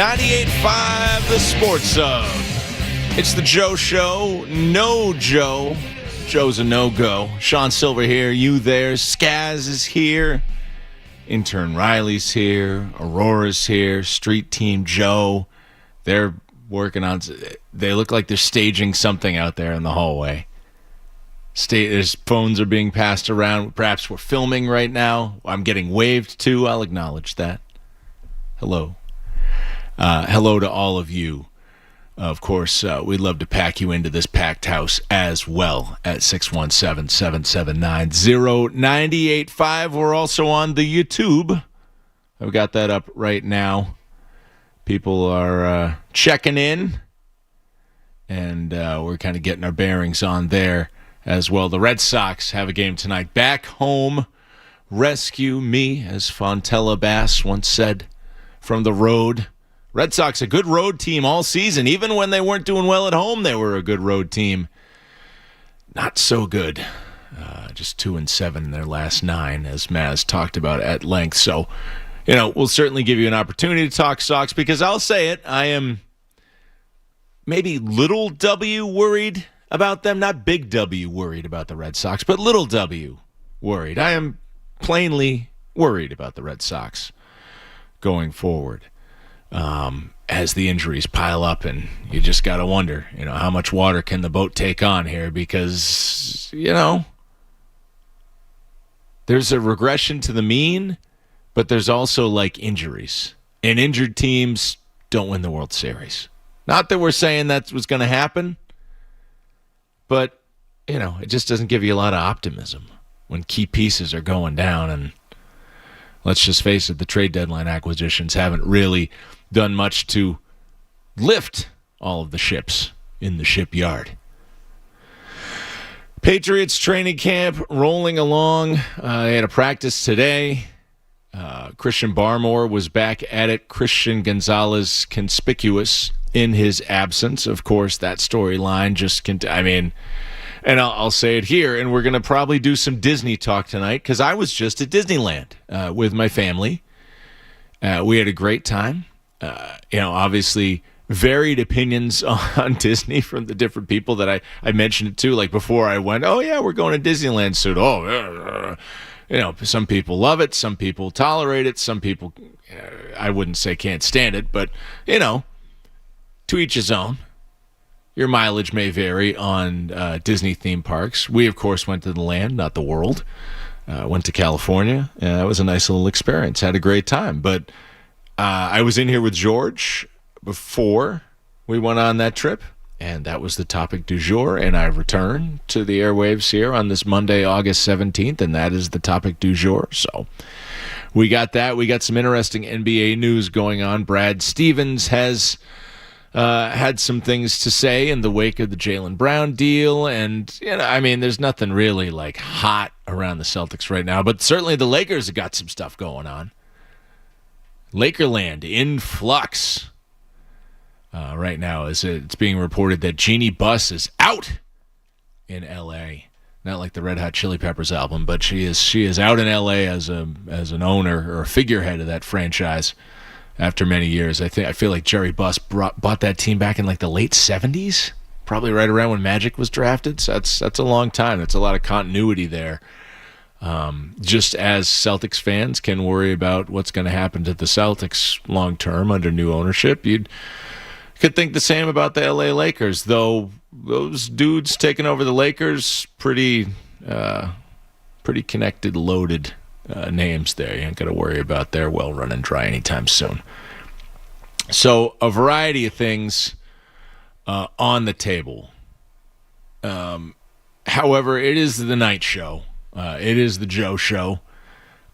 98.5 The Sports Zone. It's the Joe Show. No Joe. Joe's a no-go. Sean Sylver here. You there. Skaz is here. Intern Riley's here. Aurora's here. Street Team Joe. They're working on... They look like they're staging something out there in the hallway. There's phones are being passed around. Perhaps we're filming right now. I'm getting waved to. I'll acknowledge that. Hello. Hello to all of you. Of course, we'd love to pack you into this packed house as well at 617-779-0985. We're also on the YouTube. I've got that up right now. People are checking in, and we're kind of getting our bearings on there as well. The Red Sox have a game tonight. Back home, rescue me, as Fontella Bass once said, from the road. Red Sox, a good road team all season. Even when they weren't doing well at home, they were a good road team. Not so good. Just 2-7 in their last 9, as Maz talked about at length. So, we'll certainly give you an opportunity to talk Sox, because I'll say it, I am maybe little W worried about them. Not big W worried about the Red Sox, but little W worried. I am plainly worried about the Red Sox going forward. As the injuries pile up, and you just got to wonder, how much water can the boat take on here, because, there's a regression to the mean, but there's also, injuries. And injured teams don't win the World Series. Not that we're saying that was going to happen, but, it just doesn't give you a lot of optimism when key pieces are going down. And let's just face it, the trade deadline acquisitions haven't really done much to lift all of the ships in the shipyard. Patriots training camp rolling along. They had a practice today. Christian Barmore was back at it. Christian Gonzalez conspicuous in his absence. Of course, that storyline just and I'll say it here, and we're going to probably do some Disney talk tonight, because I was just at Disneyland with my family. We had a great time. Obviously varied opinions on Disney from the different people that I mentioned it to. Like before I went, oh yeah, we're going to Disneyland soon. Some people love it, some people tolerate it, some people, I wouldn't say can't stand it, but to each his own. Your mileage may vary on Disney theme parks. We, of course, went to the land, not the world. Went to California. That was a nice little experience. Had a great time. But I was in here with George before we went on that trip, and that was the topic du jour. And I returned to the airwaves here on this Monday, August 17th, and that is the topic du jour. So we got that. We got some interesting NBA news going on. Brad Stevens has... had some things to say in the wake of the Jaylen Brown deal. And, there's nothing really hot around the Celtics right now, but certainly the Lakers have got some stuff going on. Lakerland in flux right now, as it's being reported that Jeannie Buss is out in L.A. Not like the Red Hot Chili Peppers album, but she is out in L.A. as an owner or a figurehead of that franchise. After many years, I feel like Jerry Buss bought that team back in the late 70s, probably right around when Magic was drafted. So that's a long time. That's a lot of continuity there. Just as Celtics fans can worry about what's going to happen to the Celtics long term under new ownership, you could think the same about the LA Lakers. Though those dudes taking over the Lakers, pretty connected, loaded. Names there. You ain't got to worry about their well run and dry anytime soon. So a variety of things on the table. However, it is the night show. It is the Joe Show.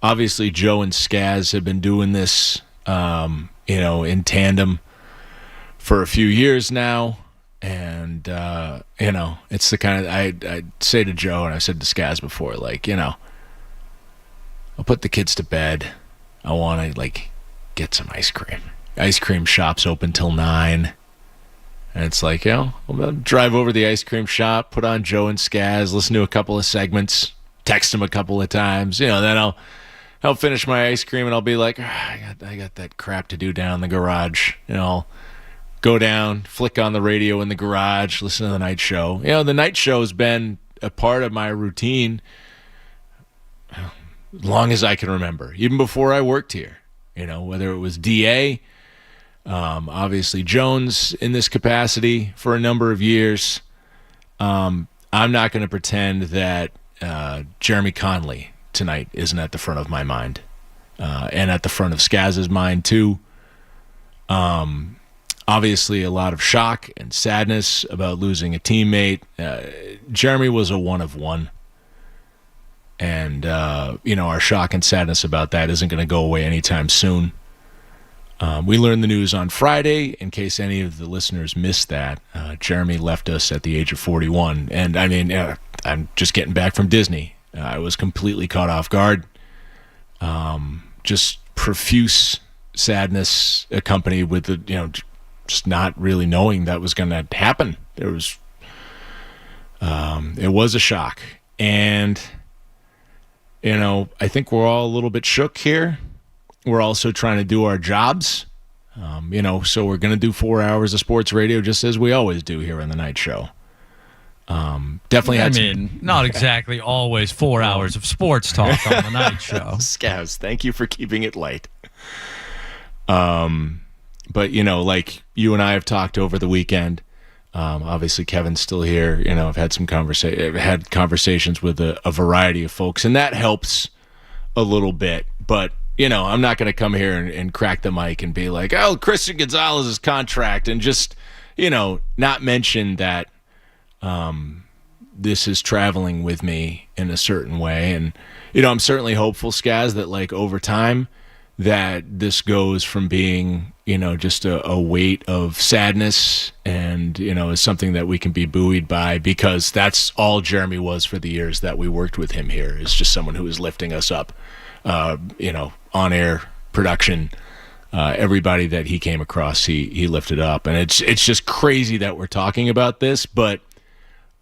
Obviously, Joe and Skaz have been doing this, in tandem for a few years now. And, it's the kind of, I'd say to Joe, and I said to Skaz before, I'll put the kids to bed. I want to, get some ice cream. Ice cream shop's open till 9. And it's we'll drive over to the ice cream shop, put on Joe and Skaz, listen to a couple of segments, text them a couple of times. Then I'll I'll finish my ice cream and I'll be like, I got that crap to do down in the garage. I'll go down, flick on the radio in the garage, listen to the night show. The night show has been a part of my routine as long as I can remember, even before I worked here. Whether it was DA, obviously Jones in this capacity for a number of years. I'm not going to pretend that Jeremy Conley tonight isn't at the front of my mind, and at the front of Skaz's mind too. Obviously a lot of shock and sadness about losing a teammate. Jeremy was a one of one, and our shock and sadness about that isn't going to go away anytime soon. We learned the news on Friday. In case any of the listeners missed that, Jeremy left us at the age of 41. And I mean, I'm just getting back from Disney. I was completely caught off guard. Just profuse sadness accompanied with the, just not really knowing that was going to happen. It was a shock. And, I think we're all a little bit shook here. We're also trying to do our jobs, so we're going to do 4 hours of sports radio just as we always do here on the night show. Definitely not exactly always 4 hours of sports talk on the night show. Scavs, thank you for keeping it light. But, like you and I have talked over the weekend, obviously Kevin's still here. I've had some conversations with a variety of folks, and that helps a little bit. But I'm not going to come here and crack the mic and be like, oh, Christian Gonzalez's contract, and just, not mention that this is traveling with me in a certain way. And, I'm certainly hopeful, Skaz, that like over time that this goes from being, just a weight of sadness and, is something that we can be buoyed by, because that's all Jeremy was for the years that we worked with him here, is just someone who was lifting us up. On-air production, everybody that he came across, he lifted up. And it's just crazy that we're talking about this, but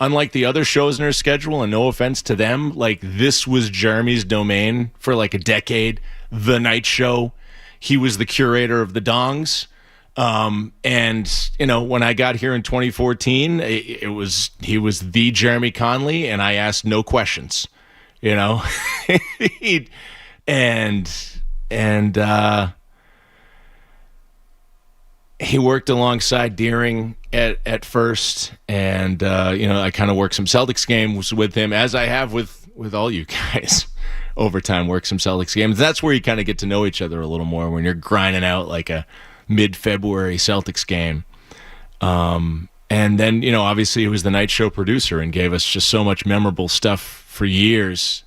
unlike the other shows in our schedule, and no offense to them, like this was Jeremy's domain for like a decade, the night show. He was the curator of the dongs. And, when I got here in 2014, he was the Jeremy Conley, and I asked no questions, And he worked alongside Deering at first, and I kind of worked some Celtics games with him, as I have with all you guys over time. Work some Celtics games. That's where you kind of get to know each other a little more, when you're grinding out like a mid-February Celtics game. And then obviously he was the night show producer and gave us just so much memorable stuff for years.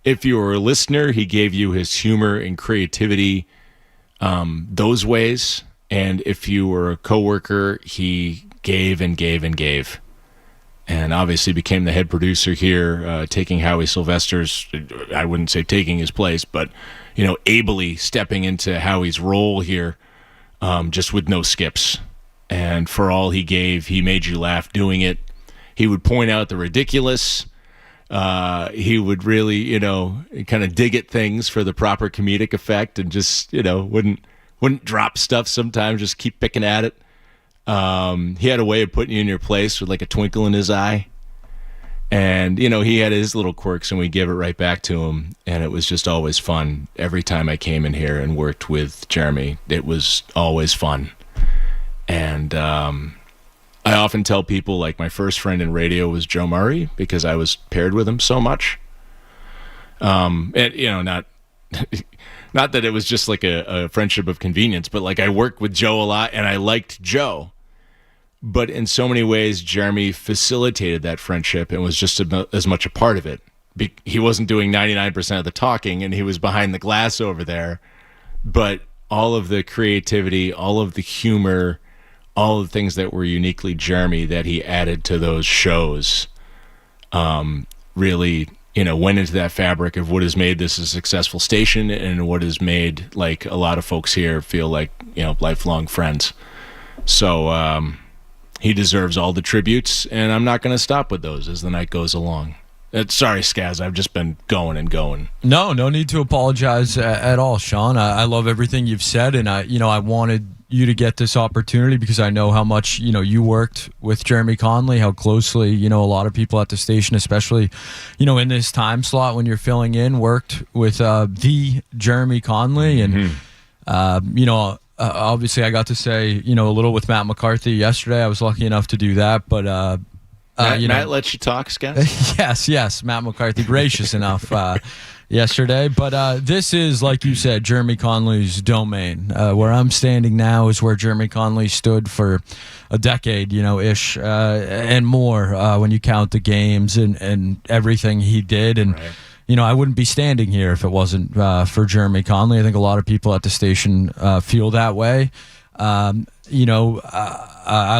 If you were a listener, he gave you his humor and creativity those ways. And if you were a coworker, he gave and gave and gave. And obviously became the head producer here, taking Howie Sylvester's, I wouldn't say taking his place, but, ably stepping into Howie's role here, just with no skips. And for all he gave, he made you laugh doing it. He would point out the ridiculous. He would really, kind of dig at things for the proper comedic effect, and just, wouldn't drop stuff sometimes, just keep picking at it. He had a way of putting you in your place with like a twinkle in his eye. And, he had his little quirks, and we gave it right back to him. And it was just always fun. Every time I came in here and worked with Jeremy, it was always fun. And, I often tell people, like, my first friend in radio was Joe Murray, because I was paired with him so much. And, not that it was just like a friendship of convenience, but like I worked with Joe a lot and I liked Joe. But in so many ways, Jeremy facilitated that friendship and was just as much a part of it. He wasn't doing 99% of the talking, and he was behind the glass over there. But all of the creativity, all of the humor, all of the things that were uniquely Jeremy that he added to those shows really, went into that fabric of what has made this a successful station, and what has made like a lot of folks here feel like, lifelong friends. So he deserves all the tributes, and I'm not going to stop with those as the night goes along. Sorry, Skaz. I've just been going and going. No need to apologize at all, Sean. I love everything you've said, and I wanted you to get this opportunity because I know how much you worked with Jeremy Conley, how closely a lot of people at the station, especially in this time slot when you're filling in, worked with the Jeremy Conley, and obviously I got to say a little with Matt McCarthy yesterday. I was lucky enough to do that, but Matt lets you talk, Skaz? Yes, Matt McCarthy, gracious enough yesterday. But this is, like you said, Jeremy Conley's domain. Where I'm standing now is where Jeremy Conley stood for a decade, ish, and more when you count the games and everything he did. And, right. I wouldn't be standing here if it wasn't for Jeremy Conley. I think a lot of people at the station feel that way. I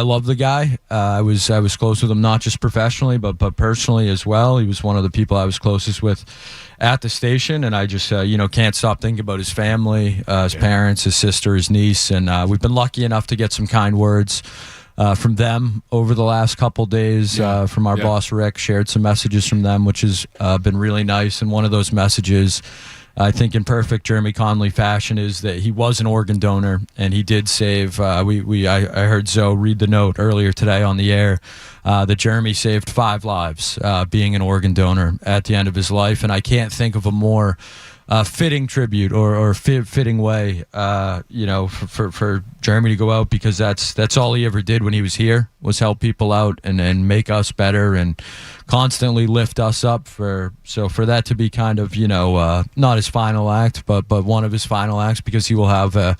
love the guy. I was close with him, not just professionally, but personally as well. He was one of the people I was closest with at the station, and I just can't stop thinking about his family, his parents, his sister, his niece, and we've been lucky enough to get some kind words from them over the last couple days. From our boss Rick, shared some messages from them, which has been really nice. And one of those messages, I think in perfect Jeremy Conley fashion, is that he was an organ donor and he did save. I heard Zoe read the note earlier today on the air that Jeremy saved 5 lives being an organ donor at the end of his life, and I can't think of a more fitting tribute or fitting way, for Jeremy to go out, because that's all he ever did when he was here, was help people out and make us better and constantly lift us up. For that to be kind of not his final act, but one of his final acts, because he will have an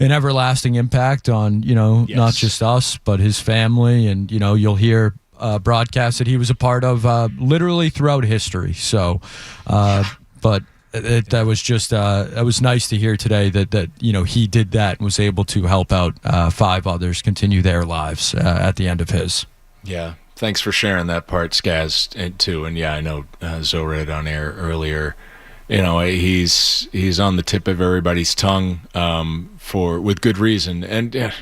everlasting impact on not just us but his family, and you'll hear broadcasts that he was a part of literally throughout history. So, but. That was just it was nice to hear today that he did that and was able to help out 5 others continue their lives at the end of his. Yeah, thanks for sharing that part, Skaz, too. And I know Zoe read on air earlier. He's on the tip of everybody's tongue with good reason. And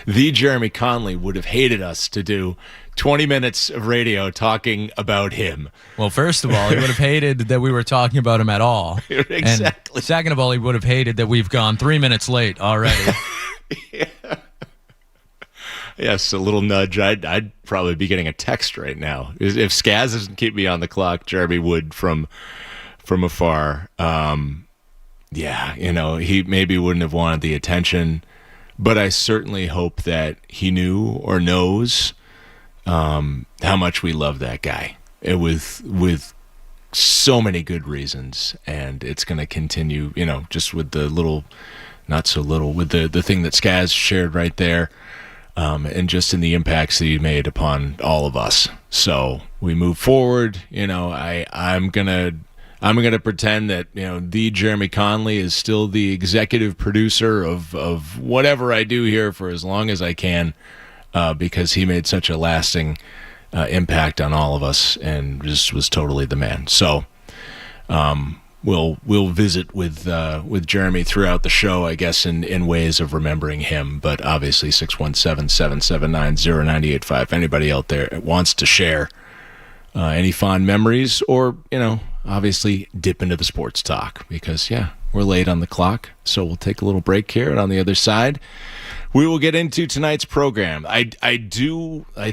the Jeremy Conley would have hated us to do 20 minutes of radio talking about him. Well, first of all, he would have hated that we were talking about him at all. Exactly. And second of all, he would have hated that we've gone 3 minutes late already. Yes, a little nudge. I'd probably be getting a text right now. If Skaz doesn't keep me on the clock, Jeremy would from afar. He maybe wouldn't have wanted the attention, but I certainly hope that he knew or knows how much we love that guy, with so many good reasons, and it's going to continue, just with the little, not so little, with the thing that Skaz shared right there, and just in the impacts that he made upon all of us. So we move forward. I'm gonna pretend that the Jeremy Conley is still the executive producer of whatever I do here for as long as I can. Because he made such a lasting impact on all of us and just was totally the man. So we'll visit with Jeremy throughout the show, I guess, in ways of remembering him. But obviously 617-779-0985. If anybody out there wants to share any fond memories, or obviously dip into the sports talk, because we're late on the clock. So we'll take a little break here, and on the other side, we will get into tonight's program. I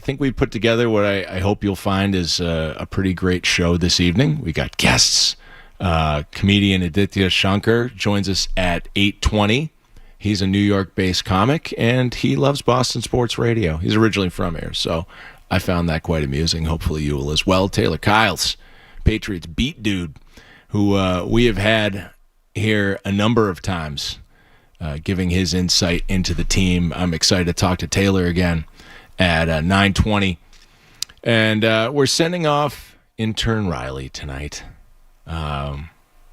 think we put together what I hope you'll find is a pretty great show this evening. We got guests. Comedian Aditya Shankar joins us at 8:20. He's a New York-based comic, and he loves Boston sports radio. He's originally from here, so I found that quite amusing. Hopefully you will as well. Taylor Kyles, Patriots beat dude, who we have had here a number of times, giving his insight into the team. I'm excited to talk to Taylor again at 9:20. And we're sending off intern Riley tonight.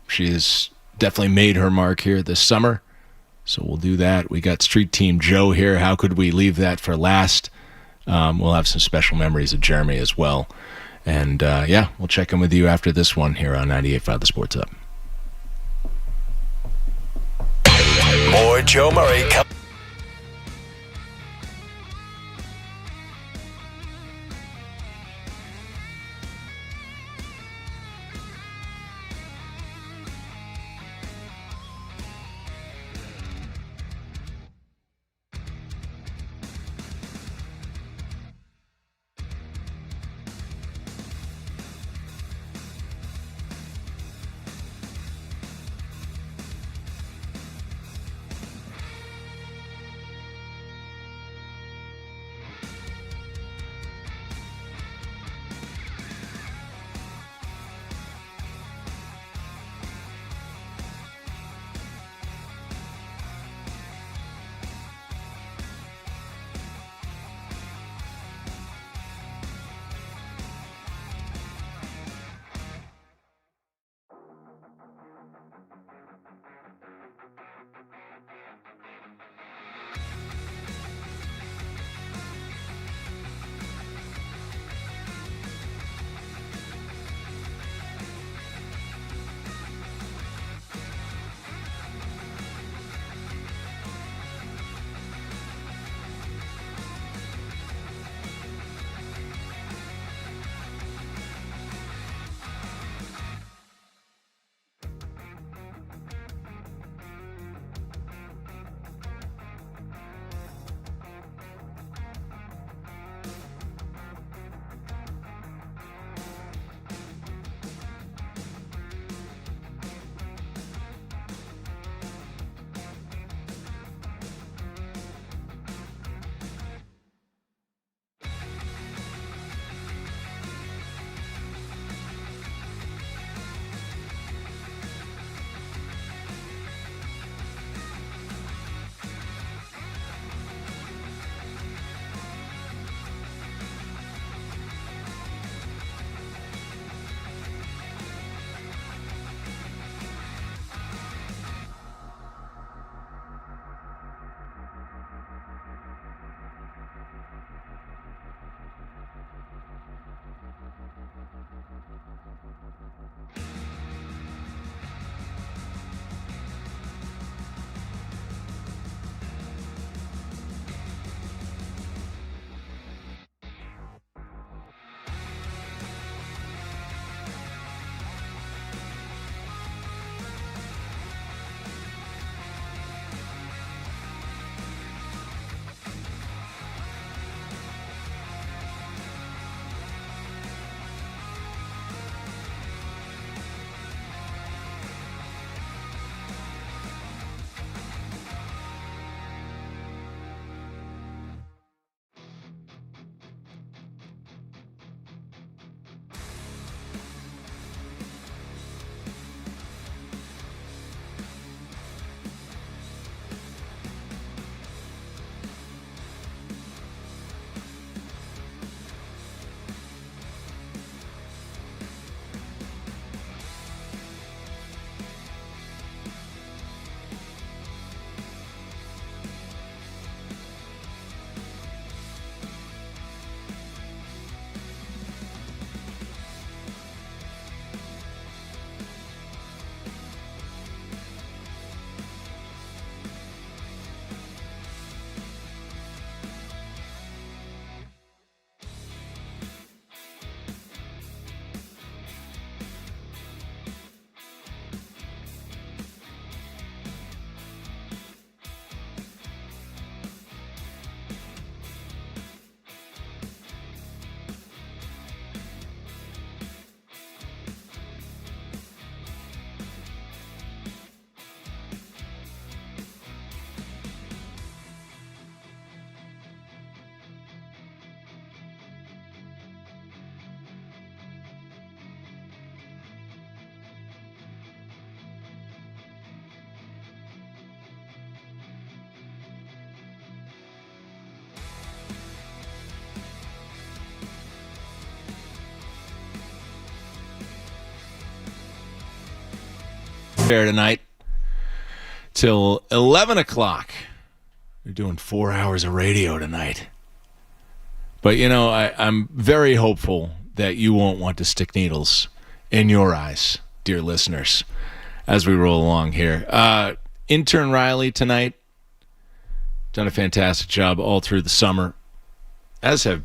She has definitely made her mark here this summer, so we'll do that. We got Street Team Joe here. How could we leave that for last? We'll have some special memories of Jeremy as well. And, we'll check in with you after this one here on 98.5 The Sports Hub. More Joe Murray. there tonight till 11 o'clock. We're doing 4 hours of radio tonight. But, I'm very hopeful that you won't want to stick needles in your eyes, dear listeners, as we roll along here. Intern Riley tonight, done a fantastic job all through the summer, as have,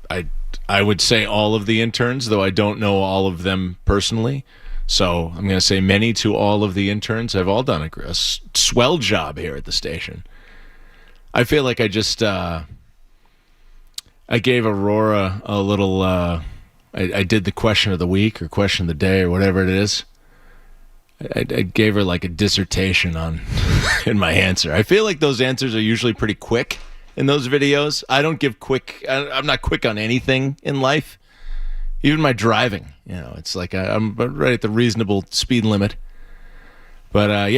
I would say, all of the interns, though I don't know all of them personally. So I'm going to say many to all of the interns. Have all done a swell job here at the station. I feel like I just I gave Aurora a little I did the question of the week or question of the day or whatever it is. I gave her like a dissertation on in my answer. I feel like those answers are usually pretty quick in those videos. I don't give quick. I'm not quick on anything in life. Even my driving, it's like I'm right at the reasonable speed limit. But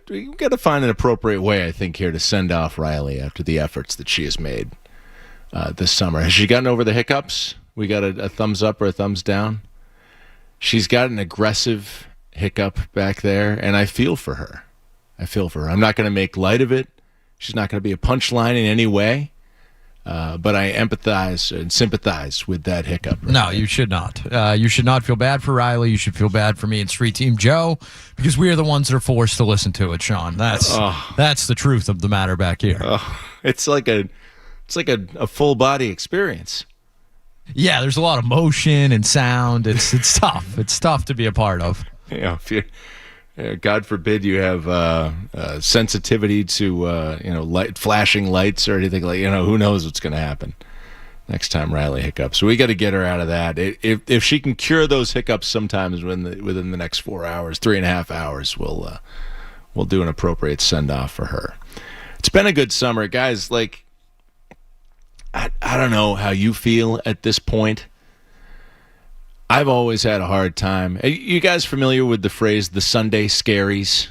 we got to find an appropriate way, I think, here to send off Riley after the efforts that she has made this summer. Has she gotten over the hiccups? We got a thumbs up or a thumbs down. She's got an aggressive hiccup back there, and I feel for her. I'm not going to make light of it. She's not going to be a punchline in any way. But I empathize and sympathize with that hiccup. Right? No, you should not. You should not feel bad for Riley. You should feel bad for me and Street Team Joe, because we are the ones that are forced to listen to it, Sean. That's the truth of the matter back here. It's like a full body experience. Yeah, there's a lot of motion and sound. It's tough. It's tough to be a part of. If you, God forbid you have sensitivity to flashing lights or anything like who knows what's going to happen next time Riley hiccups. So we got to get her out of that. If she can cure those hiccups sometimes within the next 4 hours, 3.5 hours, we'll do an appropriate send off for her. It's been a good summer, guys. Like I don't know how you feel at this point. I've always had a hard time. Are you guys familiar with the phrase "the Sunday scaries"?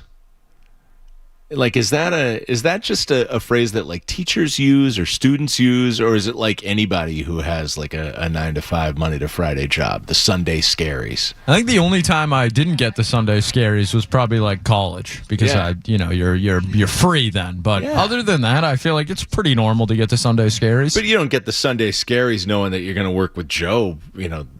Like, is that just a phrase that like teachers use or students use, or is it like anybody who has like a 9-to-5 Monday to Friday job? The Sunday scaries. I think the only time I didn't get the Sunday scaries was probably like college, because you're free then. But other than that, I feel like it's pretty normal to get the Sunday scaries. But you don't get the Sunday scaries knowing that you're going to work with Joe,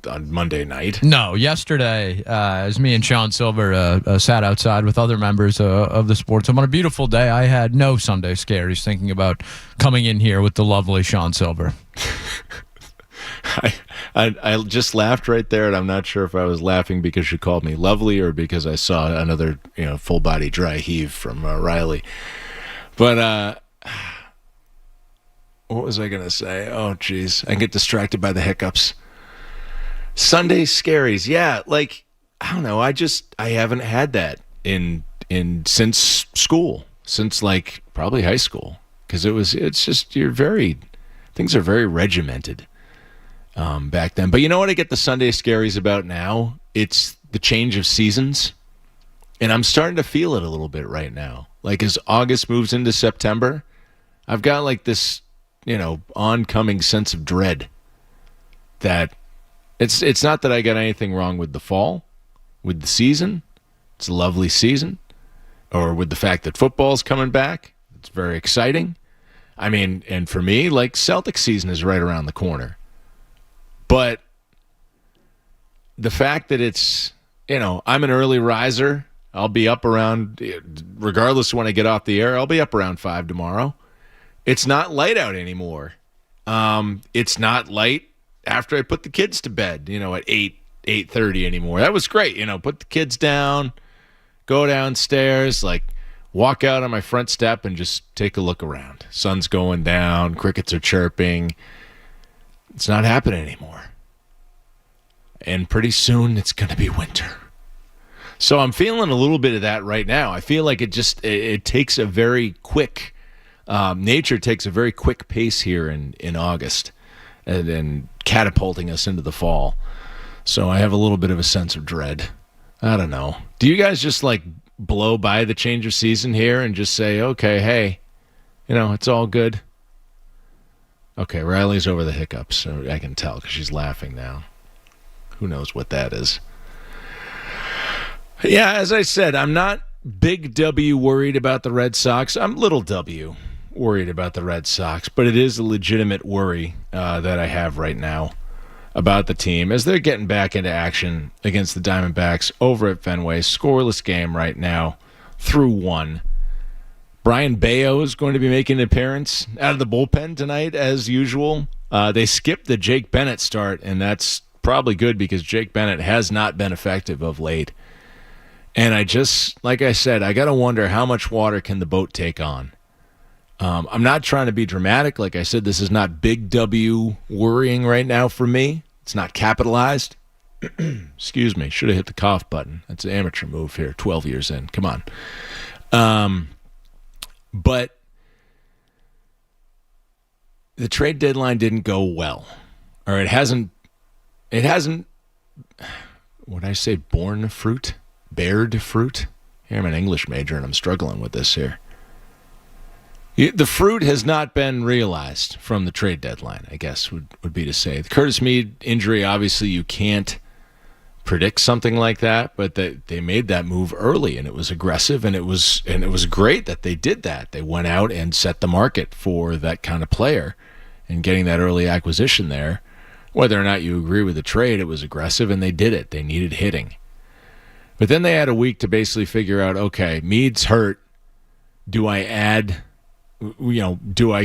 on Monday night. No, yesterday, as me and Sean Sylver sat outside with other members of the sports home on a beautiful day, I had no Sunday scaries thinking about coming in here with the lovely Sean Sylver. I just laughed right there, and I'm not sure if I was laughing because she called me lovely or because I saw another full body dry heave from Riley. But what was I gonna say? Oh geez, I get distracted by the hiccups. Sunday scaries, yeah. Like I don't know. I haven't had that in since school, since like probably high school, because it's just things are very regimented back then. But you know what I get the Sunday scaries about now? It's the change of seasons, and I'm starting to feel it a little bit right now. Like as August moves into September, I've got like this oncoming sense of dread that it's not that I got anything wrong with the fall, with the season. It's a lovely season. Or with the fact that football's coming back. It's very exciting. I mean, and for me, like Celtic season is right around the corner. But the fact that it's, I'm an early riser. I'll be up around, regardless of when I get off the air, I'll be up around 5 tomorrow. It's not light out anymore. It's not light after I put the kids to bed, at 8:30 anymore. That was great. Put the kids down, go downstairs, like walk out on my front step and just take a look around. Sun's going down, crickets are chirping. It's not happening anymore. And pretty soon it's going to be winter. So I'm feeling a little bit of that right now. I feel like it takes a very quick, nature takes a very quick pace here in August and catapulting us into the fall. So I have a little bit of a sense of dread. I don't know. Do you guys just like blow by the change of season here and just say, okay, hey, it's all good? Okay, Riley's over the hiccups, so I can tell because she's laughing now. Who knows what that is? Yeah, as I said, I'm not big W worried about the Red Sox. I'm little W worried about the Red Sox, but it is a legitimate worry that I have right now about the team as they're getting back into action against the Diamondbacks over at Fenway. Scoreless game right now through one. Brian Bayo is going to be making an appearance out of the bullpen tonight as usual. They skipped the Jake Bennett start, and that's probably good because Jake Bennett has not been effective of late. And like I said, I got to wonder how much water can the boat take on. I'm not trying to be dramatic. Like I said, this is not big W worrying right now for me. It's not capitalized. Excuse me. Should have hit the cough button. That's an amateur move here. 12 years in. Come on. But the trade deadline didn't go well. Or it hasn't, would I say borne fruit? Bared fruit? Here, I'm an English major and I'm struggling with this here. The fruit has not been realized from the trade deadline, I guess would be to say. The Curtis Mead injury, obviously you can't predict something like that, but they made that move early and it was aggressive and it was great that they did that. They went out and set the market for that kind of player and getting that early acquisition there. Whether or not you agree with the trade, it was aggressive and they did it. They needed hitting. But then they had a week to basically figure out, okay, Mead's hurt. Do I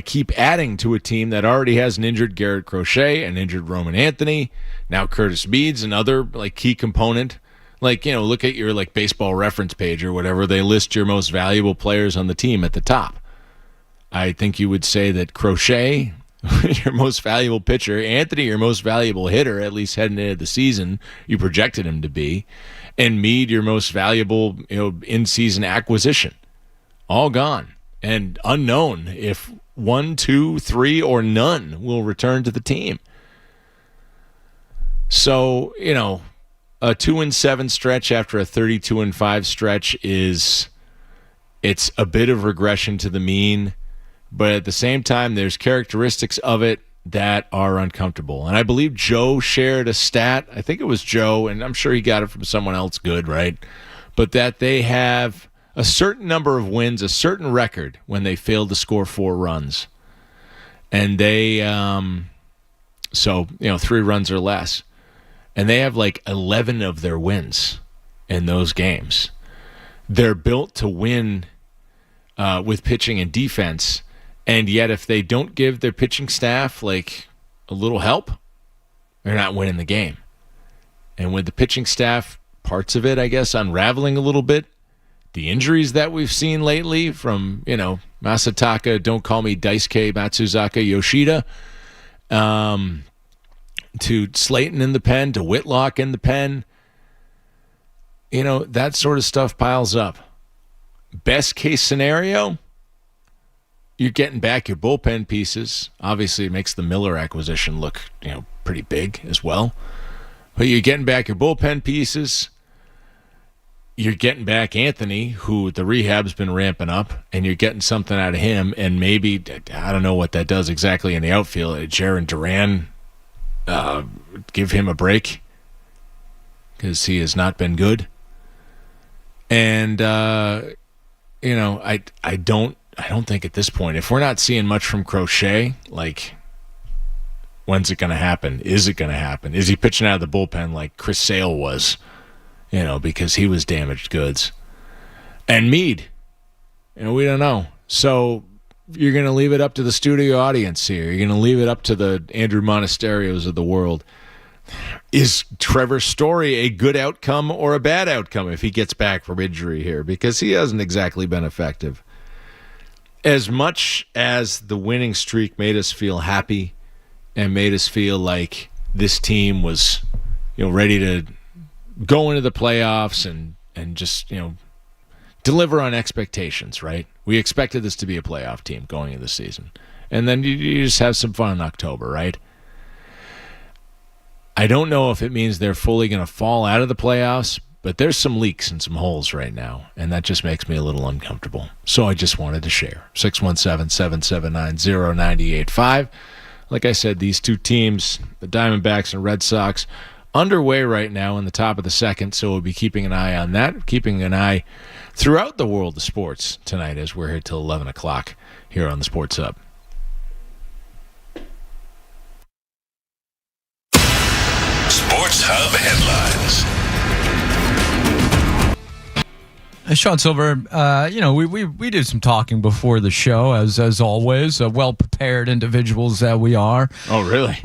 keep adding to a team that already has an injured Garrett Crochet, an injured Roman Anthony, now Curtis Mead's another key component? Look at your baseball reference page or whatever. They list your most valuable players on the team at the top. I think you would say that Crochet, your most valuable pitcher, Anthony, your most valuable hitter, at least heading into the season, you projected him to be, and Mead, your most valuable, in-season acquisition. All gone. And unknown if 1, 2, 3, or none will return to the team. So, a 2-7 stretch after a 32-5 stretch it's a bit of regression to the mean, but at the same time, there's characteristics of it that are uncomfortable. And I believe Joe shared a stat. I think it was Joe, and I'm sure he got it from someone else good, right? But that they have a certain number of wins, a certain record when they failed to score 4 runs. And they, 3 runs or less. And they have 11 of their wins in those games. They're built to win with pitching and defense. And yet if they don't give their pitching staff a little help, they're not winning the game. And with the pitching staff, parts of it, I guess, unraveling a little bit, the injuries that we've seen lately from, Masataka, don't call me Daisuke Matsuzaka Yoshida, to Slayton in the pen, to Whitlock in the pen, that sort of stuff piles up. Best case scenario, you're getting back your bullpen pieces. Obviously, it makes the Miller acquisition look, pretty big as well. But you're getting back your bullpen pieces. You're getting back Anthony, who the rehab's been ramping up, and you're getting something out of him. And maybe, I don't know what that does exactly in the outfield. Jaron Duran, give him a break because he has not been good. And, I don't think at this point, if we're not seeing much from Crochet, when's it going to happen? Is it going to happen? Is he pitching out of the bullpen like Chris Sale was? Because he was damaged goods. And Mead, we don't know. So you're going to leave it up to the studio audience here. You're going to leave it up to the Andrew Monasterios of the world. Is Trevor Story a good outcome or a bad outcome if he gets back from injury here? Because he hasn't exactly been effective. As much as the winning streak made us feel happy and made us feel like this team was, ready to go into the playoffs and just, deliver on expectations, right? We expected this to be a playoff team going into the season. And then you just have some fun in October, right? I don't know if it means they're fully going to fall out of the playoffs, but there's some leaks and some holes right now, and that just makes me a little uncomfortable. So I just wanted to share. 617-779-0985. Like I said, these two teams, the Diamondbacks and Red Sox, underway right now in the top of the second, so we'll be keeping an eye on that, keeping an eye throughout the world of sports tonight as we're here till 11 o'clock here on the Sports Hub. Sports Hub headlines. Sean Sylver, we did some talking before the show, as always, well-prepared individuals that we are. Oh, really?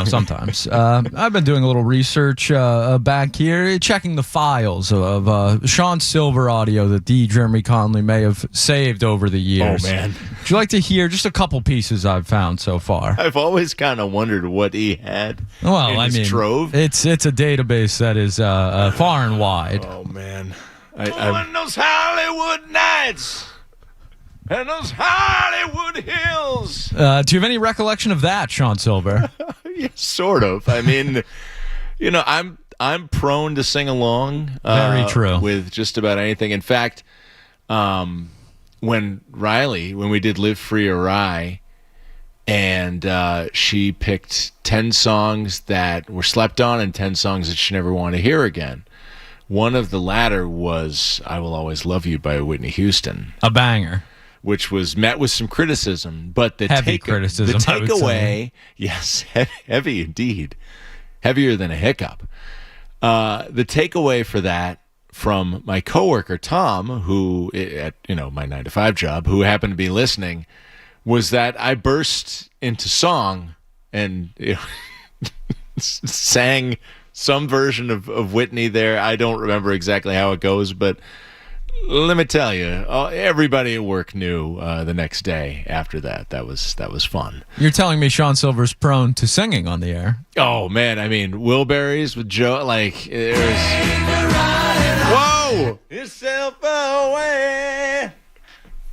Sometimes. I've been doing a little research back here, checking the files of Sean Sylver audio that Jeremy Conley may have saved over the years. Oh, man. Would you like to hear just a couple pieces I've found so far? I've always kind of wondered what he had in his trove. It's a database that is far and wide. Oh, man. And those Hollywood nights and those Hollywood hills. Do you have any recollection of that, Sean Sylver? Yeah, sort of. I mean, I'm prone to sing along. Very true. With just about anything. In fact, when we did Live Free or Die, and she picked 10 songs that were slept on and 10 songs that she never wanted to hear again. One of the latter was I Will Always Love You by Whitney Houston. A banger. Which was met with some criticism. But the criticism, the takeaway, yes, heavy indeed. Heavier than a hiccup. The takeaway for that from my coworker, Tom, who, at my 9-to-5 job, who happened to be listening, was that I burst into song and sang some version of Whitney there. I don't remember exactly how it goes, but let me tell you, everybody at work knew the next day after that. That was fun. You're telling me Sean Sylver's prone to singing on the air? Oh, man. I mean, Wilburys with Joe, there's... Whoa! Yourself away.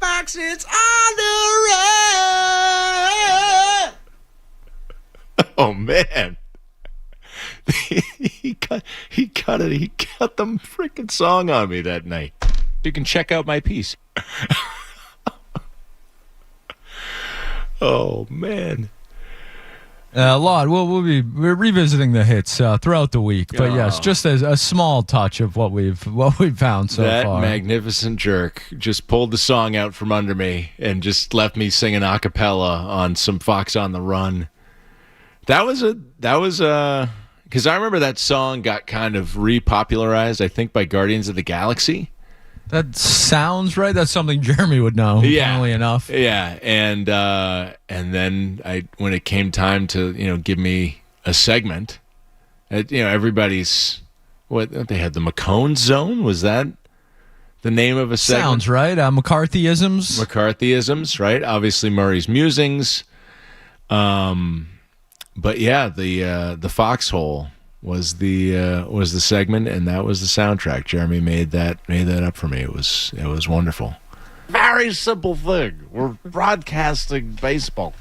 Fox, it's on the road. Oh, man. He cut the freaking song on me that night. You can check out my piece. Oh, man. A lot. We're revisiting the hits throughout the week, but yes, just as a small touch of what we've found so far. That magnificent jerk just pulled the song out from under me and just left me singing a cappella on some Fox on the Run. That was because I remember that song got kind of repopularized, I think, by Guardians of the Galaxy. That sounds right. That's something Jeremy would know, funnily enough. Yeah, and then when it came time to give me a segment, everybody's they had the McCone Zone. Was that the name of a segment? Sounds right. McCarthyisms, right? Obviously Murray's Musings. But yeah, the Foxhole was the segment, and that was the soundtrack. Jeremy made that up for me. It was wonderful. Very simple thing. We're broadcasting baseball.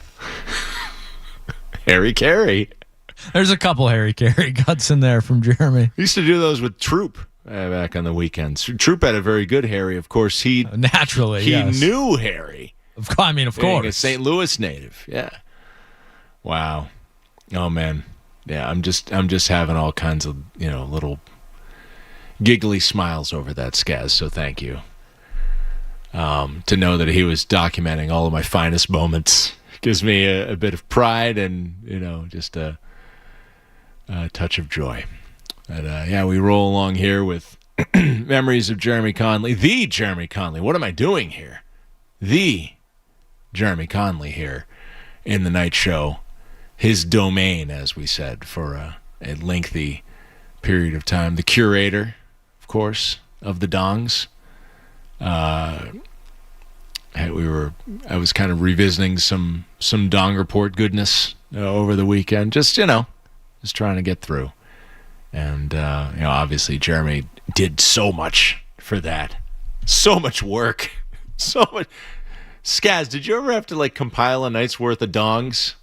Harry Carey. There's a couple Harry Carey cuts in there from Jeremy. We used to do those with Troop back on the weekends. Troop had a very good Harry. Of course, he knew Harry. Of course. Being a St. Louis native. Yeah. Wow. Oh, man. Yeah, I'm just having all kinds of, little giggly smiles over that, Skaz, so thank you. To know that he was documenting all of my finest moments gives me a bit of pride and, just a touch of joy. But, we roll along here with memories of Jeremy Conley. The Jeremy Conley. What am I doing here? The Jeremy Conley here in the night show. His domain, as we said, for a lengthy period of time. The curator, of course, of the Dongs. I was kind of revisiting some Dong Report goodness over the weekend. Just trying to get through. And obviously Jeremy did so much for that. So much work. So much. Skaz, did you ever have to compile a night's worth of dongs?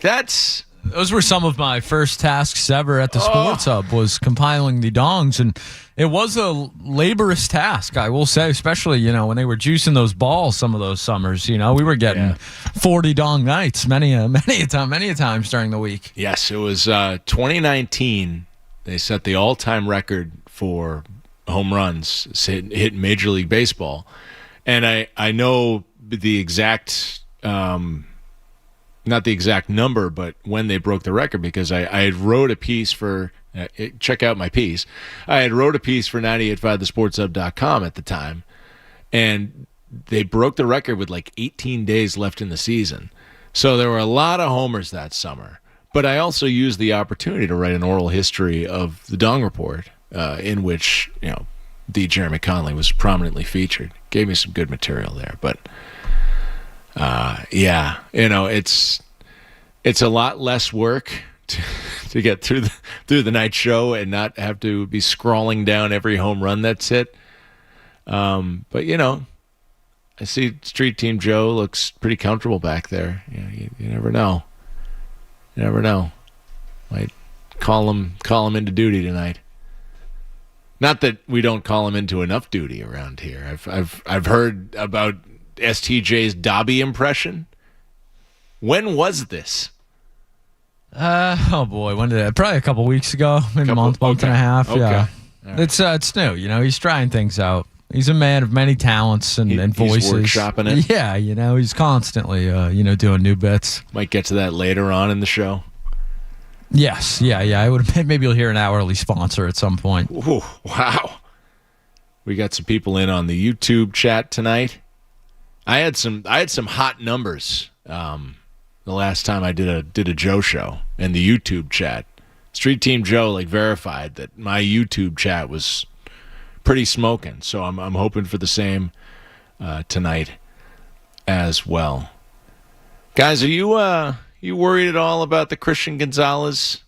That's Those were some of my first tasks ever at the Sports Hub, was compiling the dongs, and it was a laborious task, I will say, especially, when they were juicing those balls some of those summers. We were getting 40 dong nights many a times during the week. Yes, it was 2019. They set the all-time record for home runs hit in Major League Baseball, and I know the exact. Not the exact number, but when they broke the record, because I had wrote a piece for check out my piece. I had wrote a piece for 985thesportshub.com at the time, and they broke the record with like 18 days left in the season. So there were a lot of homers that summer. But I also used the opportunity to write an oral history of the Dong Report, in which D. Jeremy Conley was prominently featured. Gave me some good material there, but. It's a lot less work to get through the night show and not have to be scrolling down every home run that's hit. But I see Street Team Joe looks pretty comfortable back there. You never know. You never know. Might call him into duty tonight. Not that we don't call him into enough duty around here. I've heard about STJ's Dobby impression. When was this? Oh boy, when did it? Probably a couple weeks ago, maybe a month and a half. Okay. Yeah, Right. It's new. He's trying things out. He's a man of many talents and voices. He's workshopping it. Yeah, he's constantly doing new bits. Might get to that later on in the show. Yes, yeah. I would. Maybe you'll hear an hourly sponsor at some point. Ooh, wow. We got some people in on the YouTube chat tonight. I had some hot numbers the last time I did a Joe show in the YouTube chat. Street Team Joe verified that my YouTube chat was pretty smoking, so I'm hoping for the same tonight as well. Guys, are you worried at all about the Christian Gonzalez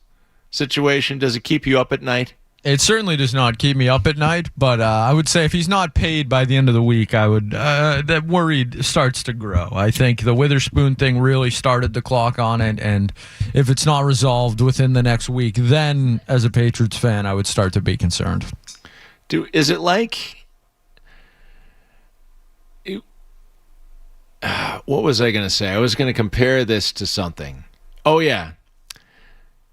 situation? Does it keep you up at night? It certainly does not keep me up at night, but I would say if he's not paid by the end of the week, I would that worry starts to grow. I think the Witherspoon thing really started the clock on it, and if it's not resolved within the next week, then as a Patriots fan, I would start to be concerned. Is it like... what was I going to say? I was going to compare this to something. Oh, yeah.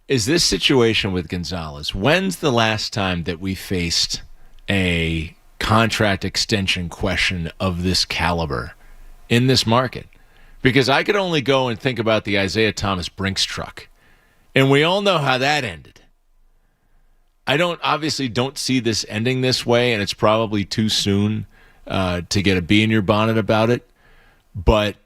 Is this situation with Gonzalez, when's the last time that we faced a contract extension question of this caliber in this market? Because I could only go and think about the Isaiah Thomas Brinks truck, and we all know how that ended. I obviously don't see this ending this way, and it's probably too soon to get a bee in your bonnet about it, but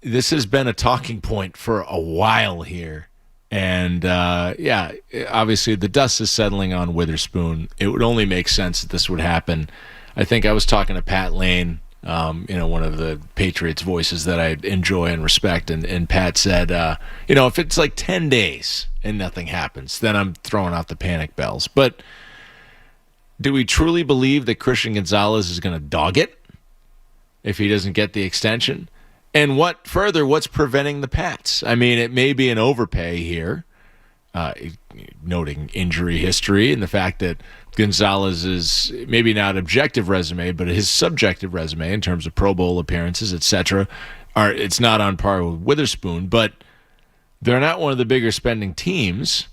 this has been a talking point for a while here. And, obviously the dust is settling on Witherspoon. It would only make sense that this would happen. I think I was talking to Pat Lane, one of the Patriots voices that I enjoy and respect, and Pat said, if it's 10 days and nothing happens, then I'm throwing out the panic bells. But do we truly believe that Christian Gonzalez is going to dog it if he doesn't get the extension? And what's preventing the Pats? I mean, it may be an overpay here, noting injury history and the fact that Gonzalez is maybe not objective resume, but his subjective resume in terms of Pro Bowl appearances, etc., it's not on par with Witherspoon, but they're not one of the bigger spending teams.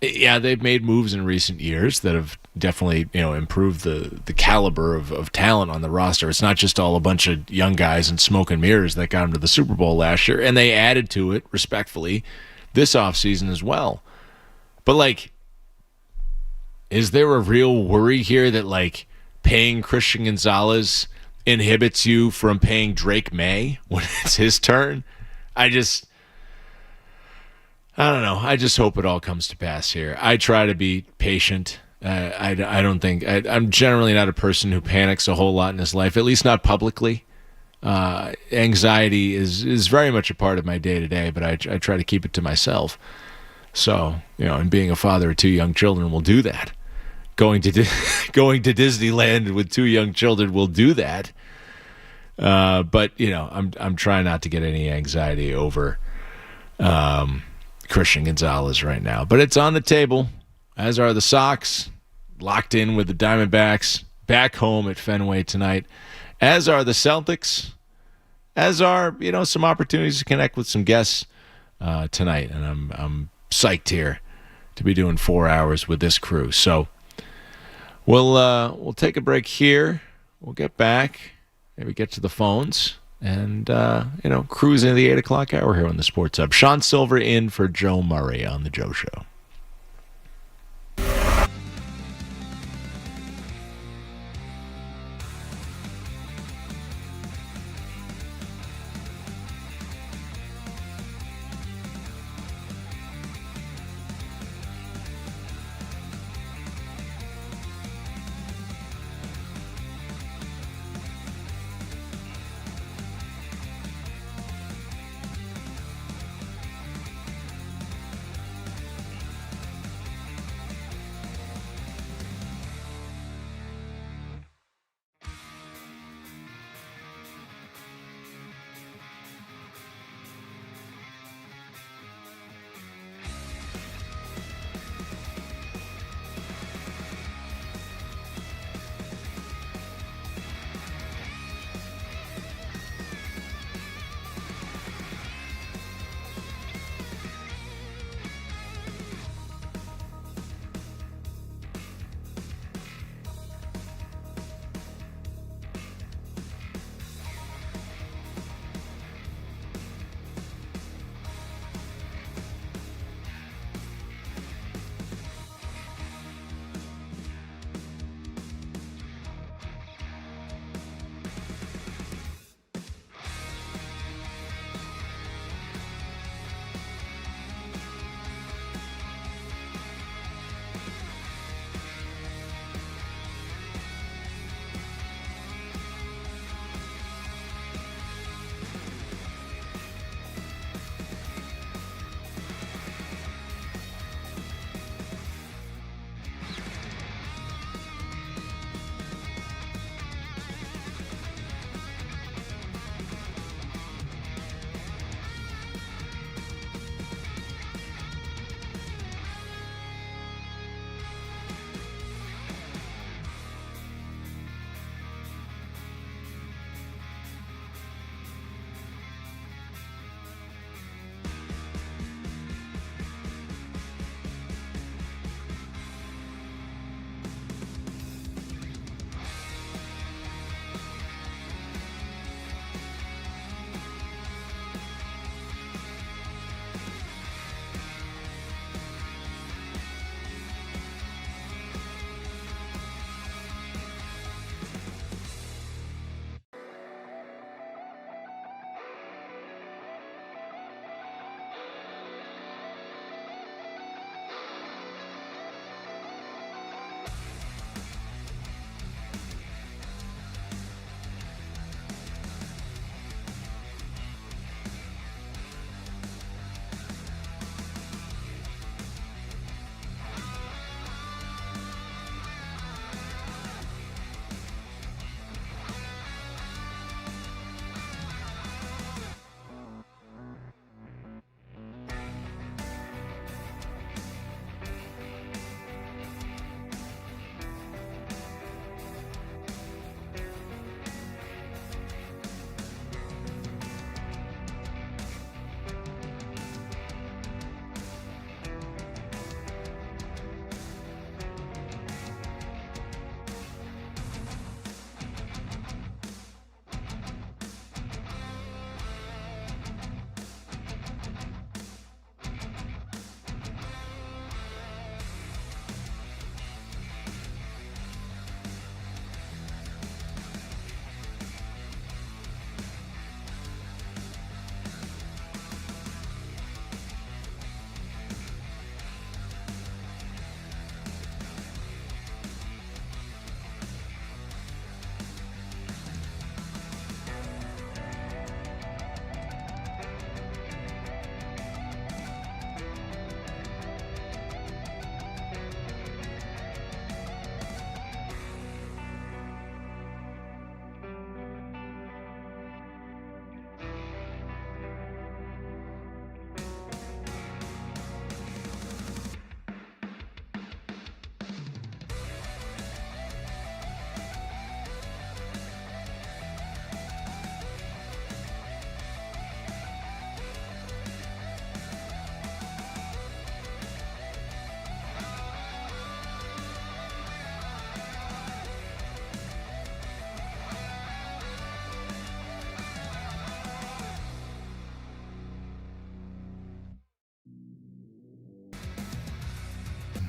Yeah, they've made moves in recent years that have definitely, improved the caliber of talent on the roster. It's not just all a bunch of young guys and smoke and mirrors that got them to the Super Bowl last year, and they added to it, respectfully, this offseason as well. But, is there a real worry here that, paying Christian Gonzalez inhibits you from paying Drake May when it's his turn? I don't know. I just hope it all comes to pass here. I try to be patient. I don't think... I'm generally not a person who panics a whole lot in his life, at least not publicly. Anxiety is very much a part of my day-to-day, but I try to keep it to myself. So, and being a father of two young children will do that. Going to Disneyland with two young children will do that. But, I'm trying not to get any anxiety over... Christian Gonzalez right now. But it's on the table, as are the Sox, locked in with the Diamondbacks, back home at Fenway tonight, as are the Celtics, as are, some opportunities to connect with some guests tonight. And I'm psyched here to be doing 4 hours with this crew. So we'll take a break here. We'll get back, maybe get to the phones, and cruise into the 8 o'clock hour here on the Sports Hub. Sean Sylver in for Joe Murray on the Joe Show.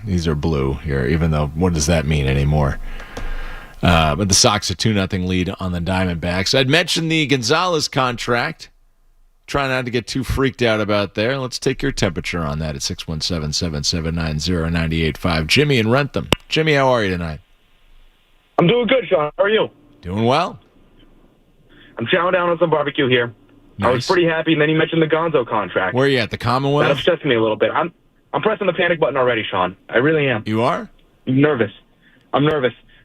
these are blue here, even though what does that mean anymore? But the Sox a 2-0 lead on the Diamondbacks. I'd mentioned the Gonzalez contract. Try not to get too freaked out about there. Let's take your temperature on that at 617-779-0985. Jimmy in Rentham. Jimmy, how are you tonight? I'm doing good, Sean. How are you? Doing well. I'm chowing down on some barbecue here. Nice. I was pretty happy, and then he mentioned the Gonzo contract. Where are you at, the That Commonwealth? upsets me a little bit. I'm pressing the panic button already, Sean. I really am. You are? I'm nervous.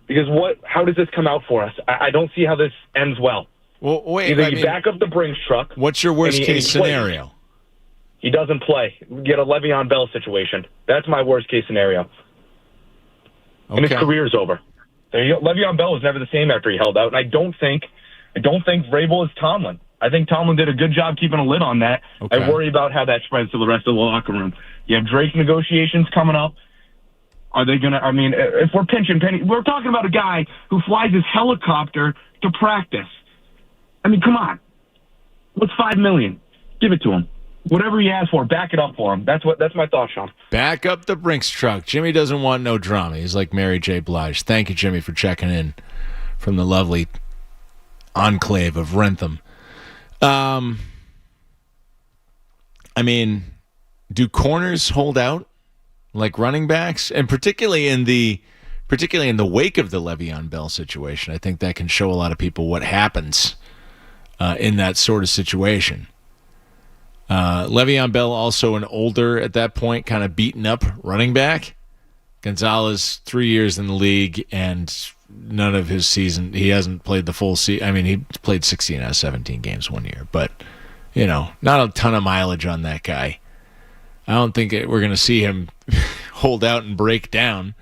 Because how does this come out for us? I don't see how this ends well. Well, wait. Either you back up the Brinks truck. What's your worst case scenario? He doesn't play. We get a Le'Veon Bell situation. That's my worst case scenario. And his career's over. So Le'Veon Bell was never the same after he held out, and I don't think Vrabel is Tomlin. I think Tomlin did a good job keeping a lid on that. Okay. I worry about how that spreads to the rest of the locker room. You have Drake's negotiations coming up. Are they going to, if we're pinching pennies, we're talking about a guy who flies his helicopter to practice. Come on. What's $5 million? Give it to him. Whatever he asks for, back it up for him. That's my thought, Sean. Back up the Brinks truck. Jimmy doesn't want no drama. He's like Mary J. Blige. Thank you, Jimmy, for checking in from the lovely enclave of Rentham. Do corners hold out like running backs? And particularly in the wake of the Le'Veon Bell situation, I think that can show a lot of people what happens in that sort of situation. Le'Veon Bell also an older, at that point, kind of beaten up running back. Gonzalez, 3 years in the league, and none of his season, he hasn't played the full season. He played 16 out of 17 games 1 year, but, not a ton of mileage on that guy. I don't think we're going to see him hold out and break down.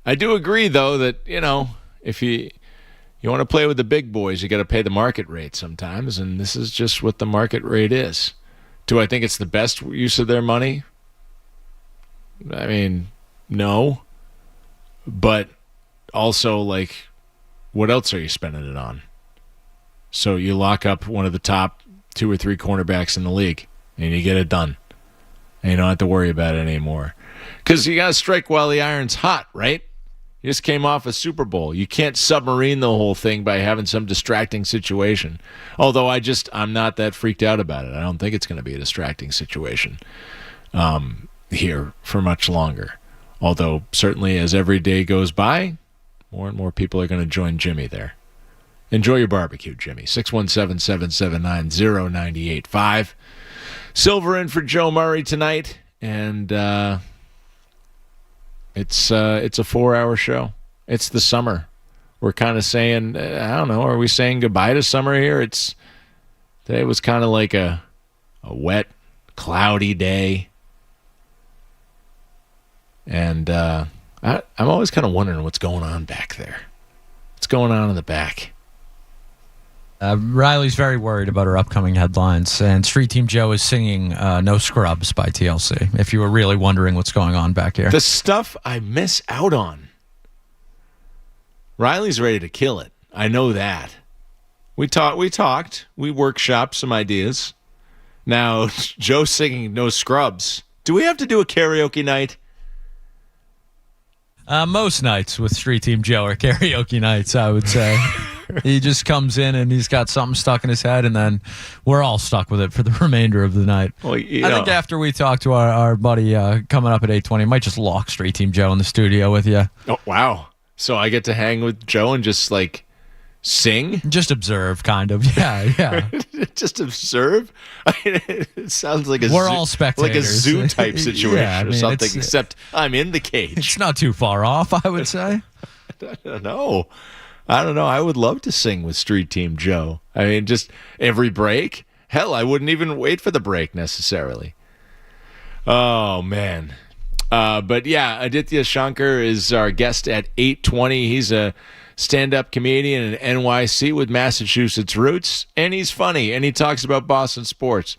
I do agree, though, that, if you want to play with the big boys, you got to pay the market rate sometimes, and this is just what the market rate is. Do I think it's the best use of their money? No. But also, what else are you spending it on? So you lock up one of the top 2 or 3 cornerbacks in the league, and you get it done. And you don't have to worry about it anymore. Because you got to strike while the iron's hot, right? You just came off a Super Bowl. You can't submarine the whole thing by having some distracting situation. Although I'm not that freaked out about it. I don't think it's going to be a distracting situation here for much longer. Although certainly as every day goes by, more and more people are going to join Jimmy there. Enjoy your barbecue, Jimmy. 617-779-0985. Sylver in for Joe Murray tonight, and it's a 4-hour show. It's the summer. We're kind of saying, I don't know, are we saying goodbye to summer here? Today was kind of like a wet, cloudy day. And I'm always kind of wondering what's going on back there. What's going on in the back? Riley's very worried about her upcoming headlines, and Street Team Joe is singing No Scrubs by TLC, if you were really wondering what's going on back here. The stuff I miss out on. Riley's ready to kill it. I know that. We talked. We workshopped some ideas. Now, Joe's singing No Scrubs. Do we have to do a karaoke night? Most nights with Street Team Joe are karaoke nights, I would say. He just comes in and he's got something stuck in his head, and then we're all stuck with it for the remainder of the night. Well, I think after we talk to our buddy coming up at 8:20, might just lock Street Team Joe in the studio with you. Oh, wow. So I get to hang with Joe and just, sing? Just observe, kind of. Yeah. Just observe? It sounds like we're all spectators. Like a zoo-type situation or something, except I'm in the cage. It's not too far off, I would say. No. I don't know. I would love to sing with Street Team Joe. Just every break. Hell, I wouldn't even wait for the break necessarily. Oh, man. But yeah, Aditya Shankar is our guest at 8:20. He's a stand-up comedian in NYC with Massachusetts roots, and he's funny, and he talks about Boston sports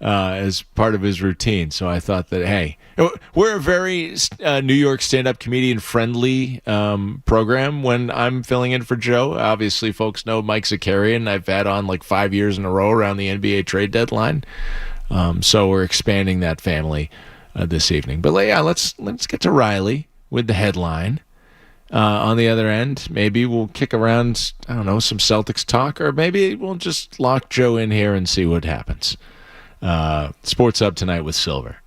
as part of his routine. So I thought that, hey, we're a very New York stand-up comedian-friendly program when I'm filling in for Joe. Obviously, folks know Mike Zakarian. I've had on 5 years in a row around the NBA trade deadline. So we're expanding that family this evening. But yeah, let's get to Riley with the headline. On the other end, maybe we'll kick around, I don't know, some Celtics talk, or maybe we'll just lock Joe in here and see what happens. Sports Hub tonight with Sylver.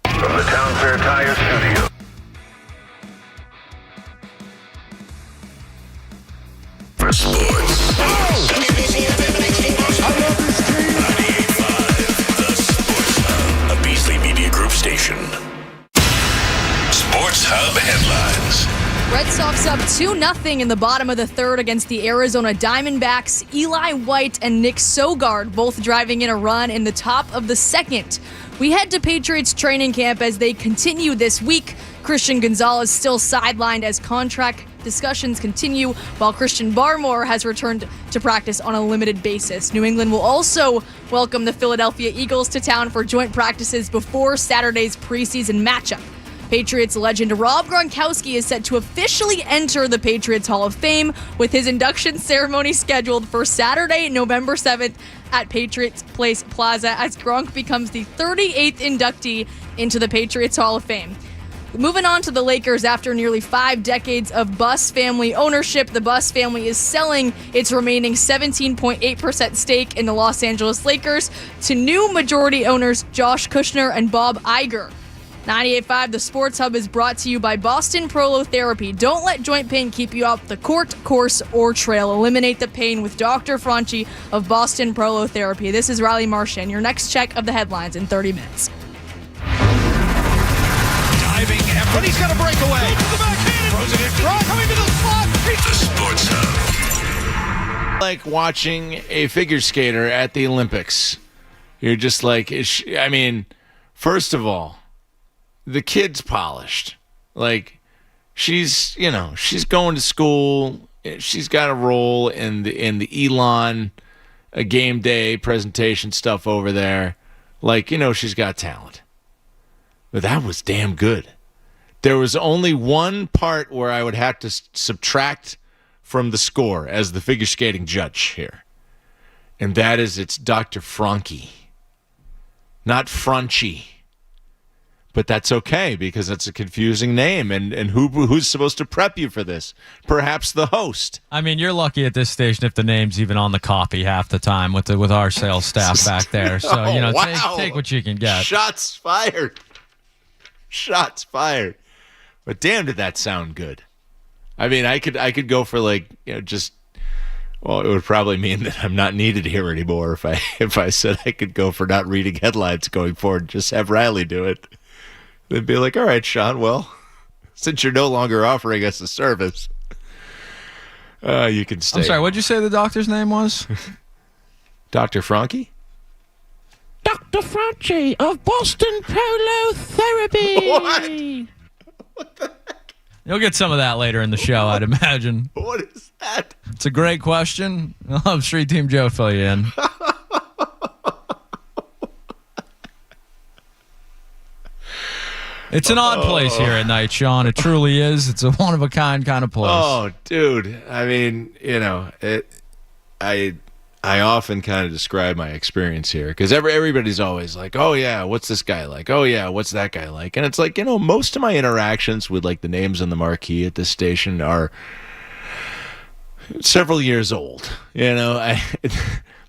From the Town Fair Tire Studio. For sports. 98.5, the Sports Hub, a Beasley Media Group station. Sports Hub headlines. Red Sox up 2-0 in the bottom of the third against the Arizona Diamondbacks. Eli White and Nick Sogard both driving in a run in the top of the second. We head to Patriots training camp as they continue this week. Christian Gonzalez still sidelined as contract discussions continue, while Christian Barmore has returned to practice on a limited basis. New England will also welcome the Philadelphia Eagles to town for joint practices before Saturday's preseason matchup. Patriots legend Rob Gronkowski is set to officially enter the Patriots Hall of Fame with his induction ceremony scheduled for Saturday, November 7th at Patriots Place Plaza as Gronk becomes the 38th inductee into the Patriots Hall of Fame. Moving on to the Lakers, after nearly 5 decades of Buss family ownership, the Buss family is selling its remaining 17.8% stake in the Los Angeles Lakers to new majority owners Josh Kushner and Bob Iger. 98.5 The Sports Hub is brought to you by Boston Prolotherapy. Don't let joint pain keep you off the court, course, or trail. Eliminate the pain with Dr. Franchi of Boston Prolotherapy. This is Riley Marchand. Your next check of the headlines in 30 minutes. Diving effort. He's got a breakaway. Goes to the backhand. Throws it in. Draw coming to the slot. The Sports Hub. Like watching a figure skater at the Olympics. You're just like, first of all, the kid's polished. Like, she's going to school. She's got a role in the Elon game day presentation stuff over there. Like, she's got talent. But that was damn good. There was only one part where I would have to subtract from the score as the figure skating judge here. And that is, it's Dr. Franchi. Not Franchi. But that's okay, because that's a confusing name, and who's supposed to prep you for this? Perhaps the host. I mean, you're lucky at this station if the name's even on the copy half the time with our sales staff back there. So wow. take what you can get. Shots fired. Shots fired. But damn, did that sound good? I mean, I could go for it would probably mean that I'm not needed here anymore if I said I could go for not reading headlines going forward. Just have Riley do it. They'd be like, all right, Sean, well, since you're no longer offering us a service, you can stay. I'm sorry, what'd you say the doctor's name was? Dr. Franchi? Dr. Franchi of Boston Prolotherapy. What the heck? You'll get some of that later in the show, I'd imagine. What is that? It's a great question. I'll have Street Team Joe fill you in. It's an odd place here at night, Sean. It truly is. It's a one-of-a-kind kind of place. Oh, dude. I mean, I often kind of describe my experience here because everybody's always like, oh, yeah, what's this guy like? Oh, yeah, what's that guy like? And it's like, most of my interactions with, like, the names on the marquee at this station are several years old. There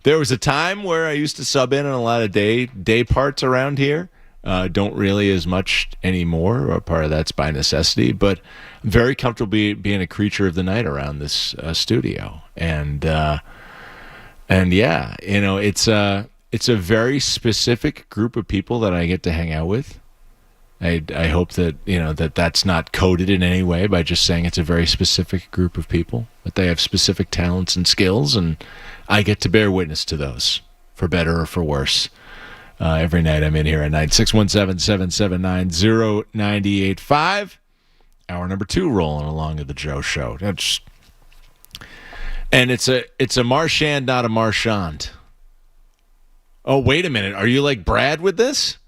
was a time where I used to sub in on a lot of day parts around here. Don't really as much anymore, or part of that's by necessity, but I'm very comfortable being a creature of the night around this studio. And yeah, it's a very specific group of people that I get to hang out with. I hope that that's not coded in any way by just saying it's a very specific group of people, but they have specific talents and skills, and I get to bear witness to those, for better or for worse. Every night I'm in here at night. 617-779-0985. Hour number 2 rolling along to the Joe Show. And it's a Marchand, not a Marchand. Oh, wait a minute. Are you like Brad with this?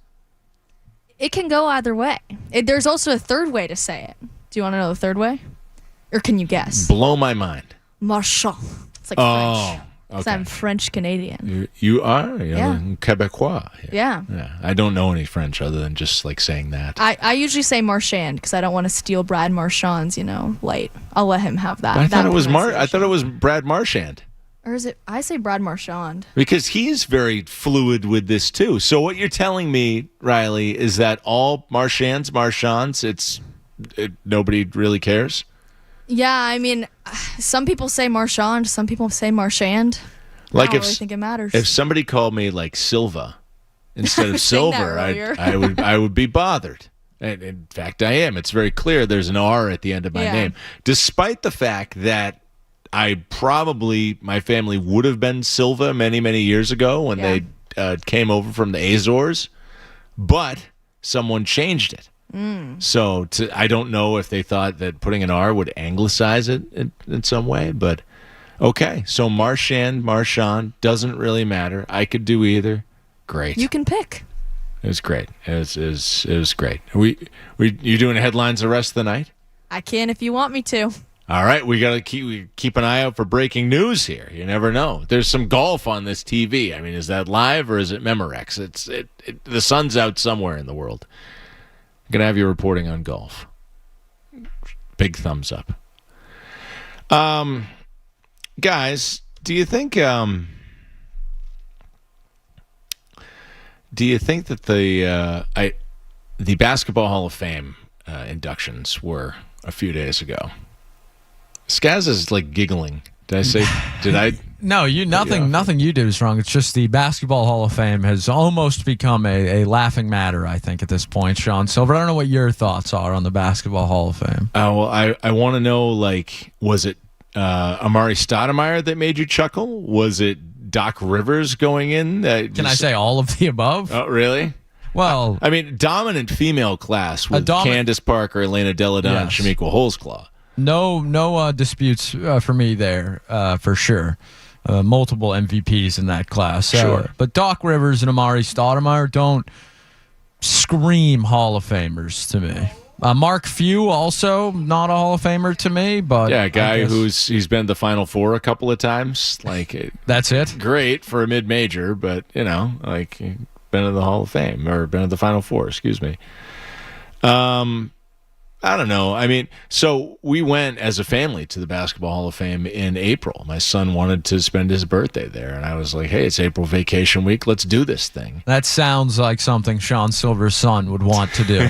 It can go either way. There's also a third way to say it. Do you want to know the third way? Or can you guess? Blow my mind. Marchand. It's like French. Because I'm French Canadian. You are? Yeah. Quebecois. Yeah. I don't know any French other than just like saying that. I usually say Marchand because I don't want to steal Brad Marchand's, light. I'll let him have that. I thought it was pronunciation. Brad Marchand. Or is it? I say Brad Marchand. Because he's very fluid with this too. So what you're telling me, Riley, is that all Marchands, nobody really cares? Yeah, I mean, some people say Marchand, some people say Marchand. Like I don't really think it matters. If somebody called me like Sylver instead of Saying that Sylver, earlier. I would be bothered. And in fact, I am. It's very clear there's an R at the end of my name, despite the fact that my family would have been Silva many, many years ago when they came over from the Azores, but someone changed it. So I don't know if they thought that putting an R would anglicize it in some way, but okay. So Marchand doesn't really matter. I could do either. Great. You can pick. It was great. It was great. You doing headlines the rest of the night? I can if you want me to. All right, we got to keep an eye out for breaking news here. You never know. There's some golf on this TV. I mean, is that live or is it Memorex? The sun's out somewhere in the world. I'm going to have you reporting on golf. Big thumbs up. Guys, do you think that the Basketball Hall of Fame inductions were a few days ago? Skaz is like giggling. Did I? No, nothing you did is wrong. It's just the Basketball Hall of Fame has almost become a laughing matter, I think, at this point, Sean Sylver. I don't know what your thoughts are on the Basketball Hall of Fame. Well, I want to know, like, was it Amari Stoudemire that made you chuckle? Was it Doc Rivers going in? Can I say all of the above? Oh, really? Well, I mean, dominant female class with Candace Parker, Elena Deladon, and Shamika Holzclaw. No disputes for me there, for sure. Multiple MVPs in that class. Sure. But Doc Rivers and Amari Stoudemire don't scream Hall of Famers to me. Mark Few also not a Hall of Famer to me, but yeah, a guy he's been to the Final Four a couple of times. Like that's it. Great for a mid-major, but been in the Hall of Fame or been at the Final Four. Excuse me. I don't know. I mean, so we went as a family to the Basketball Hall of Fame in April. My son wanted to spend his birthday there, and I was like, hey, it's April vacation week. Let's do this thing. That sounds like something Sean Sylver's son would want to do.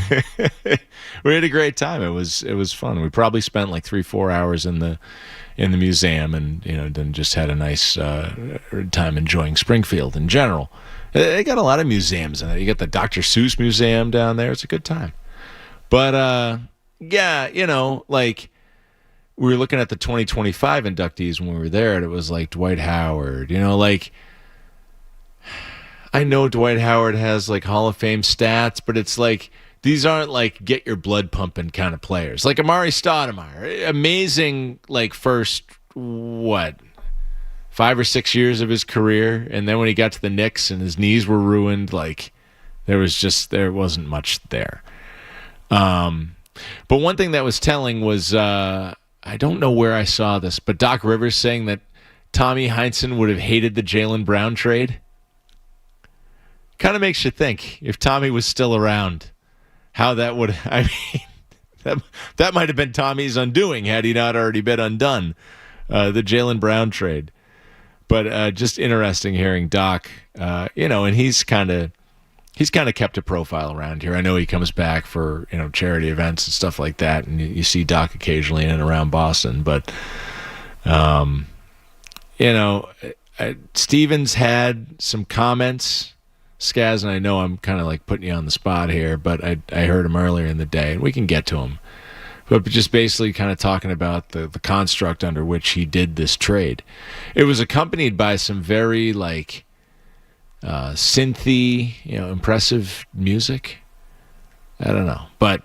We had a great time. It was fun. We probably spent like 3-4 hours in the museum and, then just had a nice time enjoying Springfield in general. They got a lot of museums in it. You got the Dr. Seuss Museum down there. It's a good time. But, yeah, like we were looking at the 2025 inductees when we were there, and it was like Dwight Howard, like I know Dwight Howard has like Hall of Fame stats, but it's like these aren't like get your blood pumping kind of players. Like Amari Stoudemire, amazing, like first 5 or 6 years of his career, and then when he got to the Knicks and his knees were ruined, like there wasn't much there. But one thing that was telling was, I don't know where I saw this, but Doc Rivers saying that Tommy Heinsohn would have hated the Jaylen Brown trade. Kind of makes you think, if Tommy was still around, how that would, I mean, that might have been Tommy's undoing had he not already been undone, the Jaylen Brown trade. But just interesting hearing Doc, and he's kind of kept a profile around here. I know he comes back for, charity events and stuff like that, and you see Doc occasionally in and around Boston. But, Stevens had some comments, Skaz, and I know I'm kind of like putting you on the spot here, but I heard him earlier in the day, and we can get to him. But just basically kind of talking about the construct under which he did this trade. It was accompanied by some very, like, synthy, impressive music. I don't know, but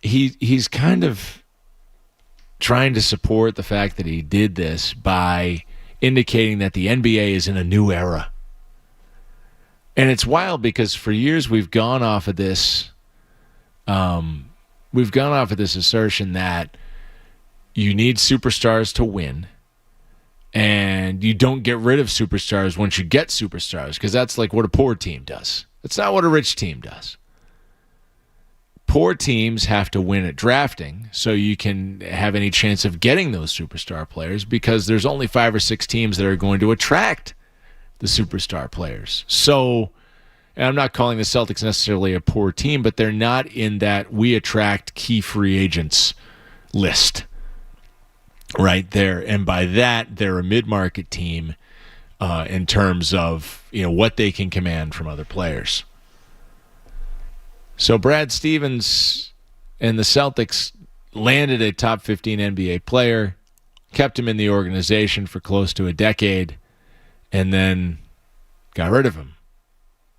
he's kind of trying to support the fact that he did this by indicating that the NBA is in a new era. And it's wild because for years we've gone off of this assertion that you need superstars to win. And you don't get rid of superstars once you get superstars, because that's like what a poor team does. It's not what a rich team does. Poor teams have to win at drafting so you can have any chance of getting those superstar players, because there's only 5 or 6 teams that are going to attract the superstar players. So, and I'm not calling the Celtics necessarily a poor team, but they're not in that we attract key free agents list right there. And by that, they're a mid-market team in terms of what they can command from other players. So Brad Stevens and the Celtics landed a top 15 NBA player, kept him in the organization for close to a decade, and then got rid of him,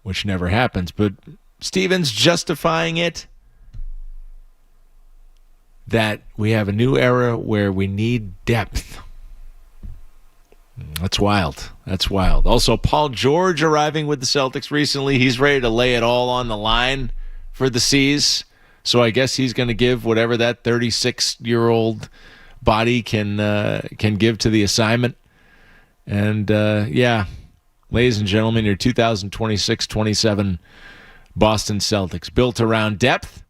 which never happens. But Stevens justifying it, that we have a new era where we need depth. That's wild. That's wild. Also, Paul George arriving with the Celtics recently. He's ready to lay it all on the line for the C's. So I guess he's going to give whatever that 36-year-old body can give to the assignment. And, ladies and gentlemen, your 2026-27 Boston Celtics, built around depth.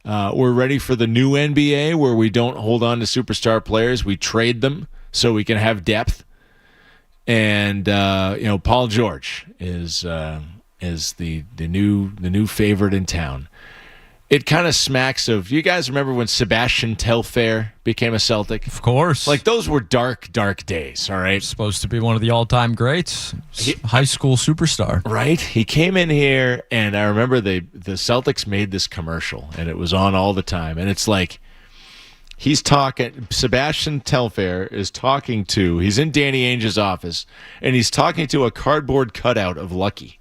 We're ready for the new NBA where we don't hold on to superstar players. We trade them so we can have depth. And, Paul George is the new favorite in town. It kind of smacks of, you guys remember when Sebastian Telfair became a Celtic? Of course. Like, those were dark, dark days, all right? Supposed to be one of the all-time greats. High school superstar. Right? He came in here, and I remember the Celtics made this commercial, and it was on all the time. And it's like, Sebastian Telfair is he's in Danny Ainge's office, and he's talking to a cardboard cutout of Lucky.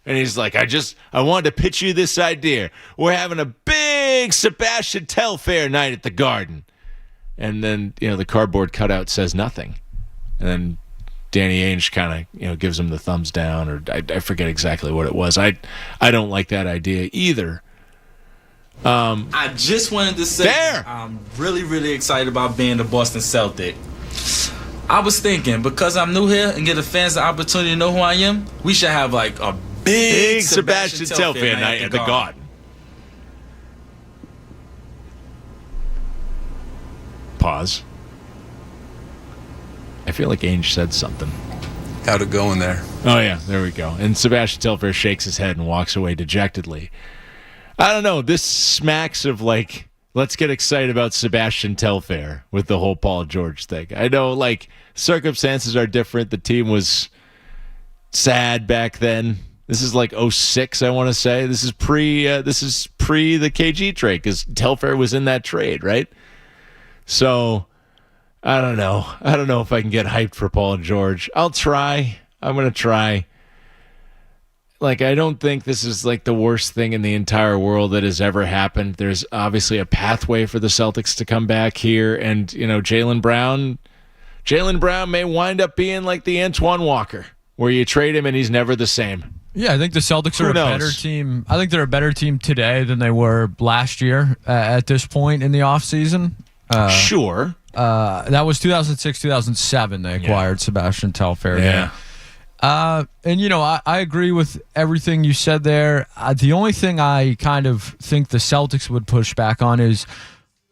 And he's like, I wanted to pitch you this idea. We're having a big Sebastian Telfair night at the Garden. And then, the cardboard cutout says nothing. And then Danny Ainge kind of, gives him the thumbs down, or I forget exactly what it was. I don't like that idea either. I just wanted to say I'm really, really excited about being the Boston Celtic. I was thinking, because I'm new here and get the fans the opportunity to know who I am, we should have like a big Sebastian Telfair night at the Garden. Pause. I feel like Ainge said something. How'd it go in there? Oh, yeah, there we go. And Sebastian Telfair shakes his head and walks away dejectedly. I don't know. This smacks of like, let's get excited about Sebastian Telfair with the whole Paul George thing. I know, like, circumstances are different. The team was sad back then. This is like 06, I want to say. This is pre the KG trade, because Telfair was in that trade, right? So, I don't know. I don't know if I can get hyped for Paul George. I'll try. I'm going to try. Like, I don't think this is like the worst thing in the entire world that has ever happened. There's obviously a pathway for the Celtics to come back here. And, Jaylen Brown may wind up being like the Antoine Walker, where you trade him and he's never the same. Yeah, I think the Celtics are a better team. I think they're a better team today than they were last year at this point in the offseason. Sure. That was 2006, 2007 they acquired Sebastian Telfair. Yeah. I agree with everything you said there. The only thing I kind of think the Celtics would push back on is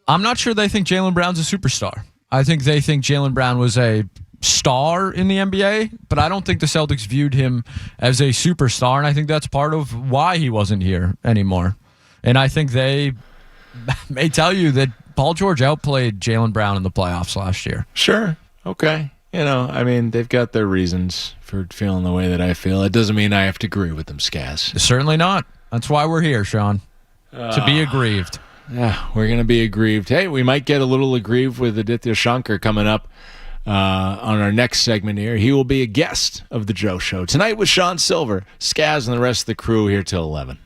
I'm not sure they think Jaylen Brown's a superstar. I think they think Jaylen Brown was a star in the NBA, but I don't think the Celtics viewed him as a superstar, and I think that's part of why he wasn't here anymore. And I think they may tell you that Paul George outplayed Jaylen Brown in the playoffs last year. Sure. Okay. They've got their reasons for feeling the way that I feel. It doesn't mean I have to agree with them, Skaz. Certainly not. That's why we're here, Sean. To be aggrieved. Yeah, we're going to be aggrieved. Hey, we might get a little aggrieved with Aditya Shankar coming up on our next segment here. He will be a guest of the Joe Show tonight with Sean Sylver, Skaz, and the rest of the crew here till 11.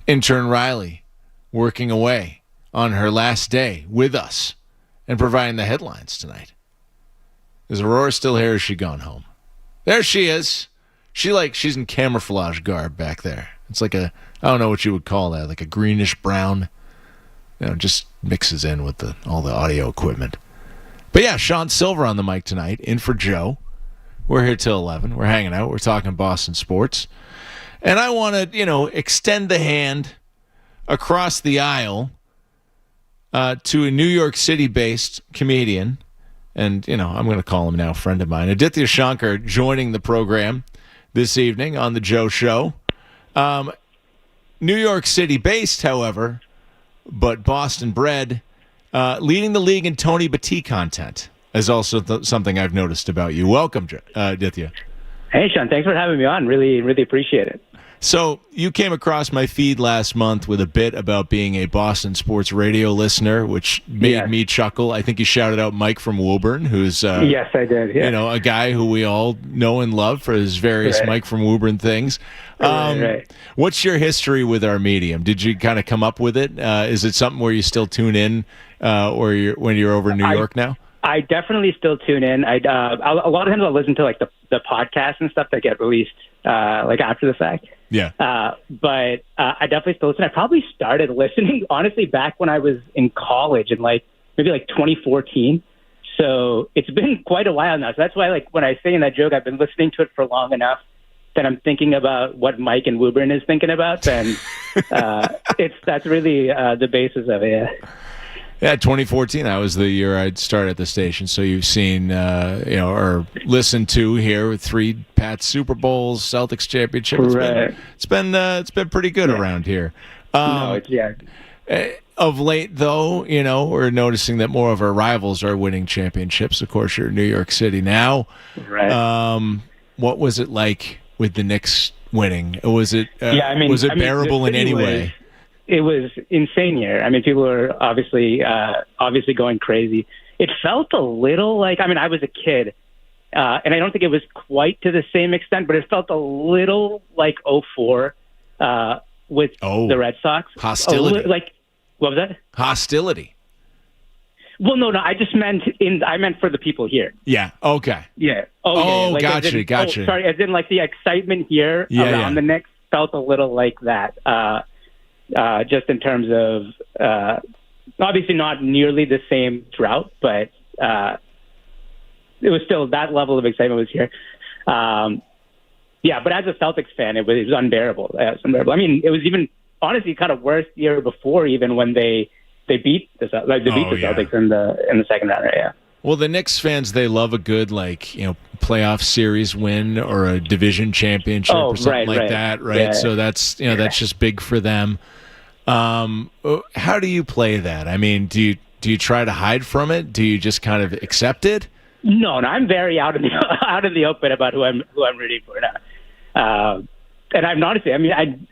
intern Riley working away on her last day with us and providing the headlines tonight. Is Aurora still here or has she gone home? There she is. She's in camouflage garb back there. It's like I don't know what you would call that, like a greenish brown. Just mixes in with all the audio equipment. But yeah, Sean Sylver on the mic tonight, in for Joe. We're here till 11. We're hanging out. We're talking Boston sports. And I want to, extend the hand across the aisle to a New York City-based comedian. And, I'm going to call him now, a friend of mine. Aditya Shankar joining the program this evening on the Joe Show. New York City-based, however, but Boston-bred, leading the league in Tony Battie content is also something I've noticed about you. Welcome, Aditya. Hey, Sean. Thanks for having me on. Really, really appreciate it. So you came across my feed last month with a bit about being a Boston sports radio listener, which made me chuckle. I think you shouted out Mike from Woburn, who's yes, I did. Yeah. A guy who we all know and love for his various Mike from Woburn things. Right. What's your history with our medium? Did you kind of come up with it? Is it something where you still tune in, when you're over in New York now? I definitely still tune in. A lot of times I'll listen to like the podcasts and stuff that get released like after the fact. Yeah. But I definitely still listen. I probably started listening, honestly, back when I was in college in maybe 2014. So it's been quite a while now. So that's why when I say in that joke, I've been listening to it for long enough that I'm thinking about what Mike in Woburn is thinking about. Then that's really the basis of it. Yeah. Yeah, 2014, that was the year I'd started at the station. So you've seen, or listened to here with 3 Pats Super Bowls, Celtics championship. It's been pretty good around here. Of late, though, we're noticing that more of our rivals are winning championships. Of course, you're in New York City now. Right. What was it like with the Knicks winning? Was it bearable in any way? It was insane here. I mean, people were obviously going crazy. It felt a little like, I was a kid, and I don't think it was quite to the same extent, but it felt a little like 2004 with the Red Sox. Hostility. What was that? Hostility. Well, no, I just meant for the people here. Yeah. Okay. Yeah. Gotcha. Sorry, as in the excitement here around the Knicks felt a little like that. Just in terms of obviously not nearly the same drought, but it was still that level of excitement was here. But as a Celtics fan, it was unbearable. I mean, it was even honestly kind of worse the year before, even when they beat the Celtics in the second round. Yeah. Well, the Knicks fans, they love a good playoff series win or a division championship or something like that, right? Yeah. So that's that's just big for them. How do you play that? I mean, do you try to hide from it? Do you just kind of accept it? No, I'm very out in the open about who I'm rooting for now. And I'm honestly,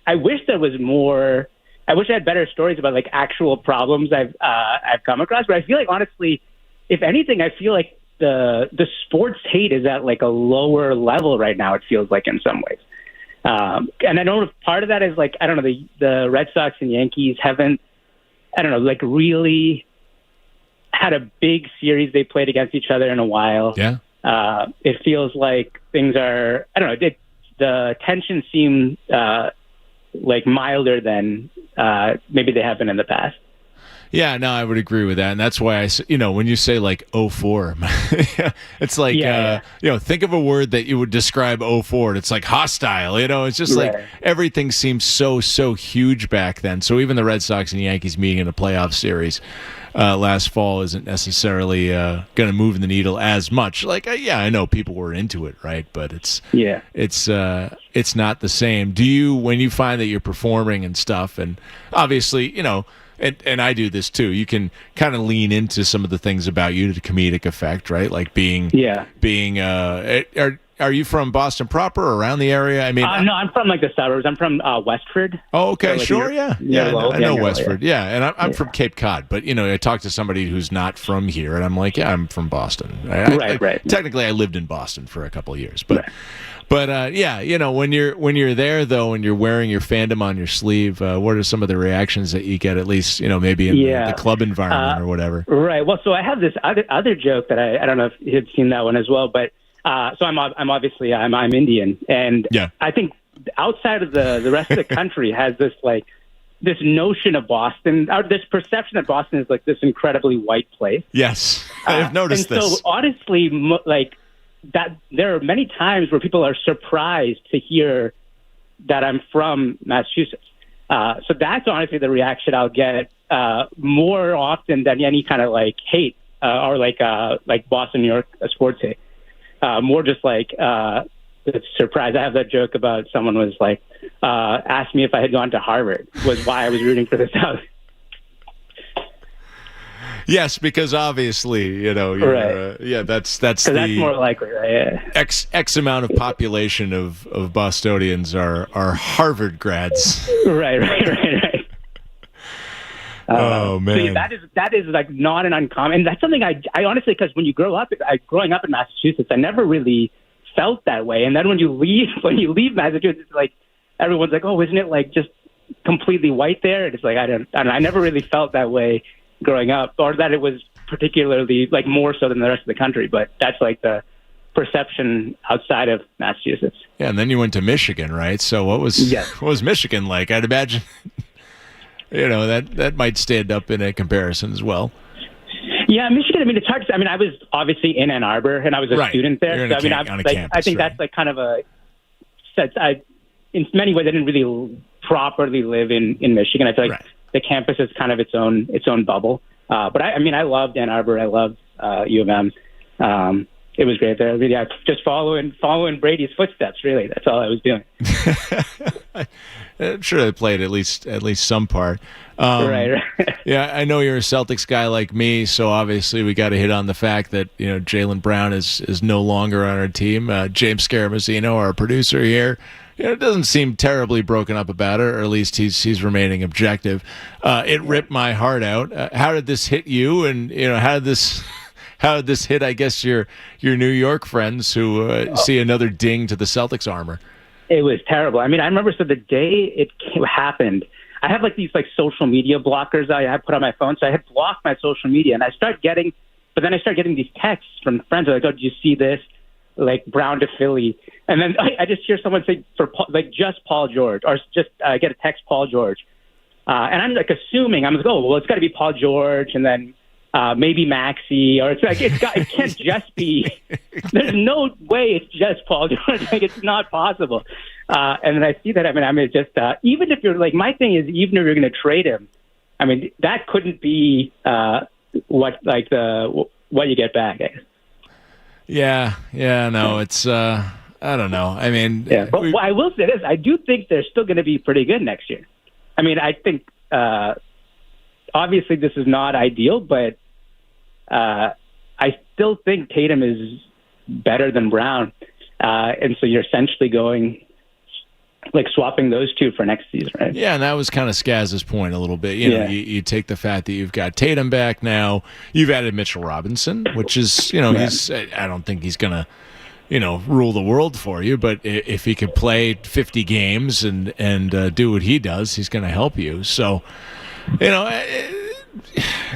I wish there was more. I wish I had better stories about actual problems I've come across. But I feel honestly, if anything, I feel like the sports hate is at a lower level right now. It feels like in some ways. And I know part of that is the Red Sox and Yankees haven't, really had a big series they played against each other in a while. Yeah. It feels like things are, the tensions seem milder than maybe they have been in the past. Yeah, no, I would agree with that. And that's why when you say 04, it's think of a word that you would describe 04. And it's hostile, it's just everything seems so huge back then. So even the Red Sox and Yankees meeting in a playoff series last fall isn't necessarily going to move the needle as much. I know people were into it, right? But it's not the same. Do you, when you find that you're performing and stuff, and obviously, and I do this too, you can kind of lean into some of the things about you to comedic effect, right? Like being are you from Boston proper or around the area? I mean, no, I'm from like the suburbs. I'm from Westford. Oh, okay, like sure, near yeah. Lowell. I know near Westford, Lowell, yeah, and I'm from Cape Cod, but I talk to somebody who's not from here, and I'm like, yeah, I'm from Boston. Right. Technically, I lived in Boston for a couple of years, but yeah, when you're there though, and you're wearing your fandom on your sleeve, what are some of the reactions that you get? At least maybe in the club environment or whatever. Right. Well, so I have this other joke that I don't know if you'd seen that one as well, but. So I'm obviously I'm Indian, and I think outside of the rest of the country has this notion of Boston, or this perception that Boston is like this incredibly white place. Yes, I've noticed and this. So honestly, that there are many times where people are surprised to hear that I'm from Massachusetts. So that's honestly the reaction I'll get more often than any kind of hate or like Boston, New York sports hate. More just it's surprise. I have that joke about someone was asked me if I had gone to Harvard was why I was rooting for the South. Yes, because obviously, you're, right. That's that's more likely, right? Yeah. X amount of population of Bostonians are Harvard grads. Right. Oh man, so that is not an uncommon. And that's something I honestly, because when you growing up in Massachusetts, I never really felt that way. And then when you leave Massachusetts, everyone's like, oh, isn't it just completely white there? And it's I never really felt that way growing up, or that it was particularly more so than the rest of the country. But that's the perception outside of Massachusetts. Yeah, and then you went to Michigan, right? So what was Michigan like? I'd imagine. That might stand up in a comparison as well. Yeah, Michigan. I mean, it's hard to. I mean, I was obviously in Ann Arbor, and I was a student there. You're I think that's kind of a. In many ways, I didn't really properly live in Michigan. I feel like the campus is kind of its own bubble. But I loved Ann Arbor. I loved U of M. It was great there. Really, just following Brady's footsteps. Really, that's all I was doing. I'm sure they played at least some part. Right. Yeah, I know you're a Celtics guy like me, so obviously we got to hit on the fact that Jaylen Brown is no longer on our team. James Scaramuzino, our producer here, doesn't seem terribly broken up about it, or at least he's remaining objective. It ripped my heart out. How did this hit you? And how did this hit, I guess, your New York friends who see another ding to the Celtics armor? It was terrible. I mean, I remember the day it happened, I have these social media blockers I put on my phone. So I had blocked my social media, and I start getting these texts from friends like, "Oh, did you see this? Brown to Philly." And then I just hear someone say just Paul George, or just get a text Paul George, and I'm assuming oh, well, it's got to be Paul George, and then. Maybe Maxey, or it can't just be. There's no way it's just Paul George. It's not possible. And then I see that. Just even if you're my thing is even if you're going to trade him, that couldn't be what you get back. I guess. Yeah. No, it's I don't know. But I will say this: I do think they're still going to be pretty good next year. I think obviously this is not ideal, but. I still think Tatum is better than Brown, and so you're essentially going swapping those two for next season, right? Yeah, and that was kind of Skaz's point a little bit. You take the fact that you've got Tatum back now, you've added Mitchell Robinson, which is he's I don't think he's gonna rule the world for you, but if he could play 50 games and do what he does, he's going to help you. So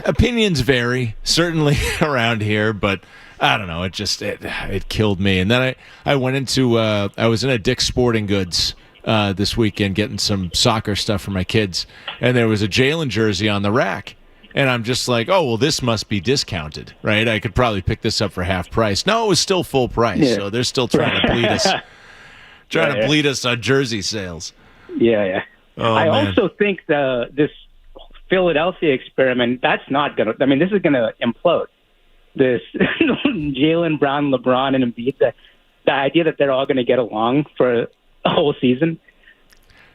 opinions vary, certainly around here, but I don't know. It killed me. And then I went into I was in a Dick's Sporting Goods this weekend getting some soccer stuff for my kids, and there was a Jaylen jersey on the rack, and I'm just like, oh well, this must be discounted, right? I could probably pick this up for half price. No, it was still full price, so they're still trying to bleed us, bleed us on jersey sales. Yeah. Oh, I man. also think this Philadelphia experiment, that's not going to, this is going to implode. This Jaylen Brown, LeBron, and Embiid, the idea that they're all going to get along for a whole season.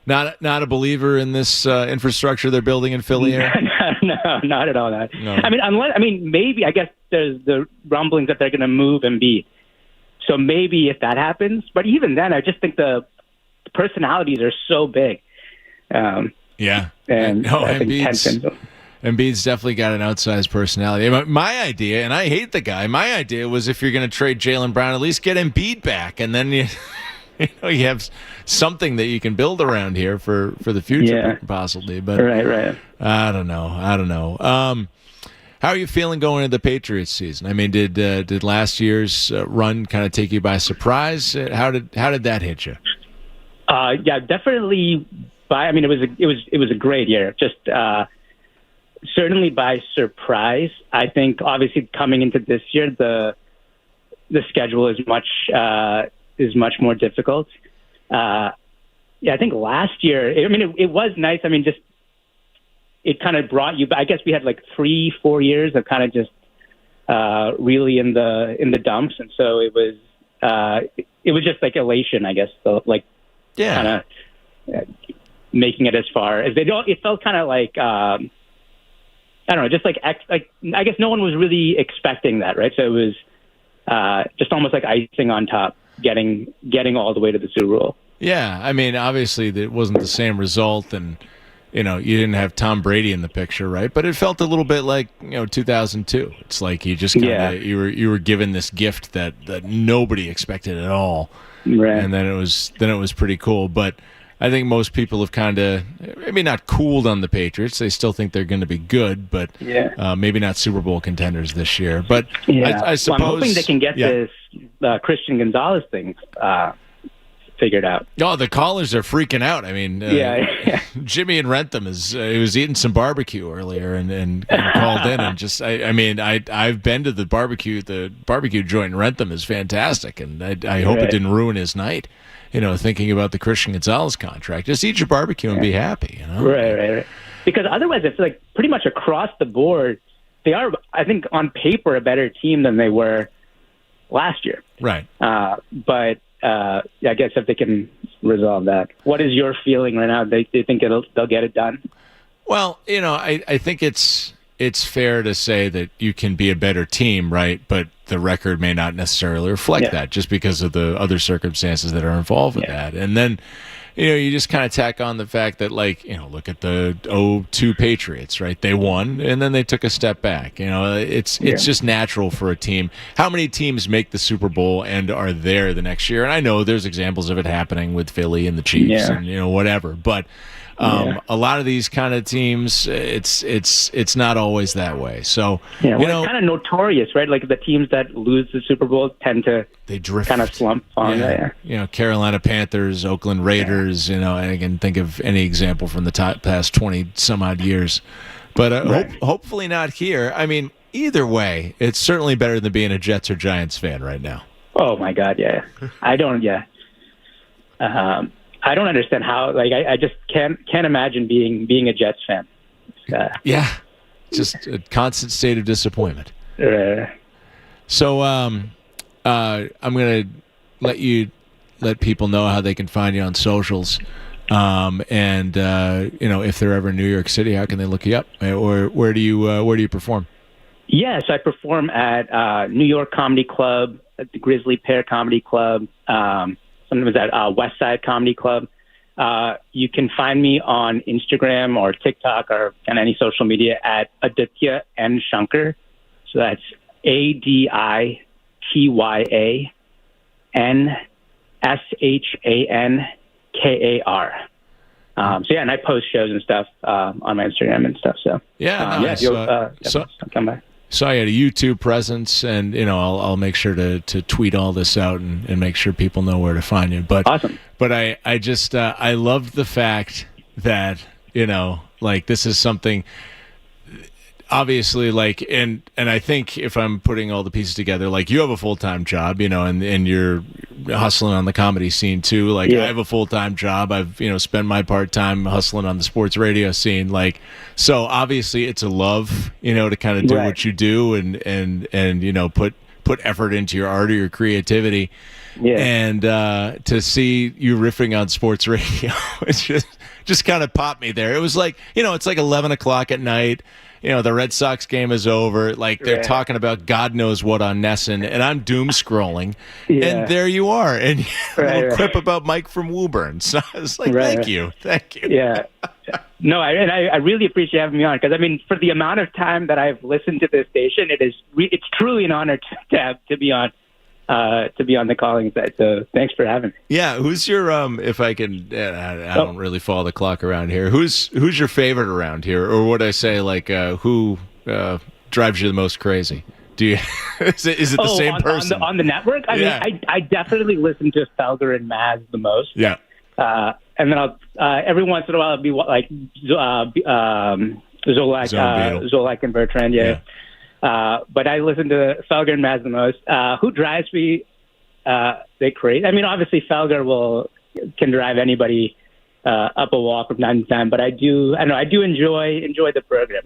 Not a believer in this infrastructure they're building in Philly here? No, not at all. No. Maybe, I guess there's the rumblings that they're going to move Embiid. So maybe if that happens, but even then, I just think the personalities are so big. Yeah. And No, I think Embiid's definitely got an outsized personality. My idea, and I hate the guy, my idea was if you're going to trade Jaylen Brown, at least get Embiid back, and then you have something that you can build around here for the future, possibly. But right. I don't know. How are you feeling going into the Patriots season? I mean, did last year's run kind of take you by surprise? How did that hit you? Yeah, definitely. It was a great year. Just certainly by surprise. I think obviously coming into this year, the schedule is much more difficult. I think last year, it was nice. I mean, just it kind of brought you. I guess we had like 3-4 years of kind of just really in the dumps, and so it was just like elation, I guess. So like kind of making it as far as they don't. It felt kind of like. I don't know, just like I guess no one was really expecting that, right? So it was just almost like icing on top, getting all the way to the Super Bowl. Yeah, I mean, obviously it wasn't the same result, and you didn't have Tom Brady in the picture, right? But it felt a little bit like 2002. It's like you just you were given this gift that nobody expected at all, right? And then it was pretty cool, but. I think most people have kind of maybe not cooled on the Patriots. They still think they're going to be good, but maybe not Super Bowl contenders this year. But I suppose I'm hoping they can get this Christian Gonzalez thing figured out. Oh, the callers are freaking out. I mean, Jimmy in Rentham he was eating some barbecue earlier and called in and just I've been to the barbecue joint in Rentham is fantastic, and I hope it didn't ruin his night. Thinking about the Christian Gonzalez contract. Just eat your barbecue and be happy. Right. Because otherwise, it's like pretty much across the board, they are, I think, on paper, a better team than they were last year. Right. But I guess if they can resolve that. What is your feeling right now? They think they'll get it done? Well, I think it's fair to say that you can be a better team, right? But the record may not necessarily reflect that just because of the other circumstances that are involved with that. And then, you just kind of tack on the fact that, look at the 2002 Patriots, right? They won, and then they took a step back. It's just natural for a team. How many teams make the Super Bowl and are there the next year? And I know there's examples of it happening with Philly and the Chiefs and, whatever. But a lot of these kind of teams, it's not always that way. So it's kind of notorious, right? Like the teams that lose the Super Bowl tend to drift, kind of slump on there. Carolina Panthers, Oakland Raiders. I can think of any example from the past 20 some odd years, but hopefully not here. I mean, either way, it's certainly better than being a Jets or Giants fan right now. Oh my God, yeah. I don't understand how. I just can't imagine being a Jets fan. Just a constant state of disappointment. So I'm gonna let people know how they can find you on socials, and if they're ever in New York City, how can they look you up, or where do you perform? Yes, I perform at New York Comedy Club, at the Grizzly Pear Comedy Club. Sometimes at West Side Comedy Club. You can find me on Instagram or TikTok or on any social media at Aditya N. Shankar. So that's ADITYANSHANKAR. And I post shows and stuff on my Instagram and stuff. So nice. Come by. So I had a YouTube presence, and I'll make sure to tweet all this out and make sure people know where to find you. But awesome. But I just I loved the fact that this is something. Obviously, and I think if I'm putting all the pieces together, you have a full-time job, and you're hustling on the comedy scene too. I have a full-time job. I've spent my part-time hustling on the sports radio scene. So obviously it's a love, to kind of do what you do and put effort into your art or your creativity. Yeah. And to see you riffing on sports radio, just kind of popped me there. It was like, it's like 11 o'clock at night. The Red Sox game is over. Like, they're talking about God knows what on Nesson, and I'm doom scrolling. And there you are. And a little quip about Mike from Woburn. So I was like, thank you. Yeah. No, I really appreciate having me on, because, I mean, for the amount of time that I've listened to this station, it's truly an honor to be on. To be on the calling side. So thanks for having me. Yeah. Who's your, if I can, I don't really follow the clock around here. Who's your favorite around here? Or would I say, like, who drives you the most crazy? Do you, is it the same person? On the network? I mean, I definitely listen to Felger and Maz the most. Yeah. And then I'll, every once in a while, I'll be like, Zolak and Bertrand. Yeah. But I listen to Felger and Maz the most. Who drives me? They crazy. I mean, obviously Felger can drive anybody up a wall from time to time. But I do enjoy the program.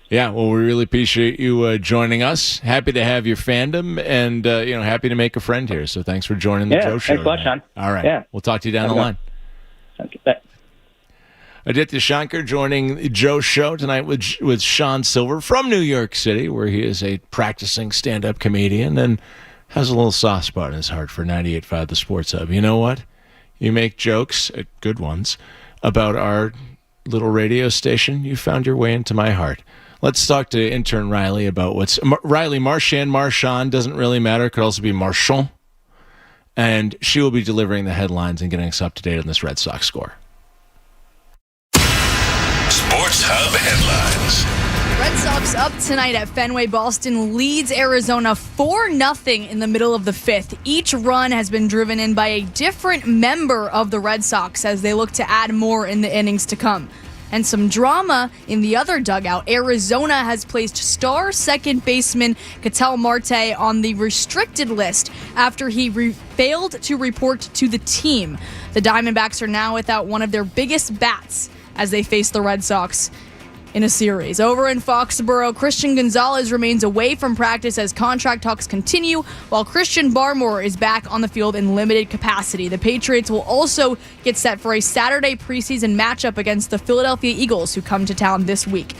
Yeah, well, we really appreciate you joining us. Happy to have your fandom, and happy to make a friend here. So thanks for joining the Joe Show. Thanks a lot, Sean. All right. Yeah. We'll talk to you down the line. Okay, bye. Aditya Shankar joining Joe's show tonight with Sean Sylver from New York City, where he is a practicing stand-up comedian and has a little soft spot in his heart for 98.5 The Sports Hub. You know what? You make jokes, good ones, about our little radio station. You found your way into my heart. Let's talk to intern Riley about Riley Marchand doesn't really matter. It could also be Marchand. And she will be delivering the headlines and getting us up to date on this Red Sox score. Sports Hub headlines. Red Sox up tonight at Fenway. Boston leads Arizona 4-0 in the middle of the fifth. Each run has been driven in by a different member of the Red Sox as they look to add more in the innings to come. And some drama in the other dugout. Arizona has placed star second baseman Ketel Marte on the restricted list after he failed to report to the team. The Diamondbacks are now without one of their biggest bats as they face the Red Sox in a series. Over in Foxborough, Christian Gonzalez remains away from practice as contract talks continue, while Christian Barmore is back on the field in limited capacity. The Patriots will also get set for a Saturday preseason matchup against the Philadelphia Eagles, who come to town this week.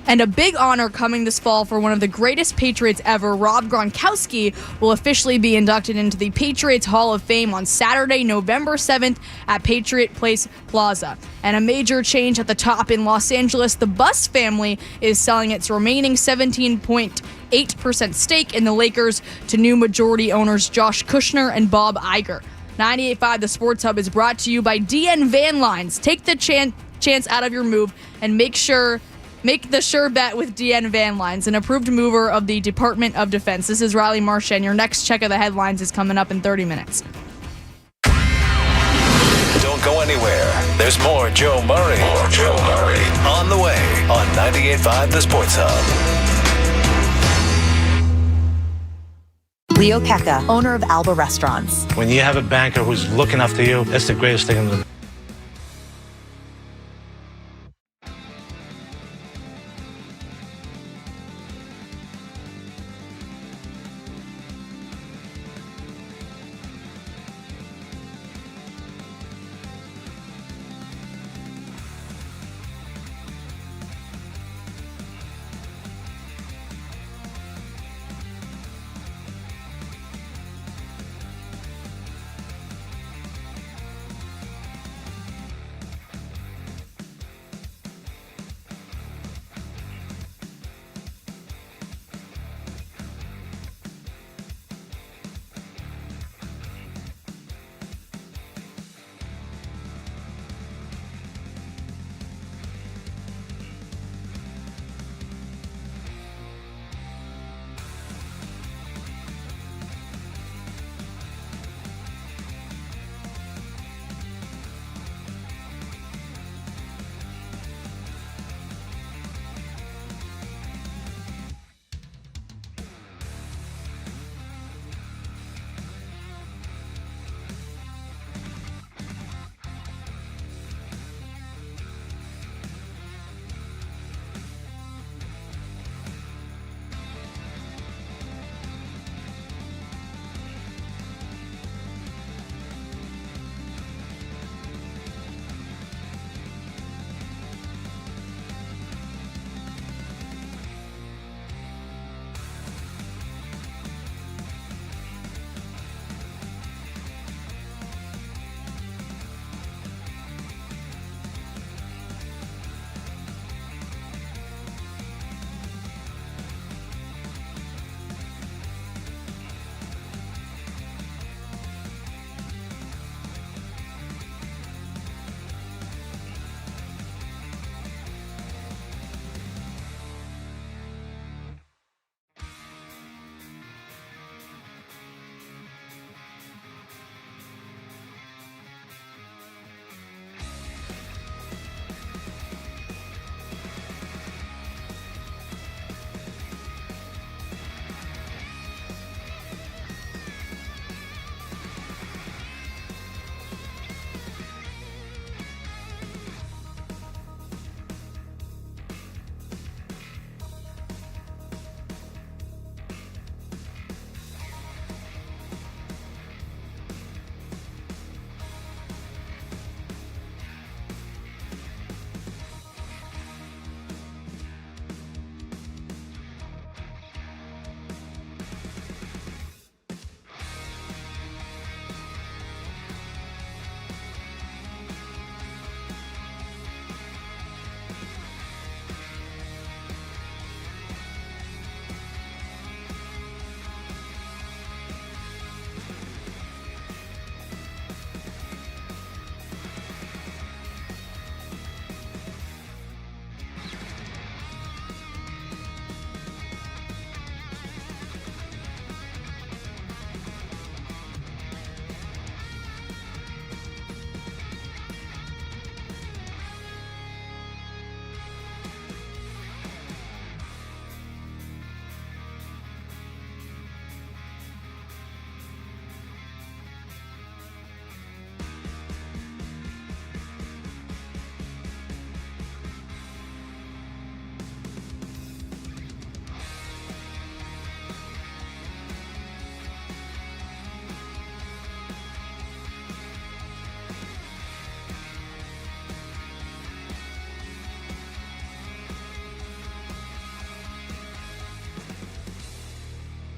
And a big honor coming this fall for one of the greatest Patriots ever. Rob Gronkowski will officially be inducted into the Patriots Hall of Fame on Saturday, November 7th at Patriot Place Plaza. And a major change at the top in Los Angeles. The Buss family is selling its remaining 17.8% stake in the Lakers to new majority owners Josh Kushner and Bob Iger. 98.5 The Sports Hub is brought to you by DN Van Lines. Take the chance out of your move and make the sure bet with DN Van Lines, an approved mover of the Department of Defense. This is Riley Marchand. Your next check of the headlines is coming up in 30 minutes. Don't go anywhere. There's more Joe Murray. On the way on 98.5 The Sports Hub. Leo Keka, owner of Alba Restaurants. When you have a banker who's looking after you, that's the greatest thing in the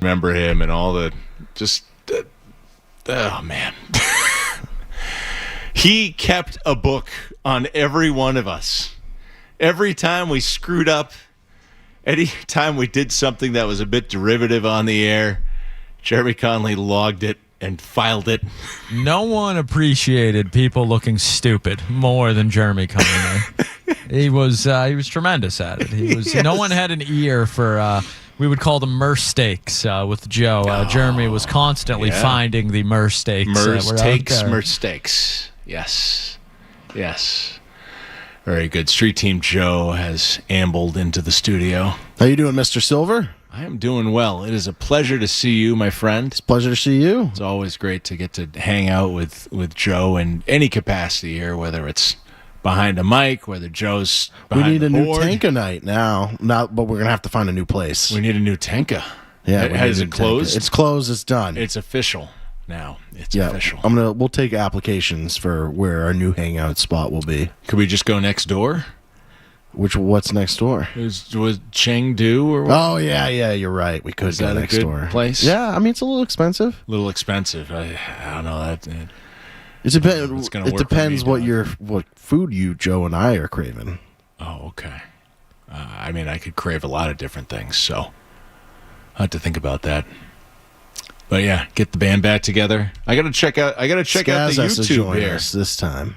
Remember him and all the oh man. He kept a book on every one of us. Every time we screwed up, any time we did something that was a bit derivative on the air, Jeremy Conley logged it and filed it. No one appreciated people looking stupid more than Jeremy Conley. He was tremendous at it. Yes. No one had an ear for we would call them mistakes with Joe. Jeremy was constantly finding the mistakes. Mistakes. Yes. Very good. Street Team Joe has ambled into the studio. How you doing, Mr. Sylver? I am doing well. It is a pleasure to see you, my friend. It's a pleasure to see you. It's always great to get to hang out with Joe in any capacity here, whether it's behind a mic, whether Joe's behind the board. We need a new Tanka night now, but we're going to have to find a new place. We need a new Tanka. Yeah. Has it closed? It's closed. It's done. It's official now. It's official. We'll take applications for where our new hangout spot will be. Could we just go next door? What's next door? Was Chengdu or what? Oh yeah, you're right. We could go next door. Place? Yeah, I mean it's a little expensive. A little expensive. I don't know that. It depends what food you, Joe, and I are craving. Oh, okay. I mean, I could crave a lot of different things, so I have to think about that. But yeah, get the band back together. I got to check out the Skaz has YouTube to join here us this time.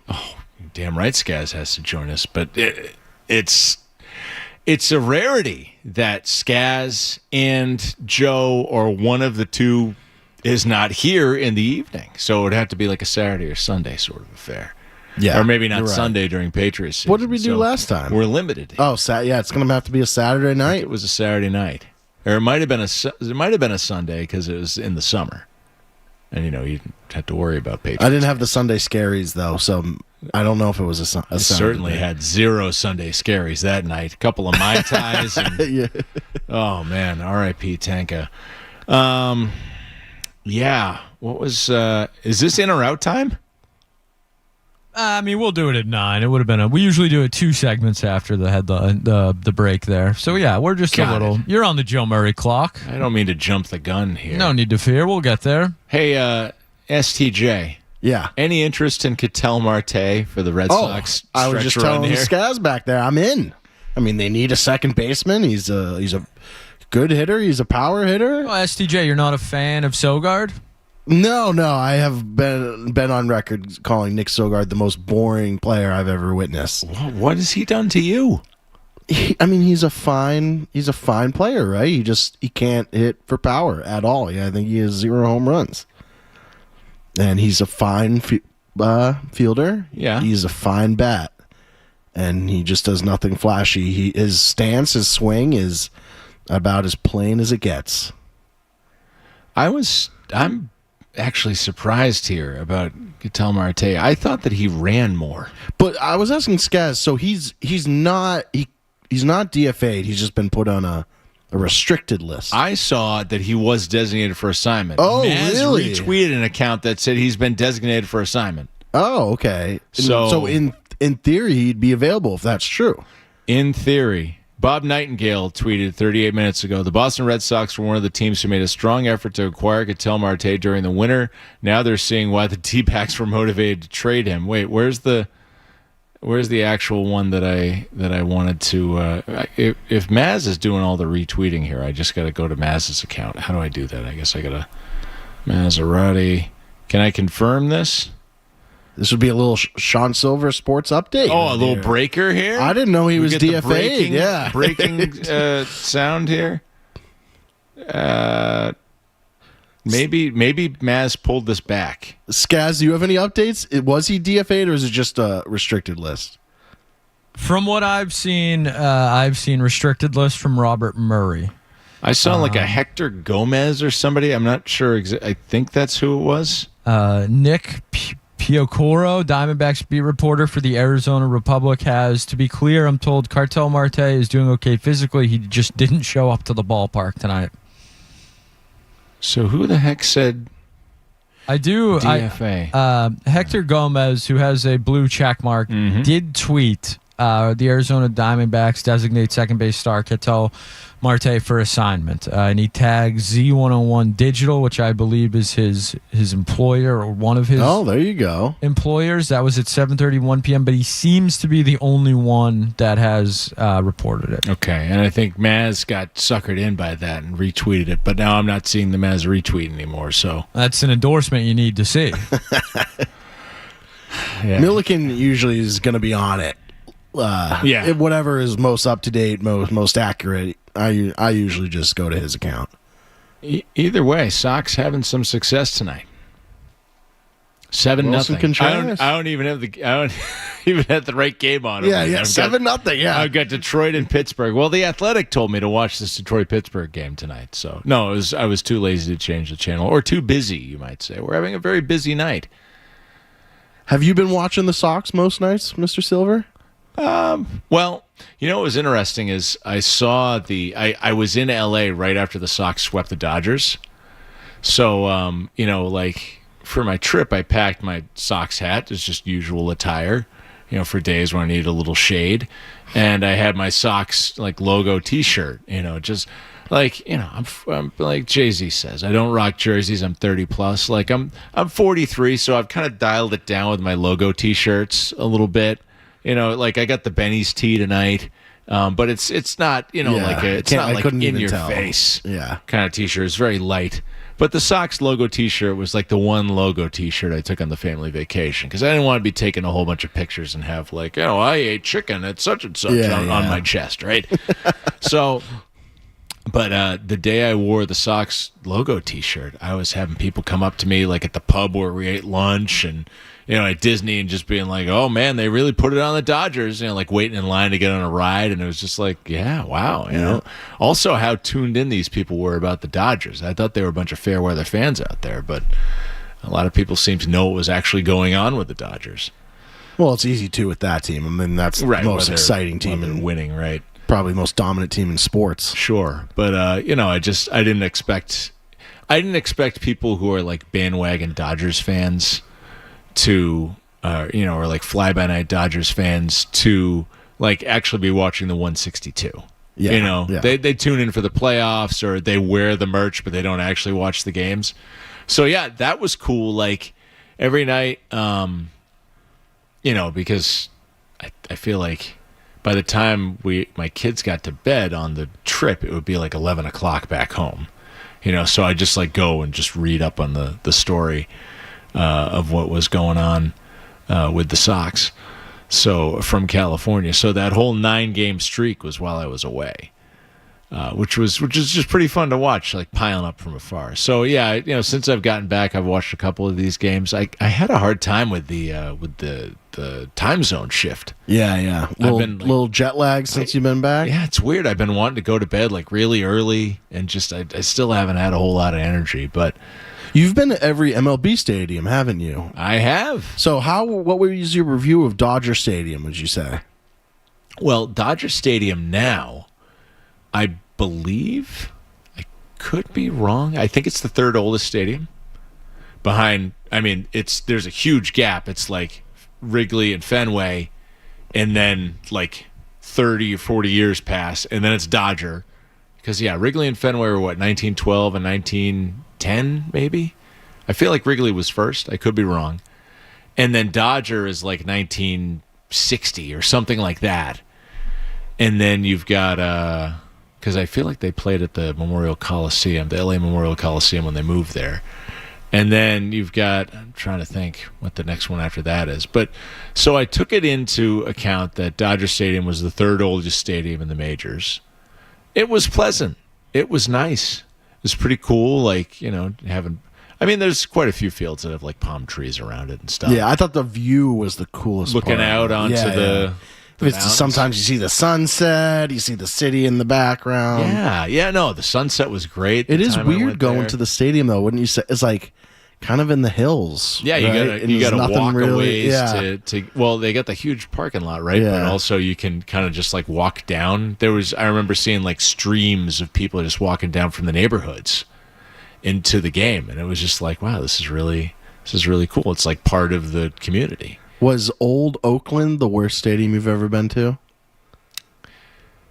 Oh, damn right, Skaz has to join us. But it's a rarity that Skaz and Joe or one of the two is not here in the evening. So it would have to be like a Saturday or Sunday sort of affair. Yeah, or maybe not Sunday during Patriots season. What did we do last time? We're limited. Oh, it's going to have to be a Saturday night. It was a Saturday night, or it might have been a Sunday because it was in the summer, and you didn't have to worry about Patriots. I didn't have the Sunday scaries though, so I don't know if it was a Sunday. Certainly had 0 Sunday scaries that night. A couple of Mai Tais. And, Oh man, R.I.P. Tanka. Yeah. What was? Is this in or out time? I mean, we'll do it at 9. It would have been we usually do it 2 segments after the break there. So yeah, we're just a little. You're on the Joe Murray clock. I don't mean to jump the gun here. No need to fear. We'll get there. Hey, STJ. Yeah. Any interest in Ketel Marte for the Red Sox? I was just telling the Skaz back there. I'm in. I mean, they need a second baseman. He's a good hitter. He's a power hitter. Oh, STJ, you're not a fan of Sogard? No. I have been on record calling Nick Sogard the most boring player I've ever witnessed. What has he done to you? He's a fine player, right? He can't hit for power at all. Yeah, I think he has 0 home runs. And he's a fine fielder. Yeah. He's a fine bat. And he just does nothing flashy. His stance, his swing is about as plain as it gets. I'm actually surprised here about Ketel Marte. I thought that he ran more. But I was asking Skaz, so he's not DFA'd. He's just been put on a restricted list. I saw that he was designated for assignment. Oh, Maz really? retweeted an account that said he's been designated for assignment. Oh, okay. So in theory, he'd be available if that's true. In theory. Bob Nightingale tweeted 38 minutes ago, the Boston Red Sox were one of the teams who made a strong effort to acquire Ketel Marte during the winter. Now they're seeing why the D-backs were motivated to trade him. Wait, where's the actual one that I wanted to if Maz is doing all the retweeting here, I just got to go to Maz's account. How do I do that? I guess I got to Maserati. Can I confirm this? This would be a little Sean Sylver sports update. Oh, a little breaker here? I didn't know he was DFA'd. Breaking sound here. Maybe Maz pulled this back. Skaz, do you have any updates? Was he DFA'd or is it just a restricted list? From what I've seen restricted list from Robert Murray. I saw like a Hector Gomez or somebody. I'm not sure. I think that's who it was. Nick Piocoro, Diamondbacks beat reporter for the Arizona Republic, has, to be clear, I'm told Ketel Marte is doing okay physically. He just didn't show up to the ballpark tonight. So who the heck said DFA? Hector Gomez, who has a blue check mark, did tweet the Arizona Diamondbacks designate second base star Ketel Marte for assignment. And he tags Z101 Digital, which I believe is his employer or one of his there you go. employers. That was at 7:31 p.m., but he seems to be the only one that has reported it. Okay, and I think Maz got suckered in by that and retweeted it, but now I'm not seeing the Maz retweet anymore, so. That's an endorsement you need to see. Yeah. Milliken usually is going to be on it. Whatever is most up to date, most accurate. I usually just go to his account. Either way, Sox having some success tonight. 7-0. I don't even have the right game on. Yeah, 7-0. Yeah, I've got Detroit and Pittsburgh. Well, the Athletic told me to watch this Detroit-Pittsburgh game tonight. So no, I was too lazy to change the channel, or too busy, you might say. We're having a very busy night. Have you been watching the Sox most nights, Mr. Sylver? Well, you know what was interesting is I saw I was in LA right after the Sox swept the Dodgers. So, for my trip, I packed my Sox hat. It's just usual attire, for days when I need a little shade. And I had my Sox, logo T-shirt, just... I'm like Jay-Z says, I don't rock jerseys. I'm 30 plus. I'm 43, so I've kind of dialed it down with my logo T-shirts a little bit. I got the Benny's tee tonight, but it's not it's not in your face kind of T-shirt. It's very light. But the Sox logo T-shirt was the one logo T-shirt I took on the family vacation because I didn't want to be taking a whole bunch of pictures and have I ate chicken at such and such on my chest, right? So. But the day I wore the Sox logo T-shirt, I was having people come up to me at the pub where we ate lunch and at Disney and just being like, "Oh man, they really put it on the Dodgers." Waiting in line to get on a ride, and it was just wow. Also, how tuned in these people were about the Dodgers. I thought they were a bunch of fair weather fans out there, but a lot of people seem to know what was actually going on with the Dodgers. Well, it's easy too with that team. I mean, that's the most exciting team in winning, right? Probably the most dominant team in sports. Sure, but I didn't expect people who are bandwagon Dodgers fans to or fly by night Dodgers fans to actually be watching the 162. They tune in for the playoffs or they wear the merch but they don't actually watch the games. So yeah, that was cool. Every night, because I feel like by the time my kids got to bed on the trip, it would be 11 o'clock back home. So I just go and just read up on the story of what was going on with the Sox. So from California. So that whole 9-game streak was while I was away. Which is just pretty fun to watch, piling up from afar. So yeah, since I've gotten back, I've watched a couple of these games. I had a hard time with the time zone shift. Yeah. Little jet lag since you've been back. Yeah, it's weird. I've been wanting to go to bed really early, and just I still haven't had a whole lot of energy. But you've been to every MLB stadium, haven't you? I have. So what was your review of Dodger Stadium? Would you say? Well, Dodger Stadium now. I believe, I could be wrong. I think it's the third oldest stadium. There's a huge gap. It's Wrigley and Fenway, and then 30 or 40 years pass, and then it's Dodger. Because, Wrigley and Fenway were 1912 and 1910, maybe? I feel like Wrigley was first. I could be wrong. And then Dodger is 1960 or something like that. And then you've got... because I feel like they played at the Memorial Coliseum, the LA Memorial Coliseum when they moved there. And then you've got, I'm trying to think what the next one after that is. But so I took it into account that Dodger Stadium was the third oldest stadium in the majors. It was pleasant. It was nice. It was pretty cool, there's quite a few fields that have palm trees around it and stuff. Yeah, I thought the view was the coolest Looking part. out onto the sometimes you see the sunset, you see the city in the background. The sunset was great. It is weird going to the stadium though, wouldn't you say? It's kind of in the hills. Yeah, you gotta walk a ways to well, they got the huge parking lot, right? Yeah. But also you can kind of just walk down. I remember seeing streams of people just walking down from the neighborhoods into the game, and it was just wow, this is really cool. It's part of the community. Was Old Oakland the worst stadium you've ever been to?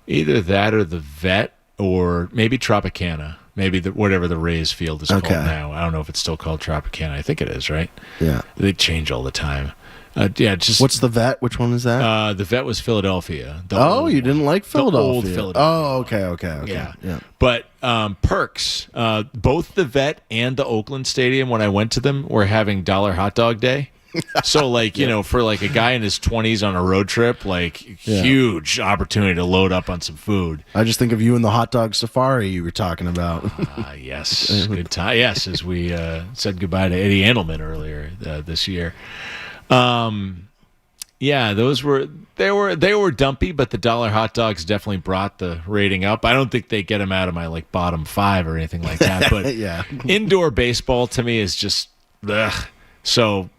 Either that or the Vet, or maybe Tropicana. Maybe whatever the Rays field is called now. I don't know if it's still called Tropicana. I think it is, right? Yeah. They change all the time. What's the Vet? Which one is that? The Vet was Philadelphia. You didn't like Philadelphia? The old Philadelphia. Oh, okay. Yeah. But Perks, both the Vet and the Oakland Stadium, when I went to them, were having $1 hot dog day. So, for a guy in his 20s on a road trip, huge opportunity to load up on some food. I just think of you in the hot dog safari you were talking about. Yes, good time. Yes, as we said goodbye to Eddie Andelman earlier this year. Those were dumpy, but the $1 hot dogs definitely brought the rating up. I don't think they get them out of my bottom 5 or anything like that. But indoor baseball to me is just ugh. So.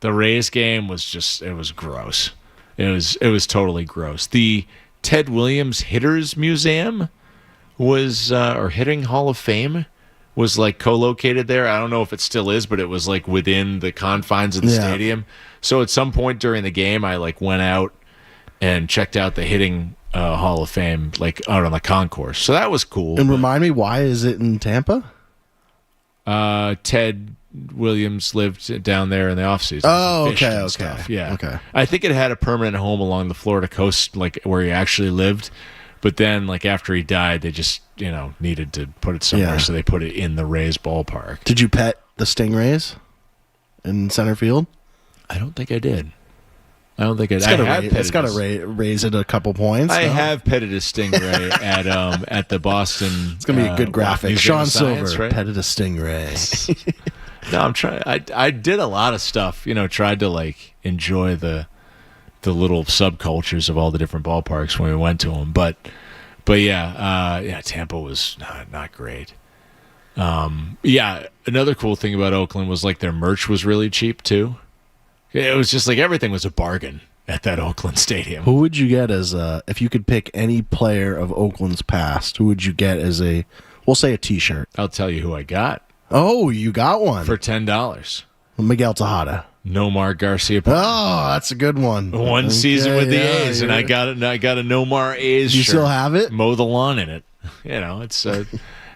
The Rays game was it was gross. It was totally gross. The Ted Williams Hitters Museum was, or Hitting Hall of Fame was co-located there. I don't know if it still is, but it was within the confines of the stadium. So at some point during the game, I went out and checked out the Hitting Hall of Fame, out on the concourse. So that was cool. And remind me, why is it in Tampa? Ted Williams lived down there in the off season. Oh, okay. Stuff. Yeah. Okay. I think it had a permanent home along the Florida coast, where he actually lived. But then, after he died, they just, needed to put it somewhere, so they put it in the Rays ballpark. Did you pet the Stingrays in center field? I don't think I did. I don't think it's got to raise it a couple points. I have petted a stingray at the Boston. It's gonna be a good graphic. Sean Sylver petted a stingray. No, I'm trying. I did a lot of stuff. Tried to enjoy the little subcultures of all the different ballparks when we went to them. But Tampa was not great. Another cool thing about Oakland was their merch was really cheap too. It was just everything was a bargain at that Oakland Stadium. Who would you get if you could pick any player of Oakland's past, who would you get as we'll say a T-shirt? I'll tell you who I got. Oh, you got one. For $10. Miguel Tejada. Nomar Garcia. Oh, that's a good one. One season with the A's, and I got a Nomar A's shirt. You shirt. still have it? Mow the lawn in it.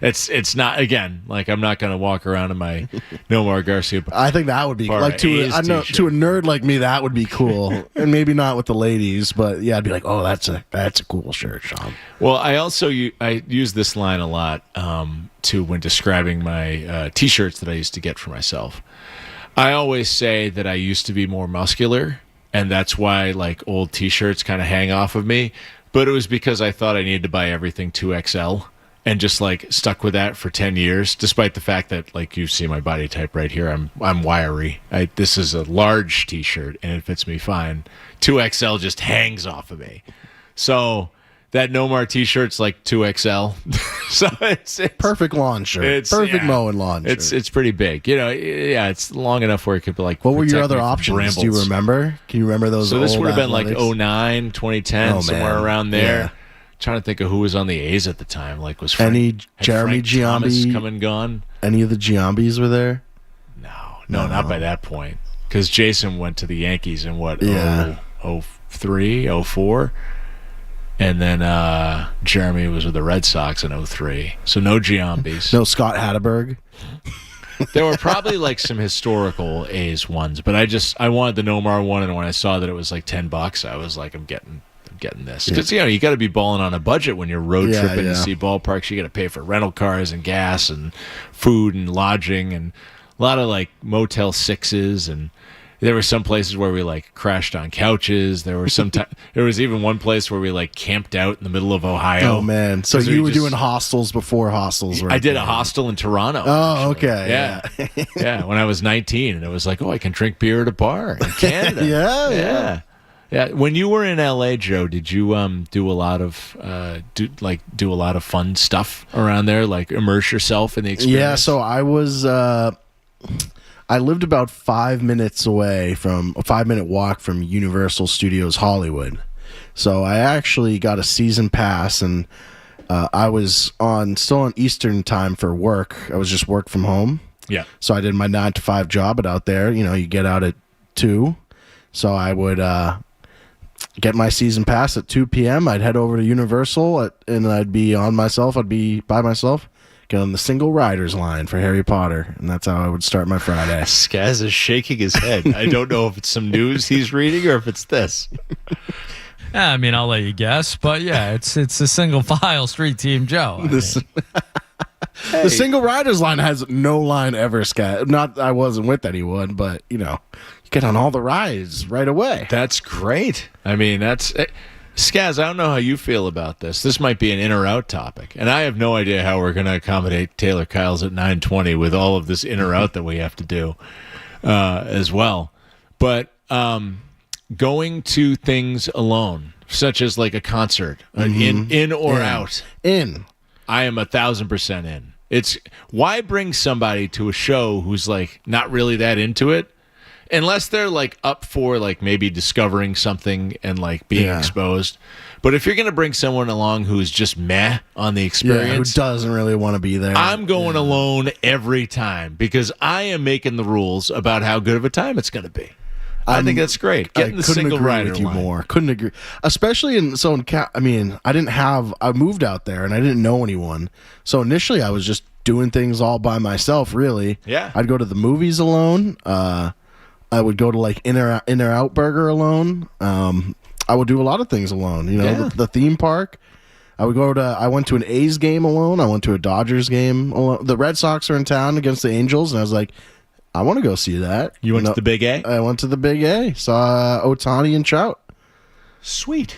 It's not, again, I'm not going to walk around in my Nomar Garcia. I think that would be to a nerd like me, that would be cool. And maybe not with the ladies, but yeah, I'd be like, oh, that's a cool shirt, Sean. Well, I use this line a lot when describing my T-shirts that I used to get for myself. I always say that I used to be more muscular, and that's why old T-shirts kind of hang off of me. But it was because I thought I needed to buy everything 2XL. And just stuck with that for 10 years, despite the fact that you see my body type right here, I'm wiry. This is a large T-shirt and it fits me fine. 2XL just hangs off of me. So that Nomar T-shirt's 2XL. So it's perfect lawn shirt. Perfect mowing lawn shirt. It's pretty big. It's long enough where it could be What were your other options? Brambles. Do you remember? Can you remember those? So this would have been athletics? 09, 2010, somewhere around there. Yeah. Trying to think of who was on the A's at the time. Was any Jeremy Giambi come and gone? Any of the Giambis were there? No, not by that point. Because Jason went to the Yankees in 03, 04, and then Jeremy was with the Red Sox in 03. So no Giambis. No Scott Hatteberg. There were probably some historical A's ones, but I wanted the Nomar one, and when I saw that it was $10, I was like, I'm getting this, because you got to be balling on a budget when you're road tripping to see ballparks. You got to pay for rental cars and gas and food and lodging, and a lot of Motel 6s, and there were some places where we crashed on couches. There were there was even one place where we camped out in the middle of Ohio. Oh man! So you were doing hostels before hostels were. I did a hostel in Toronto. Oh, okay. Yeah. When I was 19, and it was I can drink beer at a bar in Canada. Yeah. Yeah, when you were in LA, Joe, did you do a lot of do a lot of fun stuff around there, immerse yourself in the experience? Yeah, so I was I lived about 5 minutes away from a 5-minute walk from Universal Studios Hollywood. So I actually got a season pass, and I was still on Eastern time for work. I was just work from home. Yeah. So I did my 9 to 5 job out there. You get out at 2. So I would get my season pass at 2 p.m. I'd head over to Universal, and I'd be by myself, get on the single riders line for Harry Potter, and that's how I would start my Friday. Skaz is shaking his head. I don't know if it's some news he's reading or if it's this. I mean, I'll let you guess, but yeah, it's a single file street team Joe. The single riders line has no line ever, Skaz. Not I wasn't with anyone, but you get on all the rides right away. That's great. I mean, Skaz, I don't know how you feel about this. This might be an in or out topic, and I have no idea how we're going to accommodate Taylor Kyles at 9:20 with all of this in or out that we have to do as well. But going to things alone, such as like a concert, in or out. In. I am 1,000% in. It's why bring somebody to a show who's like not really that into it, unless they're like up for like maybe discovering something and like being exposed. But if you're going to bring someone along who's just meh on the experience, who doesn't really want to be there, I'm going alone every time because I am making the rules about how good of a time it's going to be. I think that's great. Getting the single rider with you line. more. Couldn't agree. Especially I moved out there and I didn't know anyone. So initially I was just doing things all by myself, really. Yeah. I'd go to the movies alone. I would go to like In or Out Burger alone. I would do a lot of things alone. The theme park. I went to an A's game alone. I went to a Dodgers game alone. The Red Sox are in town against the Angels, and I was like, I want to go see that. You went to the Big A? I went to the Big A. Saw Ohtani and Trout. Sweet.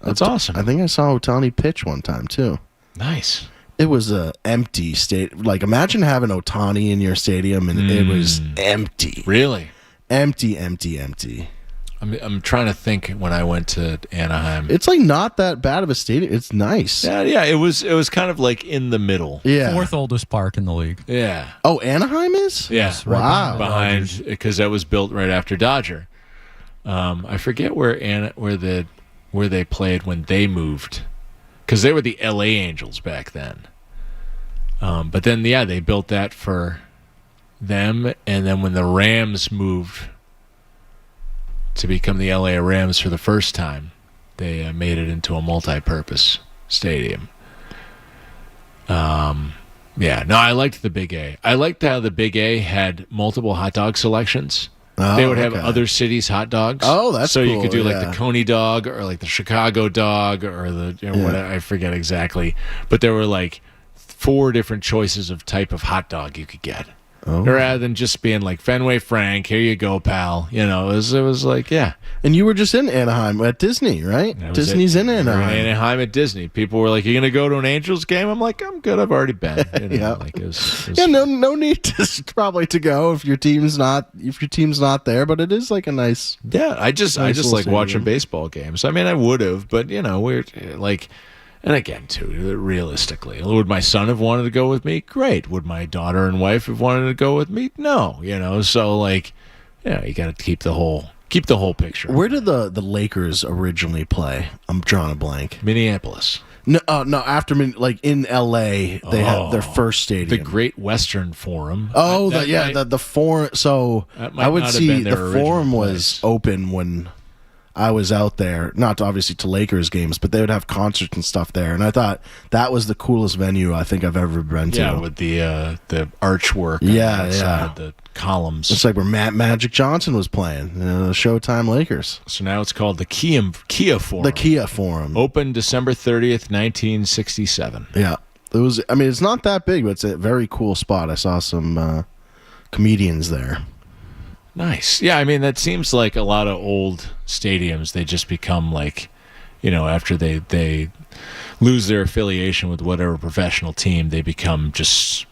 That's awesome. I think I saw Ohtani pitch one time, too. Nice. It was a empty state. Like, imagine having Ohtani in your stadium, and it was empty. Really? Empty. I'm trying to think when I went to Anaheim. It's like not that bad of a stadium. It's nice. Yeah. It was kind of like in the middle. Yeah. Fourth oldest park in the league. Yeah. Oh, Anaheim is? Yeah. Right Wow. Behind because that was built right after Dodger. I forget where they played when they moved, because they were the LA Angels back then. But then they built that for them, and then when the Rams moved to become the LA Rams for the first time, they made it into a multi-purpose stadium. I liked the Big A. I liked how the Big A had multiple hot dog selections. They would have other cities' hot dogs. Oh, that's so cool, you could do like the Coney dog or like the Chicago dog or whatever, I forget exactly. But there were like 4 different choices of type of hot dog you could get. Oh. Rather than just being like Fenway Frank, here you go, pal. It was like, yeah. And you were just in Anaheim at Disney, right? Disney's in Anaheim. Anaheim at Disney. People were like, "You gonna go to an Angels game?" I'm like, "I'm good. I've already been." Yeah. Like it was no need to go if your team's not there. But it is like a nice. Yeah, I just like stadium. watching baseball games. I mean, I would have, but we're like. And again, too, realistically, would my son have wanted to go with me? Great. Would my daughter and wife have wanted to go with me? No. So like, you got to keep the whole picture. Where did the Lakers originally play? I'm drawing a blank. Minneapolis. No. After like in L.A., they had their first stadium, the Great Western Forum. Oh, the Forum. So I would see the Forum was open when I was out there, not obviously to Lakers games, but they would have concerts and stuff there, and I thought that was the coolest venue I think I've ever been to. Yeah, with the archwork. Outside, the columns. It's like where Magic Johnson was playing, the Showtime Lakers. So now it's called the Kia Forum. The Kia Forum. Opened December 30th, 1967. Yeah, it was. I mean, it's not that big, but it's a very cool spot. I saw some comedians there. Nice. Yeah, I mean, that seems like a lot of old stadiums. They just become like, after they lose their affiliation with whatever professional team, they become just,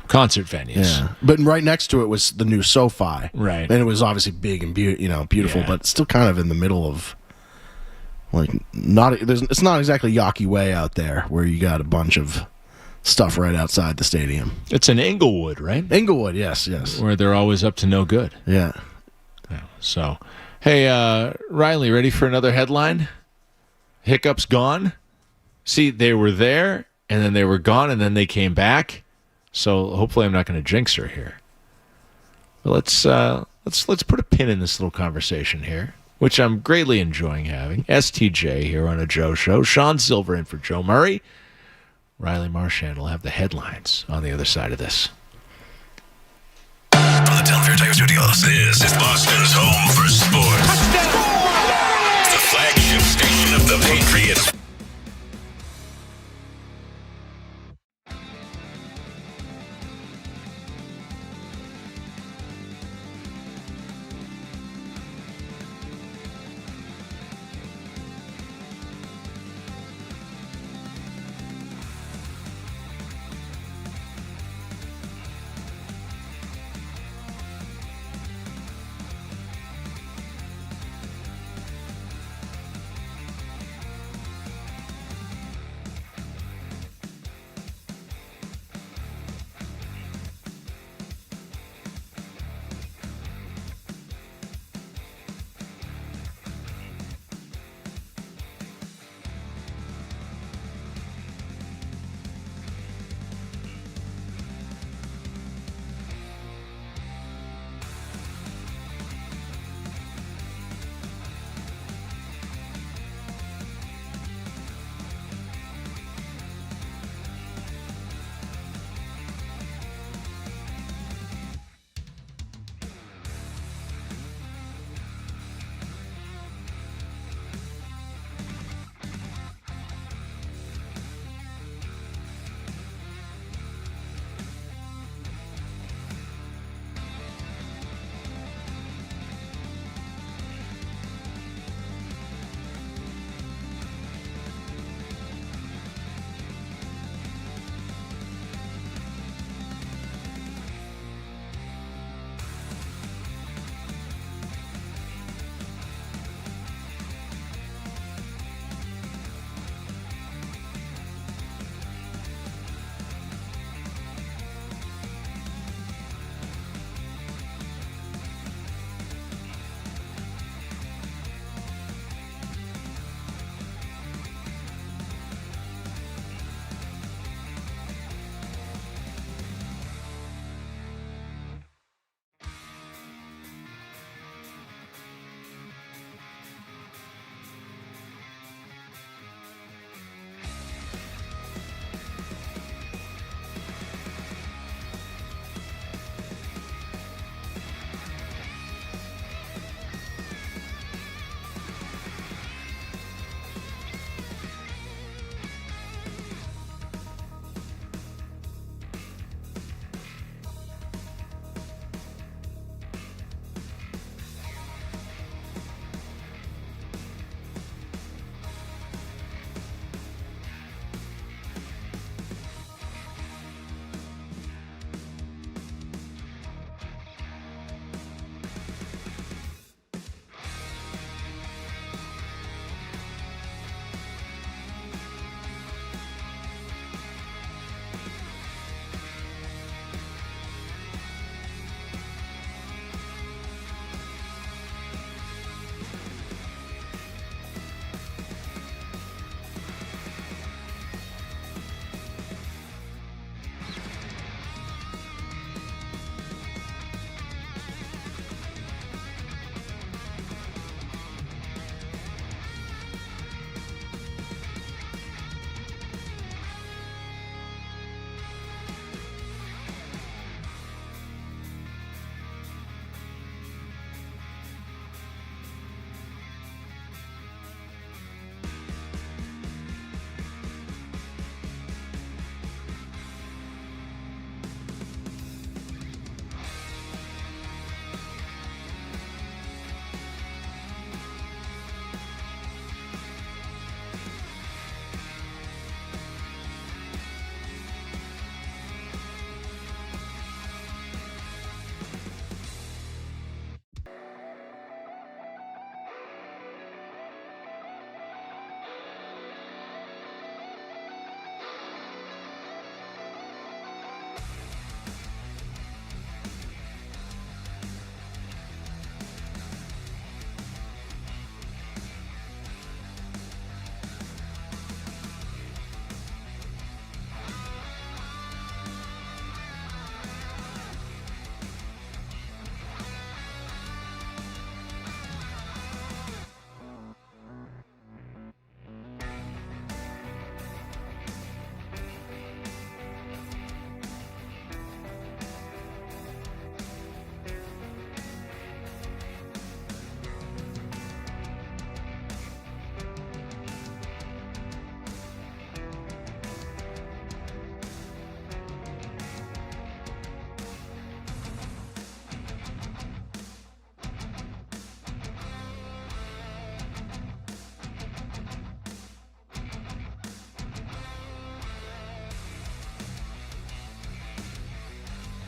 concert venues. Yeah. But right next to it was the new SoFi. Right. And it was obviously big and beautiful, but still kind of in the middle of, like, it's not exactly Yawkey Way out there where you got a bunch of stuff right outside the stadium. It's in Inglewood, right? Inglewood, yes. Where they're always up to no good. Yeah. So, hey, Riley, ready for another headline? Hiccups gone? See, they were there, and then they were gone, and then they came back. So hopefully I'm not going to jinx her here. But let's let's put a pin in this little conversation here, which I'm greatly enjoying having. STJ here on a Joe Show. Sean Sylver in for Joe Murray. Riley Marchand will have the headlines on the other side of this. From the Telfair Tiger Studios, this is Boston's home for sports. Touchdown! The flagship station of the Patriots.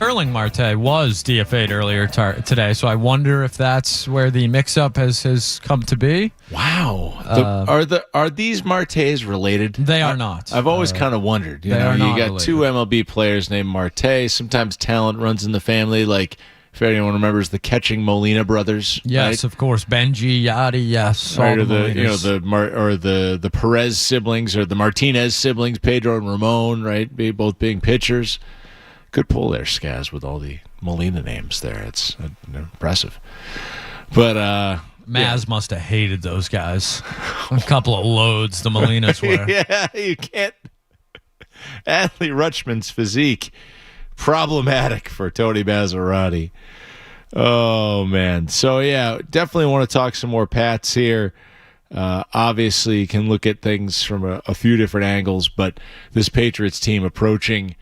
Erling Marte was DFA'd earlier today, so I wonder if that's where the mix-up has come to be. Wow. Are these Martes related? They are not. I've always kind of wondered. You got related. two MLB players named Marte. Sometimes talent runs in the family, like if anyone remembers the Catching Molina brothers. Yes, right? of course. Benji, Yachty, yes. Right, or the Perez siblings or the Martinez siblings, Pedro and Ramon, right? Both being pitchers. Good pull there, Skaz, with all the Molina names there. It's impressive. But Maz must have hated those guys. A couple of loads the Molinas were. Yeah, you can't. Adley Rutschman's physique, problematic for Tony Maserati. Oh, man. So, yeah, definitely want to talk some more Pats here. Obviously, you can look at things from a few different angles, but this Patriots team approaching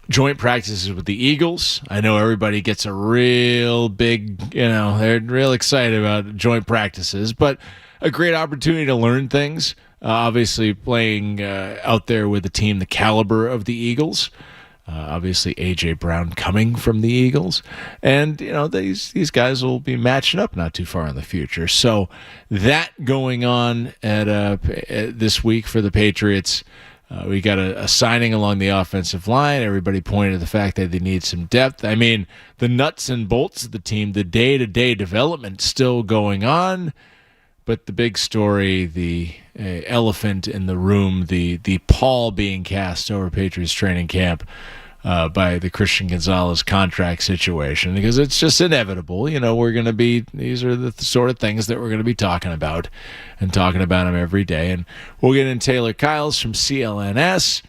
joint practices with the Eagles. I know everybody gets a real big, they're real excited about joint practices, but a great opportunity to learn things. Obviously, playing out there with a team the caliber of the Eagles. Obviously, A.J. Brown coming from the Eagles. And, these guys will be matching up not too far in the future. So that going on at this week for the Patriots. We got a signing along the offensive line. Everybody pointed to the fact that they need some depth. I mean, the nuts and bolts of the team, the day-to-day development still going on. But the big story, the elephant in the room, the pall being cast over Patriots training camp by the Christian Gonzalez contract situation, because it's just inevitable. We're going to be, these are the sort of things that we're going to be talking about and talking about them every day. And we'll get in Taylor Kiles from CLNS,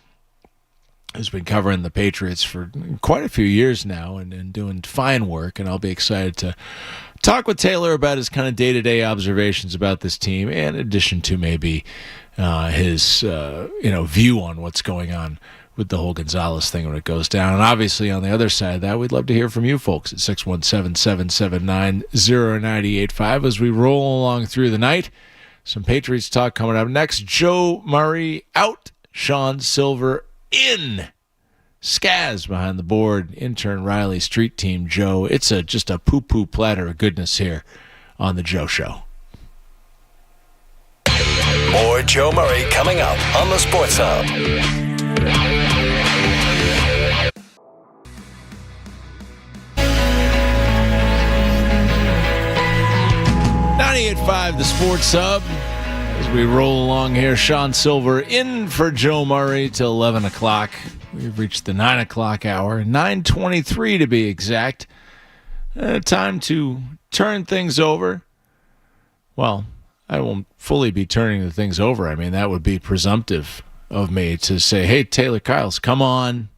who's been covering the Patriots for quite a few years now and doing fine work. And I'll be excited to talk with Taylor about his kind of day-to-day observations about this team, in addition to maybe his view on what's going on with the whole Gonzalez thing when it goes down. And obviously on the other side of that, we'd love to hear from you folks at 617-779-0985 as we roll along through the night. Some Patriots talk coming up next. Joe Murray out, Sean Sylver in. Skaz behind the board, intern Riley, street team Joe. It's just a poo-poo platter of goodness here on the Joe Show. More Joe Murray coming up on the Sports Hub. 98.5, the Sports Hub. As we roll along here, Sean Sylver in for Joe Murray till 11 o'clock. We've reached the 9 o'clock hour, 9:23 to be exact. Time to turn things over. Well, I won't fully be turning the things over. I mean, that would be presumptive of me to say, hey, Taylor Kiles, come on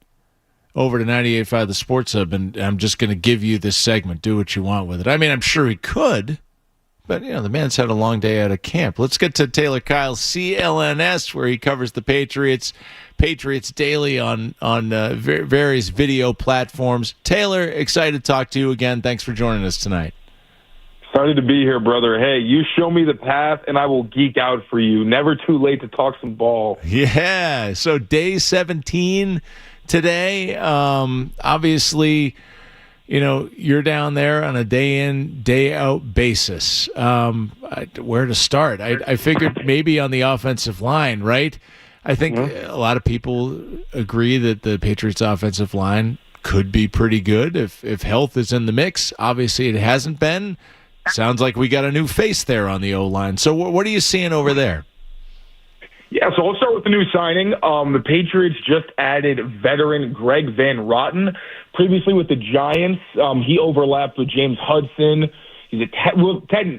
over to 98.5 the Sports Hub, and I'm just going to give you this segment. Do what you want with it. I mean, I'm sure he could, but, the man's had a long day out of camp. Let's get to Taylor Kiles, CLNS, where he covers the Patriots Daily on various video platforms. Taylor, excited to talk to you again. Thanks for joining us tonight. Excited to be here, brother. Hey, you show me the path, and I will geek out for you. Never too late to talk some ball. Yeah, so day 17 today. Obviously, you're down there on a day-in, day-out basis. Where to start? I figured maybe on the offensive line, right? I think a lot of people agree that the Patriots' offensive line could be pretty good if health is in the mix. Obviously, it hasn't been. Sounds like we got a new face there on the O-line. So what are you seeing over there? Yeah, so I'll start with the new signing. The Patriots just added veteran Greg Van Roten. Previously with the Giants, he overlapped with James Hudson. He's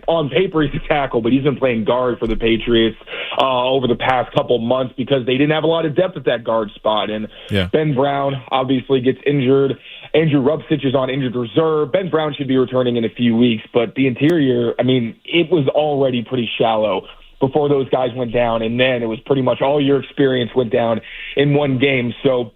on paper he's a tackle, but he's been playing guard for the Patriots over the past couple months because they didn't have a lot of depth at that guard spot. And Ben Brown obviously gets injured. Andrew Rupsich is on injured reserve. Ben Brown should be returning in a few weeks, but the interior, it was already pretty shallow before those guys went down, and then it was pretty much all your experience went down in one game. So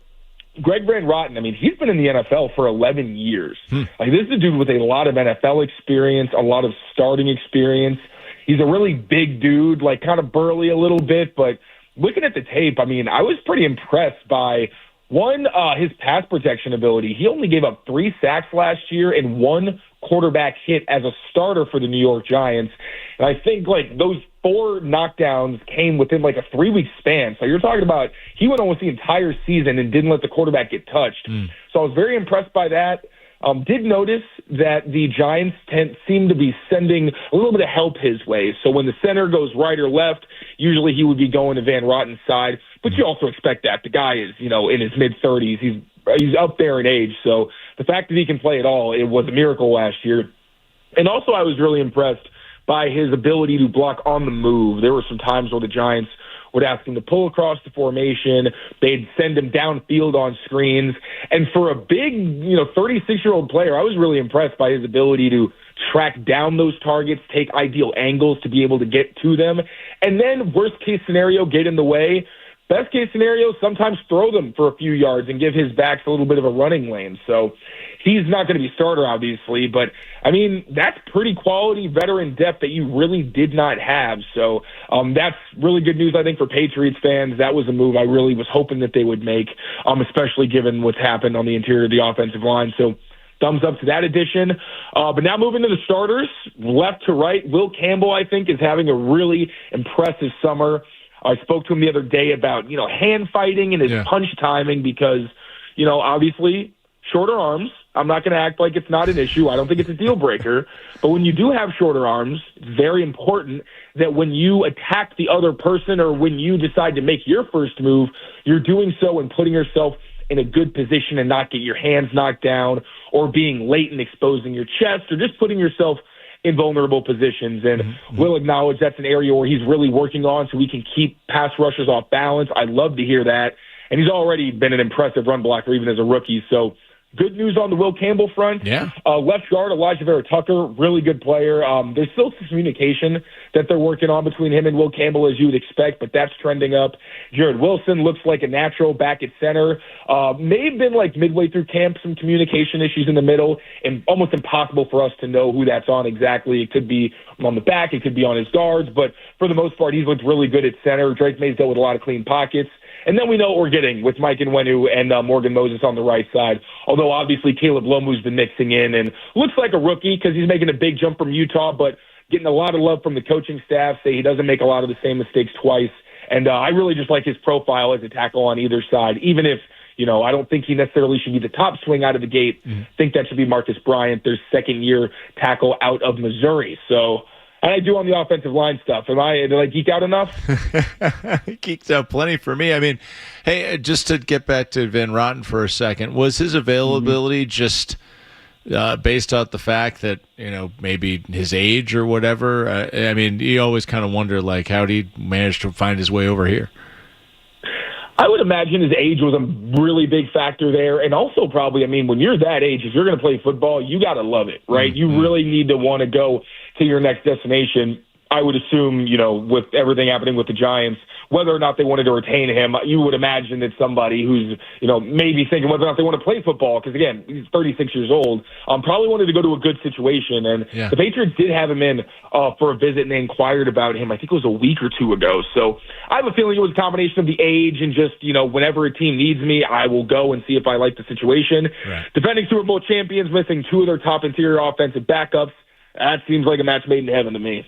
Greg Van Roten, he's been in the NFL for 11 years. This is a dude with a lot of NFL experience, a lot of starting experience. He's a really big dude, kind of burly a little bit, but looking at the tape, I was pretty impressed by One, his pass protection ability. He only gave up 3 sacks last year and 1 quarterback hit as a starter for the New York Giants. And I think those 4 knockdowns came within a 3-week span. So you're talking about he went almost the entire season and didn't let the quarterback get touched. So I was very impressed by that. Did notice that the Giants seem to be sending a little bit of help his way. So when the center goes right or left, usually he would be going to Van Rotten's side. But you also expect that. The guy is, in his mid-30s. He's up there in age. So the fact that he can play at all, it was a miracle last year. And also I was really impressed by his ability to block on the move. There were some times where the Giants would ask him to pull across the formation. They'd send him downfield on screens. And for a big, 36-year-old player, I was really impressed by his ability to track down those targets, take ideal angles to be able to get to them. And then worst case scenario, get in the way. Best case scenario, sometimes throw them for a few yards and give his backs a little bit of a running lane. So he's not going to be starter, obviously, but that's pretty quality veteran depth that you really did not have. So that's really good news, I think, for Patriots fans. That was a move I really was hoping that they would make, especially given what's happened on the interior of the offensive line. So thumbs up to that addition. But now moving to the starters, left to right, Will Campbell, I think, is having a really impressive summer. I spoke to him the other day about, hand fighting and his punch timing because, obviously shorter arms. I'm not going to act like it's not an issue. I don't think it's a deal breaker. But when you do have shorter arms, it's very important that when you attack the other person or when you decide to make your first move, you're doing so and putting yourself in a good position and not get your hands knocked down or being late and exposing your chest or just putting yourself in vulnerable positions. And we'll acknowledge that's an area where he's really working on so we can keep pass rushers off balance. I love to hear that. And he's already been an impressive run blocker even as a rookie. So good news on the Will Campbell front. Yeah. Left guard, Elijah Vera Tucker, really good player. There's still some communication that they're working on between him and Will Campbell, as you would expect, but that's trending up. Jared Wilson looks like a natural back at center. May have been midway through camp, some communication issues in the middle, and almost impossible for us to know who that's on exactly. It could be on the back, it could be on his guards, but for the most part, he's looked really good at center. Drake May's dealt with a lot of clean pockets. And then we know what we're getting with Mike Nwenu and Morgan Moses on the right side. Although, obviously, Caleb Lomu's been mixing in and looks like a rookie because he's making a big jump from Utah, but getting a lot of love from the coaching staff, say he doesn't make a lot of the same mistakes twice. And I really just like his profile as a tackle on either side, even if, I don't think he necessarily should be the top swing out of the gate. I think that should be Marcus Bryant, their second-year tackle out of Missouri. So and I do on the offensive line stuff. Did I geek out enough? Geeked out plenty for me. I mean, hey, just to get back to Van Rotten for a second, was his availability just based on the fact that, maybe his age or whatever? I mean, you always kind of wonder, how did he manage to find his way over here? I would imagine his age was a really big factor there. And also probably, when you're that age, if you're going to play football, you got to love it, right? You really need to want to go to your next destination. I would assume, with everything happening with the Giants, whether or not they wanted to retain him, you would imagine that somebody who's, maybe thinking whether or not they want to play football, because, again, he's 36 years old, probably wanted to go to a good situation. And the Patriots did have him in for a visit, and they inquired about him, I think it was a week or two ago. So I have a feeling it was a combination of the age and just, whenever a team needs me, I will go and see if I like the situation. Right. Defending Super Bowl champions, missing 2 of their top interior offensive backups, that seems like a match made in heaven to me.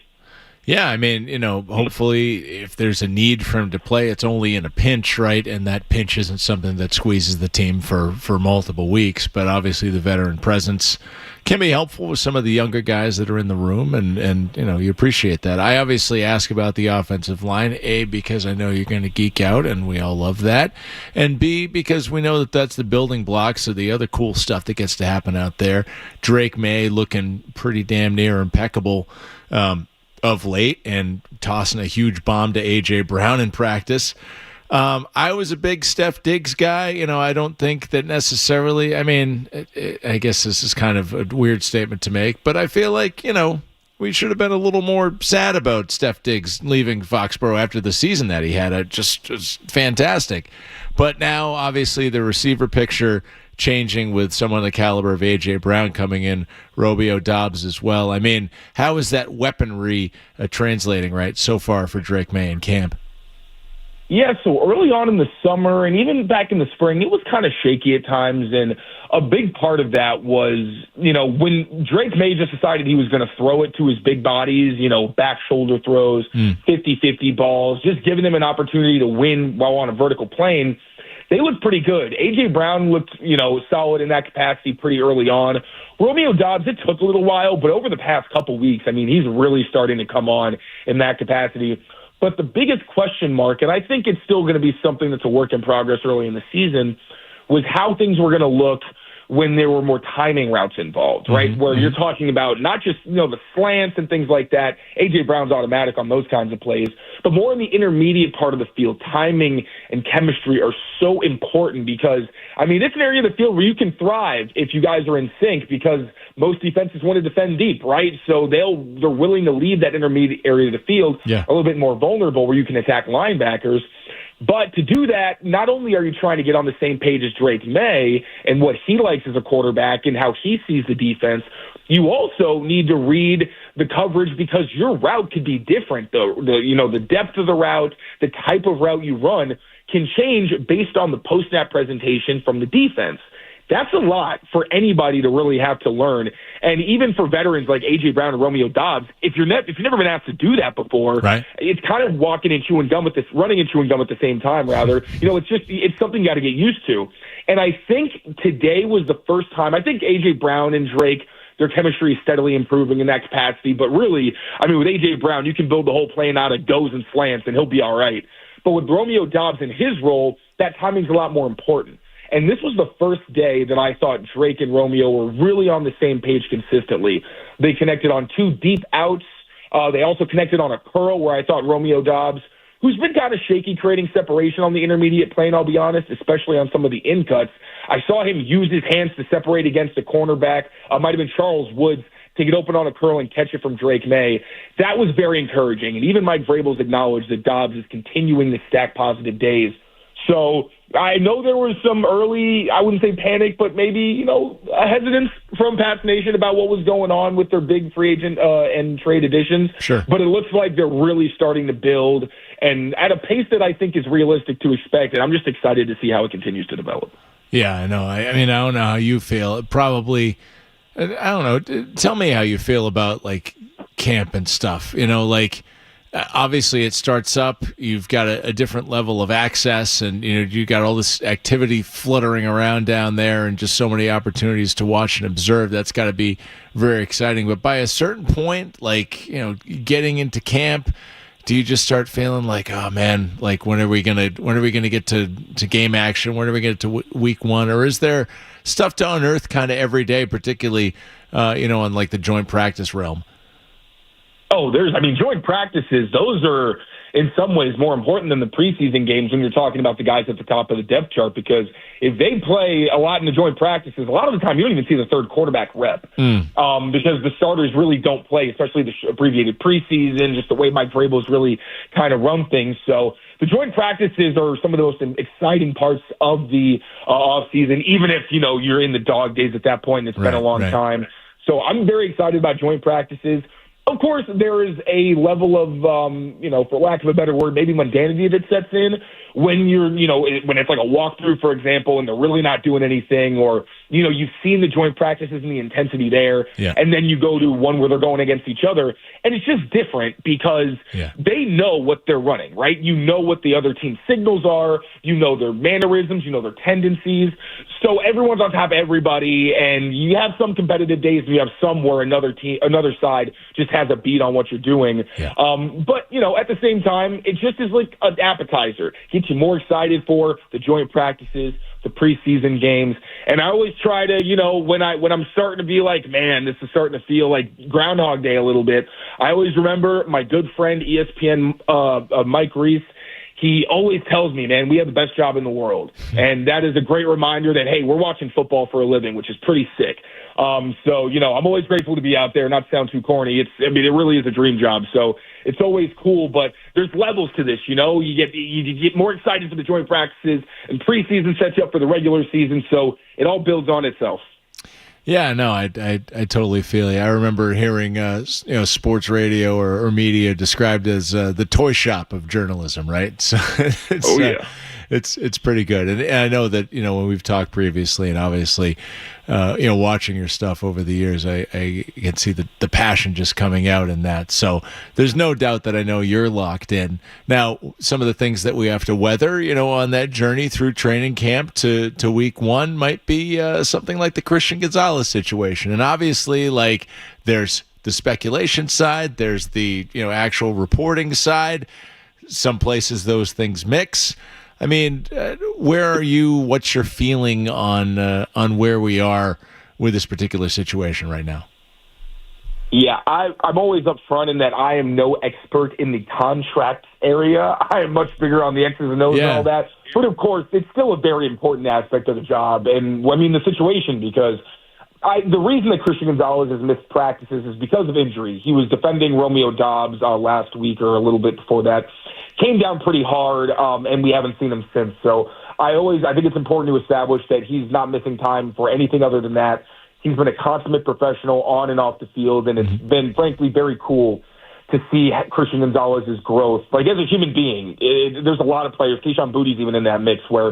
Yeah, hopefully if there's a need for him to play, it's only in a pinch, right? And that pinch isn't something that squeezes the team for multiple weeks. But obviously the veteran presence can be helpful with some of the younger guys that are in the room, and you appreciate that. I obviously ask about the offensive line, A, because I know you're going to geek out, and we all love that, and B, because we know that that's the building blocks of the other cool stuff that gets to happen out there. Drake May looking pretty damn near impeccable of late and tossing a huge bomb to A.J. Brown in practice. I was a big Steph Diggs guy. I don't think that necessarily, I guess this is kind of a weird statement to make, but I feel like, we should have been a little more sad about Steph Diggs leaving Foxborough after the season that he had. Just fantastic. But now, obviously, the receiver picture changing with someone the caliber of A.J. Brown coming in, Romeo Dobbs as well. How is that weaponry translating, right, so far for Drake May in camp? Yeah, so early on in the summer and even back in the spring, it was kind of shaky at times. And a big part of that was, when Drake May just decided he was going to throw it to his big bodies, back shoulder throws, 50-50 balls, just giving them an opportunity to win while on a vertical plane. They looked pretty good. A.J. Brown looked, solid in that capacity pretty early on. Romeo Doubs, it took a little while, but over the past couple weeks, he's really starting to come on in that capacity. But the biggest question mark, and I think it's still going to be something that's a work in progress early in the season, was how things were going to look when there were more timing routes involved, right? Where you're talking about not just, the slants and things like that. A.J. Brown's automatic on those kinds of plays, but more in the intermediate part of the field. Timing and chemistry are so important because, it's an area of the field where you can thrive if you guys are in sync because most defenses want to defend deep, right? So they're willing to leave that intermediate area of the field a little bit more vulnerable where you can attack linebackers. But to do that, not only are you trying to get on the same page as Drake May and what he likes as a quarterback and how he sees the defense, you also need to read the coverage because your route could be different. The depth of the route, the type of route you run can change based on the post-snap presentation from the defense. That's a lot for anybody to really have to learn. And even for veterans like A.J. Brown and Romeo Doubs, if you've never been asked to do that before, it's kind of running and chewing gum at the same time, rather. It's something you got to get used to. And I think today was the first time, I think A.J. Brown and Drake, their chemistry is steadily improving in that capacity. But really, with A.J. Brown, you can build the whole plane out of goes and slants, and he'll be all right. But with Romeo Doubs in his role, that timing's a lot more important. And this was the first day that I thought Drake and Romeo were really on the same page consistently. They connected on 2 deep outs. They also connected on a curl where I thought Romeo Doubs, who's been kind of shaky creating separation on the intermediate plane, I'll be honest, especially on some of the in cuts. I saw him use his hands to separate against a cornerback. Might have been Charles Woods to get open on a curl and catch it from Drake May. That was very encouraging. And even Mike Vrabel's acknowledged that Doubs is continuing to stack positive days. So I know there was some early, I wouldn't say panic, but maybe, a hesitance from Pats Nation about what was going on with their big free agent and trade additions. Sure. But it looks like they're really starting to build and at a pace that I think is realistic to expect. And I'm just excited to see how it continues to develop. Yeah, I know. I don't know how you feel. Probably, I don't know. Tell me how you feel about, camp and stuff. Obviously, it starts up. You've got a different level of access, and you got all this activity fluttering around down there, and just so many opportunities to watch and observe. That's got to be very exciting. But by a certain point, getting into camp, do you just start feeling like, oh man, when are we gonna get to game action? When are we gonna get to week 1? Or is there stuff to unearth kind of every day, particularly on the joint practice realm? Oh, joint practices, those are in some ways more important than the preseason games when you're talking about the guys at the top of the depth chart, because if they play a lot in the joint practices, a lot of the time you don't even see the third quarterback rep because the starters really don't play, especially the abbreviated preseason, just the way Mike Vrabel's really kind of run things. So the joint practices are some of the most exciting parts of the offseason, even if, you're in the dog days at that point and it's been a long time. So I'm very excited about joint practices. Of course, there is a level of, for lack of a better word, maybe mundanity that sets in when you're, when it's like a walkthrough, for example, and they're really not doing anything, or, you've seen the joint practices and the intensity there, and then you go to one where they're going against each other, and it's just different because they know what they're running, right? You know what the other team's signals are, their mannerisms, their tendencies, so everyone's on top of everybody, and you have some competitive days, and you have some where another side just has a beat on what you're doing. But, at the same time, it just is like an appetizer. Gets you more excited for the joint practices, the preseason games. And I always try to, when I'm starting to be like, man, this is starting to feel like Groundhog Day a little bit, I always remember my good friend ESPN Mike Reese. He always tells me, man, we have the best job in the world. And that is a great reminder that, hey, we're watching football for a living, which is pretty sick. So, I'm always grateful to be out there, not to sound too corny. It really is a dream job. So it's always cool, but there's levels to this, you get more excited for the joint practices, and preseason sets you up for the regular season. So it all builds on itself. Yeah, no, I totally feel you. I remember hearing sports radio or media described as the toy shop of journalism, right? So it's pretty good. And I know that when we've talked previously, and obviously watching your stuff over the years, I can see the passion just coming out in that. So there's no doubt that I know you're locked in. Now, some of the things that we have to weather, on that journey through training camp to week one might be something like the Christian Gonzalez situation. And obviously, like, there's the speculation side, there's the actual reporting side. Some places those things mix. I mean, where are you? What's your feeling on where we are with this particular situation right now? Yeah, I'm always upfront in that I am no expert in the contract area. I am much bigger on the X's and O's and all that. But of course, it's still a very important aspect of the job, and the situation, because the reason that Christian Gonzalez has missed practices is because of injury. He was defending Romeo Dobbs last week or a little bit before that. Came down pretty hard, and we haven't seen him since. So I think it's important to establish that he's not missing time for anything other than that. He's been a consummate professional on and off the field, and it's been, frankly, very cool to see Christian Gonzalez's growth. Like, as a human being, there's a lot of players, Keyshawn Bootie's even in that mix, where,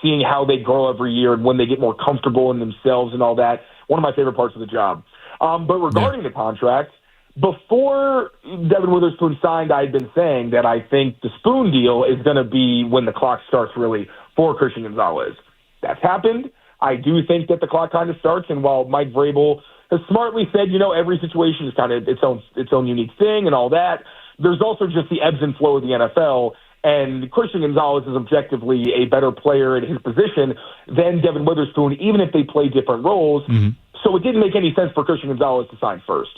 seeing how they grow every year and when they get more comfortable in themselves and all that, one of my favorite parts of the job. But regarding the contract, before Devin Witherspoon signed, I had been saying that I think the Spoon deal is going to be when the clock starts, really, for Christian Gonzalez. That's happened. I do think that the clock kind of starts, and while Mike Vrabel has smartly said, every situation is kind of its own unique thing and all that, there's also just the ebbs and flow of the NFL, and Christian Gonzalez is objectively a better player in his position than Devin Witherspoon, even if they play different roles. So it didn't make any sense for Christian Gonzalez to sign first.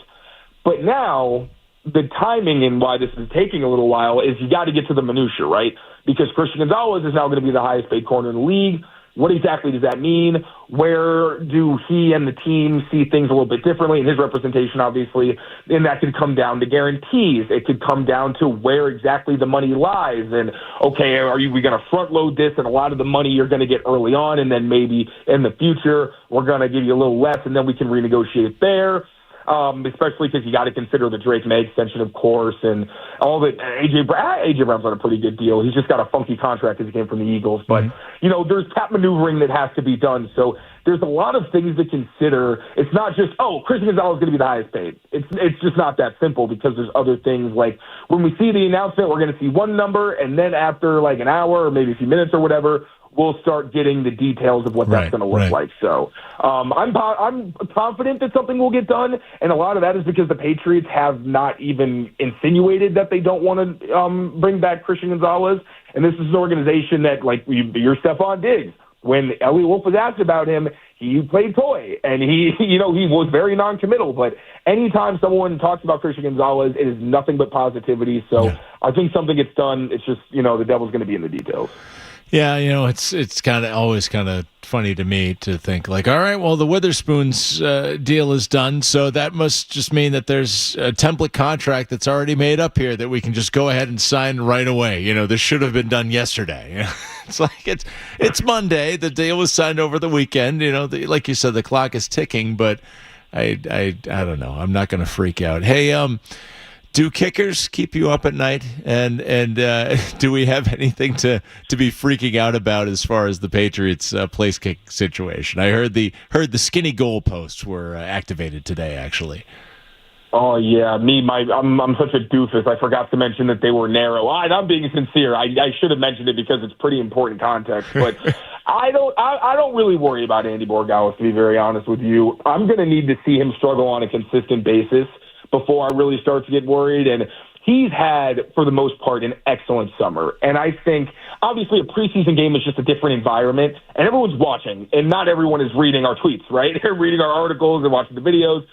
But now, the timing and why this is taking a little while is you got to get to the minutia, right? Because Christian Gonzalez is now going to be the highest paid corner in the league. What exactly does that mean? Where do he and the team see things a little bit differently in his representation, obviously? And that could come down to guarantees. It could come down to where exactly the money lies. And, okay, we going to front load this, and a lot of the money you're going to get early on, and then maybe in the future we're going to give you a little less, and then we can renegotiate there. Especially because you got to consider the Drake May extension, of course, and all that. AJ Brown's on a pretty good deal. He's just got a funky contract because he came from the Eagles. But, there's cap maneuvering that has to be done. So there's a lot of things to consider. It's not just, Christian Gonzalez is going to be the highest paid. It's just not that simple, because there's other things like when we see the announcement, we're going to see one number, and then after like an hour or maybe a few minutes or whatever, we'll start getting the details of what that's going to look like. So I'm confident that something will get done, and a lot of that is because the Patriots have not even insinuated that they don't want to bring back Christian Gonzalez. And this is an organization that, like, you're Stephon Diggs. When Elliot Wolf was asked about him, he played toy, and he was very non-committal. But anytime someone talks about Christian Gonzalez, it is nothing but positivity. So I think something gets done. It's just, the devil's going to be in the details. Yeah, it's kind of always kind of funny to me to think like, all right, well, the Witherspoon's deal is done, so that must just mean that there's a template contract that's already made up here that we can just go ahead and sign right away. This should have been done yesterday. It's like it's Monday. The deal was signed over the weekend. Like you said, the clock is ticking, but I don't know. I'm not going to freak out. Hey, do kickers keep you up at night? And do we have anything to be freaking out about as far as the Patriots place kick situation? I heard the skinny goalposts were activated today, actually. Oh yeah, I'm such a doofus. I forgot to mention that they were narrow. I'm being sincere. I should have mentioned it because it's pretty important context. But I don't really worry about Andy Borgales, to be very honest with you. I'm going to need to see him struggle on a consistent basis before I really start to get worried. And he's had, for the most part, an excellent summer. And I think, obviously, a preseason game is just a different environment, and everyone's watching, and not everyone is reading our tweets, right? They're reading our articles and watching the videos.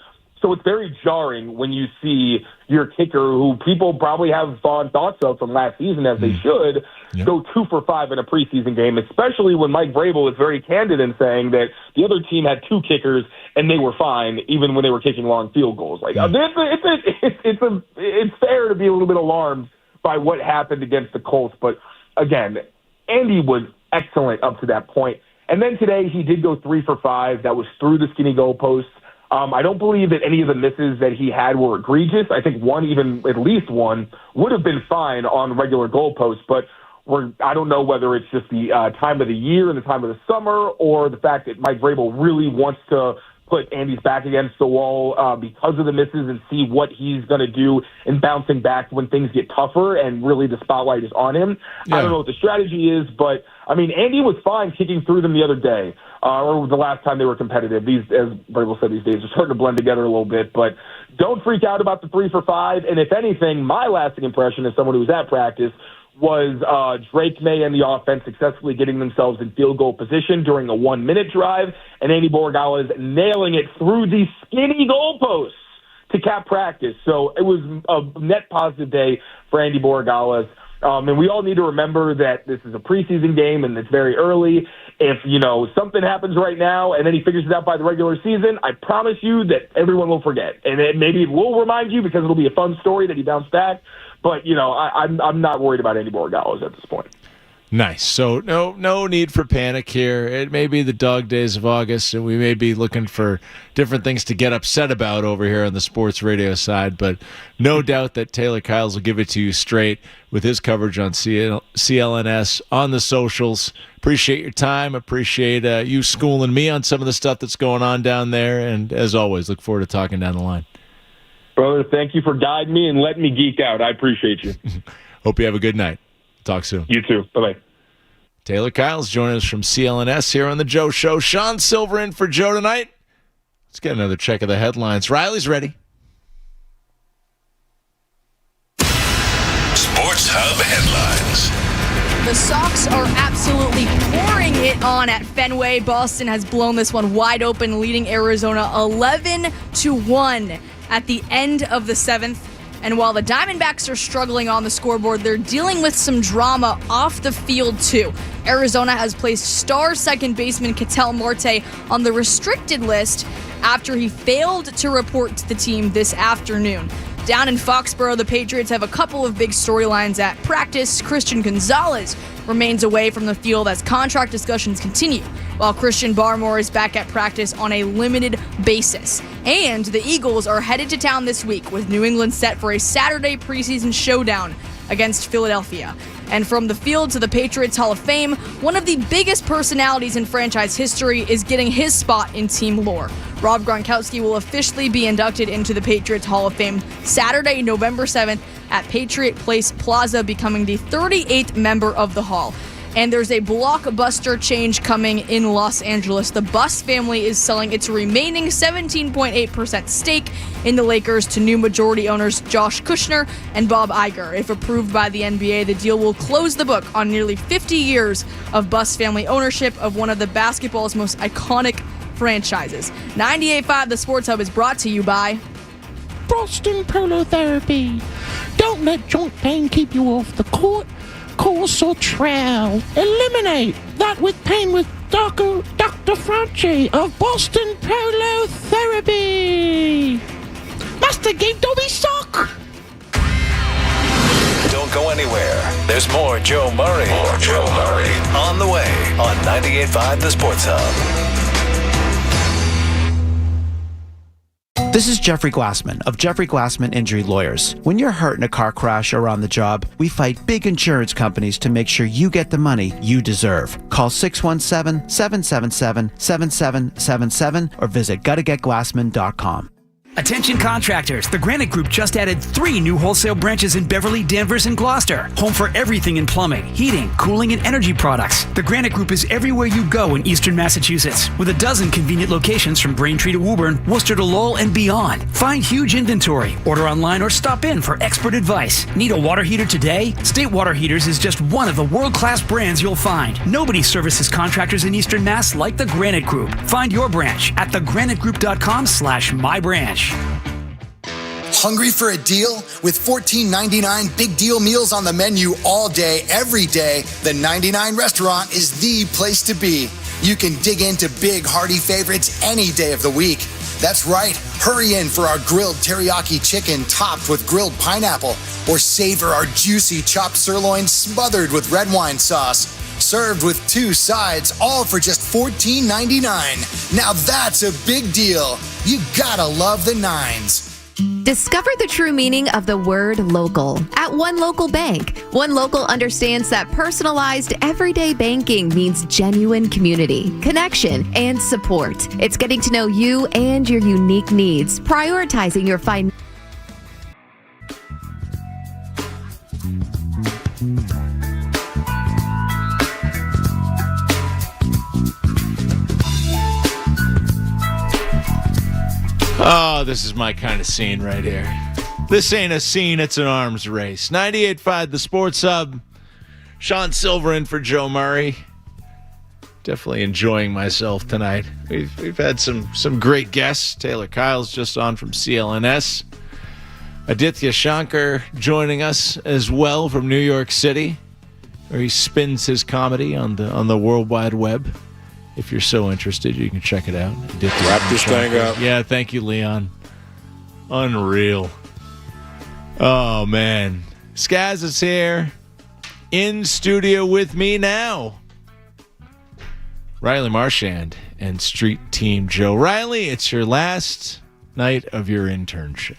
So it's very jarring when you see your kicker, who people probably have fond thoughts of from last season, as they should, go 2 for 5 in a preseason game, especially when Mike Vrabel is very candid in saying that the other team had 2 kickers and they were fine, even when they were kicking long field goals. Like, it's fair to be a little bit alarmed by what happened against the Colts. But again, Andy was excellent up to that point. And then today he did go 3 for 5. That was through the skinny goalposts. I don't believe that any of the misses that he had were egregious. I think at least one, would have been fine on regular goalposts, but I don't know whether it's just the time of the year and the time of the summer, or the fact that Mike Vrabel really wants to put Andy's back against the wall because of the misses and see what he's going to do in bouncing back when things get tougher and really the spotlight is on him. Yeah. I don't know what the strategy is, but I mean, Andy was fine kicking through them the other day, or the last time they were competitive. These, as Vrabel said, these days are starting to blend together a little bit, but don't freak out about the 3 for 5. And if anything, my lasting impression as someone who was at practice was Drake May and the offense successfully getting themselves in field goal position during a 1-minute drive, and Andy Borregales nailing it through the skinny goalposts to cap practice. So it was a net positive day for Andy Borregales. And we all need to remember that this is a preseason game and it's very early. If, something happens right now and then he figures it out by the regular season, I promise you that everyone will forget. And maybe it will remind you because it'll be a fun story that he bounced back. But, I'm not worried about Andy Borregales at this point. Nice. So no need for panic here. It may be the dog days of August, and we may be looking for different things to get upset about over here on the sports radio side, but no doubt that Taylor Kiles will give it to you straight with his coverage on CLNS, on the socials. Appreciate your time. Appreciate you schooling me on some of the stuff that's going on down there, and as always, look forward to talking down the line. Brother, thank you for guiding me and letting me geek out. I appreciate you. Hope you have a good night. Talk soon. You too. Bye-bye. Taylor Kiles joining us from CLNS here on The Joe Show. Sean Sylver in for Joe tonight. Let's get another check of the headlines. Riley's ready. Sports Hub headlines. The Sox are absolutely pouring it on at Fenway. Boston has blown this one wide open, leading Arizona 11-1 at the end of the 7th. And while the Diamondbacks are struggling on the scoreboard, they're dealing with some drama off the field, too. Arizona has placed star second baseman Ketel Marte on the restricted list after he failed to report to the team this afternoon. Down in Foxborough, the Patriots have a couple of big storylines at practice. Christian Gonzalez remains away from the field as contract discussions continue, while Christian Barmore is back at practice on a limited basis. And the Eagles are headed to town this week, with New England set for a Saturday preseason showdown against Philadelphia. And from the field to the Patriots Hall of Fame, one of the biggest personalities in franchise history is getting his spot in team lore. Rob Gronkowski will officially be inducted into the Patriots Hall of Fame Saturday, November 7th at Patriot Place Plaza, becoming the 38th member of the Hall. And there's a blockbuster change coming in Los Angeles. The Buss family is selling its remaining 17.8% stake in the Lakers to new majority owners Josh Kushner and Bob Iger. If approved by the NBA, the deal will close the book on nearly 50 years of Buss family ownership of one of the basketball's most iconic franchises. 98.5 The Sports Hub is brought to you by Boston Polo Therapy. Don't let joint pain keep you off the court, course, or trail. Eliminate that with pain with Dr. Franchi of Boston Polo Therapy. Master Game Dobby Sock. Don't go anywhere. There's more Joe Murray. On the way on 98.5 The Sports Hub. This is Jeffrey Glassman of Jeffrey Glassman Injury Lawyers. When you're hurt in a car crash or on the job, we fight big insurance companies to make sure you get the money you deserve. Call 617-777-7777 or visit gottagetglassman.com. Attention contractors, the Granite Group just added 3 new wholesale branches in Beverly, Danvers, and Gloucester. Home for everything in plumbing, heating, cooling, and energy products. The Granite Group is everywhere you go in eastern Massachusetts, with a dozen convenient locations from Braintree to Woburn, Worcester to Lowell, and beyond. Find huge inventory, order online, or stop in for expert advice. Need a water heater today? State Water Heaters is just one of the world-class brands you'll find. Nobody services contractors in eastern Mass like the Granite Group. Find your branch at thegranitegroup.com/mybranch. Hungry for a deal? With $14.99 big deal meals on the menu all day, every day, the 99 Restaurant is the place to be. You can dig into big, hearty favorites any day of the week. That's right, hurry in for our grilled teriyaki chicken topped with grilled pineapple, or savor our juicy chopped sirloin smothered with red wine sauce. Served with 2 sides, all for just $14.99. Now that's a big deal. You gotta love the Nines. Discover the true meaning of the word local at One Local Bank. One Local understands that personalized everyday banking means genuine community, connection, and support. It's getting to know you and your unique needs, prioritizing your financial. Oh, this is my kind of scene right here. This ain't a scene, it's an arms race. 98.5, the Sports Hub. Sean Sylver in for Joe Murray. Definitely enjoying myself tonight. We've had some great guests. Taylor Kyle's just on from CLNS. Aditya Shankar joining us as well from New York City, where he spins his comedy on the World Wide Web. If you're so interested, you can check it out. Wrap this thing up. Yeah, thank you, Leon. Unreal. Oh, man. Skaz is here in studio with me now. Riley Marchand and Street Team Joe. Riley, it's your last night of your internship.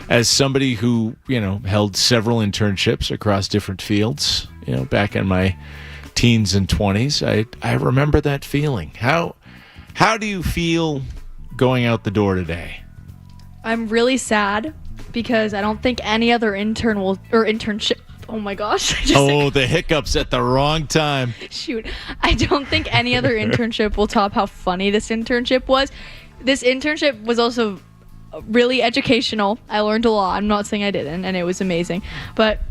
As somebody who, held several internships across different fields, back in my teens and 20s, I remember that feeling. How do you feel going out the door today? I'm really sad because I don't think any other internship. Oh my gosh. The hiccups at the wrong time. Shoot. I don't think any other internship will top how funny this internship was. This internship was also really educational. I learned a lot. I'm not saying I didn't, and it was amazing. But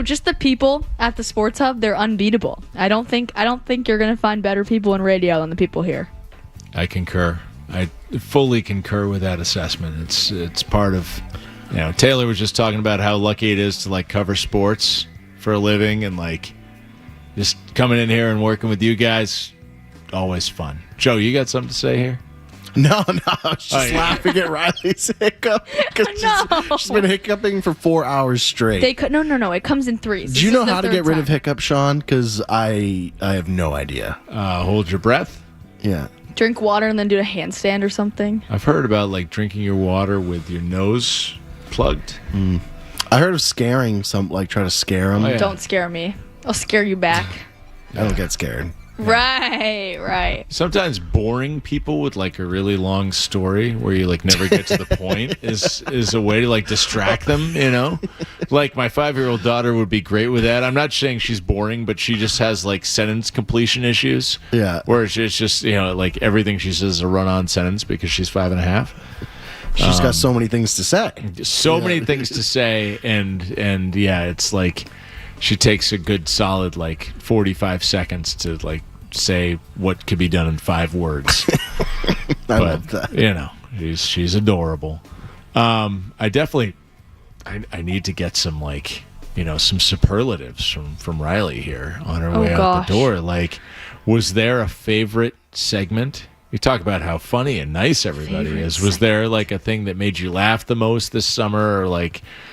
just the people at the Sports Hub, they're unbeatable. I don't think you're going to find better people in radio than the people here. I concur. I fully concur with that assessment. It's part of, Taylor was just talking about how lucky it is to cover sports for a living, and just coming in here and working with you guys, always fun. Joe, you got something to say here? No, I was just laughing at Riley's hiccup because she's been hiccuping for 4 hours straight. No. It comes in threes. Do you know how to get rid of hiccups, Sean? Because I have no idea. Hold your breath. Yeah. Drink water and then do a handstand or something. I've heard about drinking your water with your nose plugged. I heard of scaring try to scare them. Oh, yeah. Don't scare me. I'll scare you back. I don't get scared. Right. Sometimes boring people with a really long story where you never get to the point is a way to distract them, my 5-year-old daughter would be great with that. I'm not saying she's boring, but she just has sentence completion issues. Yeah. Where it's just, everything she says is a run-on sentence because she's 5.5. She's got so many things to say. Many things to say, and yeah, it's she takes a good solid 45 seconds to say what could be done in 5 words. I love that. She's adorable. I need to get some some superlatives from Riley here on her way out the door. Was there a favorite segment? You talk about how funny and nice everybody is. Was there a thing that made you laugh the most this summer, or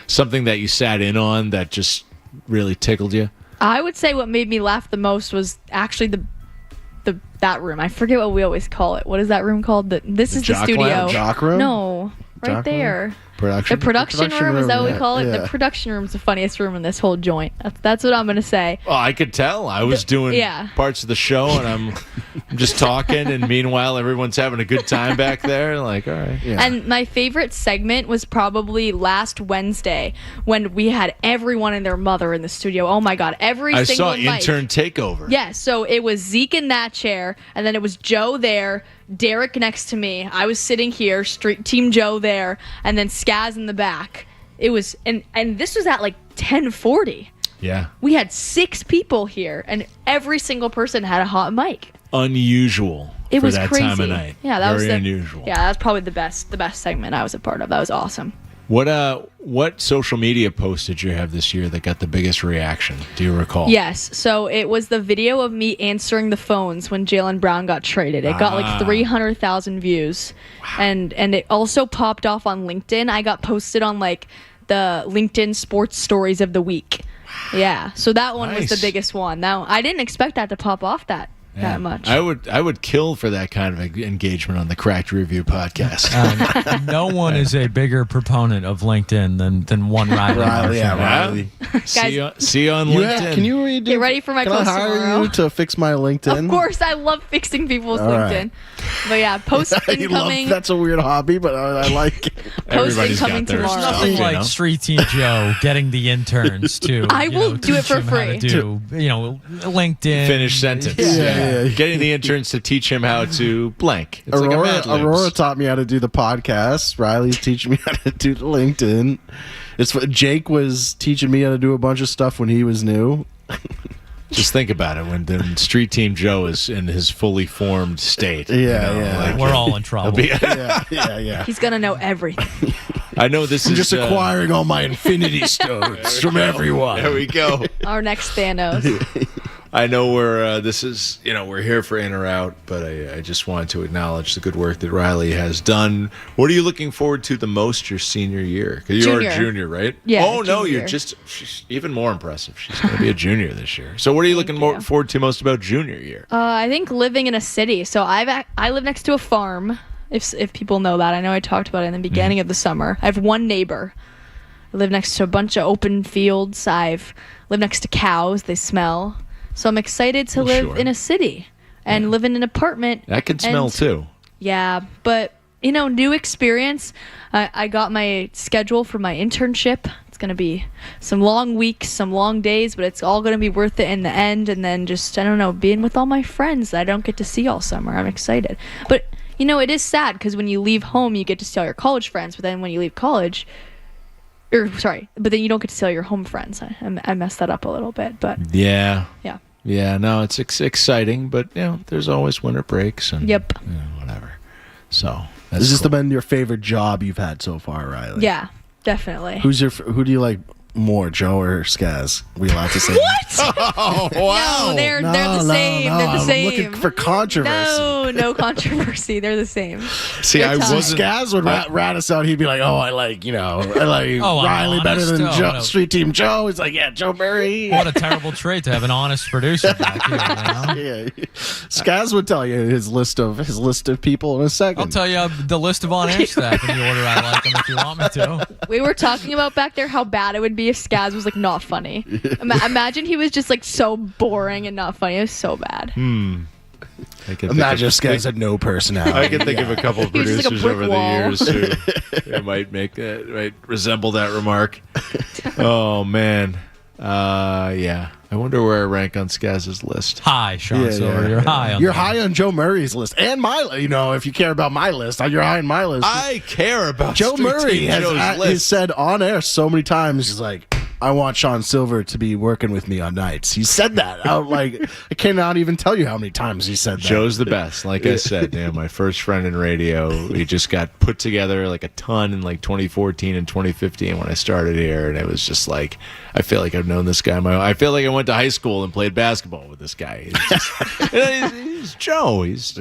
something that you sat in on that just really tickled you? I would say what made me laugh the most was actually that room. I forget what we always call it. What is that room called? This is the studio. Jock room? No, right Jock there. Room? The production room, is that what we call it? Yeah. The production room is the funniest room in this whole joint. That's what I'm going to say. Oh, I could tell. I was doing parts of the show, and I'm just talking, and meanwhile, everyone's having a good time back there. All right. Yeah. And my favorite segment was probably last Wednesday when we had everyone and their mother in the studio. Oh, my God. I saw mic. Intern Takeover. Yeah, so it was Zeke in that chair, and then it was Joe there, Derek next to me. I was sitting here, Street Team Joe there, and then Skaz in the back. It was, and this was at 10:40. Yeah. We had 6 people here, and every single person had a hot mic. Unusual. It for was that crazy. time of night. Yeah, that was very unusual. Yeah, that's probably the best segment I was a part of. That was awesome. What social media post did you have this year that got the biggest reaction? Do you recall? Yes. So it was the video of me answering the phones when Jaylen Brown got traded. It got 300,000 views. Wow. And it also popped off on LinkedIn. I got posted on the LinkedIn sports stories of the week. Yeah, so that one was the Nice. biggest one. Now I didn't expect that to pop off that much. I would kill for that kind of engagement on the Cracked Review podcast. No one is a bigger proponent of LinkedIn than one Riley. Riley. See you on LinkedIn. Can you redo? Get ready for my Can I post hire tomorrow. you to fix my LinkedIn? Of course, I love fixing people's All LinkedIn. right. But yeah, post You love- incoming. that's a weird hobby, but I like it. Post incoming tomorrow. Nothing like Street Team Joe getting the interns to. I will do it teach for him how to free. do LinkedIn. Finish sentence. Yeah. Getting the interns to teach him how to blank. It's like a Mad Libs. Aurora taught me how to do the podcast. Riley's teaching me how to do the LinkedIn. Jake was teaching me how to do a bunch of stuff when he was new. Just think about it when the Street Team Joe is in his fully formed state. Yeah. We're all in trouble. Yeah. He's gonna know everything. I know this I'm is just acquiring all my Infinity Stones from everyone. There we go. Our next Thanos. I know we're here for In or Out, but I just wanted to acknowledge the good work that Riley has done. What are you looking forward to the most your senior year? Because you're a junior, right? Yeah. Oh, no, junior. she's even more impressive. She's going to be a junior this year. So what are you looking forward to most about junior year? I think living in a city. So I live next to a farm. If people know that, I know I talked about it in the beginning of the summer. I have one neighbor. I live next to a bunch of open fields. I've lived next to cows. They smell. So I'm excited to live in a city and live in an apartment. That can smell too. Yeah, but new experience. I got my schedule for my internship. It's going to be some long weeks, some long days, but it's all going to be worth it in the end. And then just, I don't know, being with all my friends that I don't get to see all summer. I'm excited. But, it is sad because when you leave home, you get to see all your college friends. But then when you leave college, but then you don't get to see all your home friends. I messed that up a little bit, but Yeah. yeah. Yeah, no, it's exciting, but there's always winter breaks and Yep. whatever. So that's Has this cool. been your favorite job you've had so far, Riley? Yeah, definitely. Who do you like more, Joe or Skaz? We allowed to say What? Oh, wow. No, they're the same. They're the I'm same. looking for controversy. No controversy. They're the same. See, Good I time. wasn't. Skaz would rat us out. He'd be like, "Oh, I like I'm Riley better honest. than Oh, Joe, no. Street Team Joe." He's like, "Yeah, Joe Murray." What a terrible trait to have an honest producer back here. Yeah, Skaz would tell you his list of people in a second. I'll tell you the list of on-air staff in the order I like them if you want me to. We were talking about back there how bad it would be if Skaz was like not funny. Imagine he was just like so boring and not funny. It was so bad. I can Imagine if think Skaz had no personality. I can think of a couple of He was just like a producers brick over wall. the years who might resemble that remark. Oh man, yeah. I wonder where I rank on Skaz's list. High, Sean Sylver. You're high on You're that. high on Joe Murray's list and my. If you care about my list, you're high on my list. I care about Joe Street Murray Team has Joe's list. said on air so many times. He's like, "I want Sean Sylver to be working with me on nights." He said that. I cannot even tell you how many times he said that. Joe's the best. Like I said, my first friend in radio. He just got put together like a ton in like 2014 and 2015 when I started here, and it was just like I feel like I've known this guy. I feel like I went to high school and played basketball with this guy. He's, just, he's Joe. He's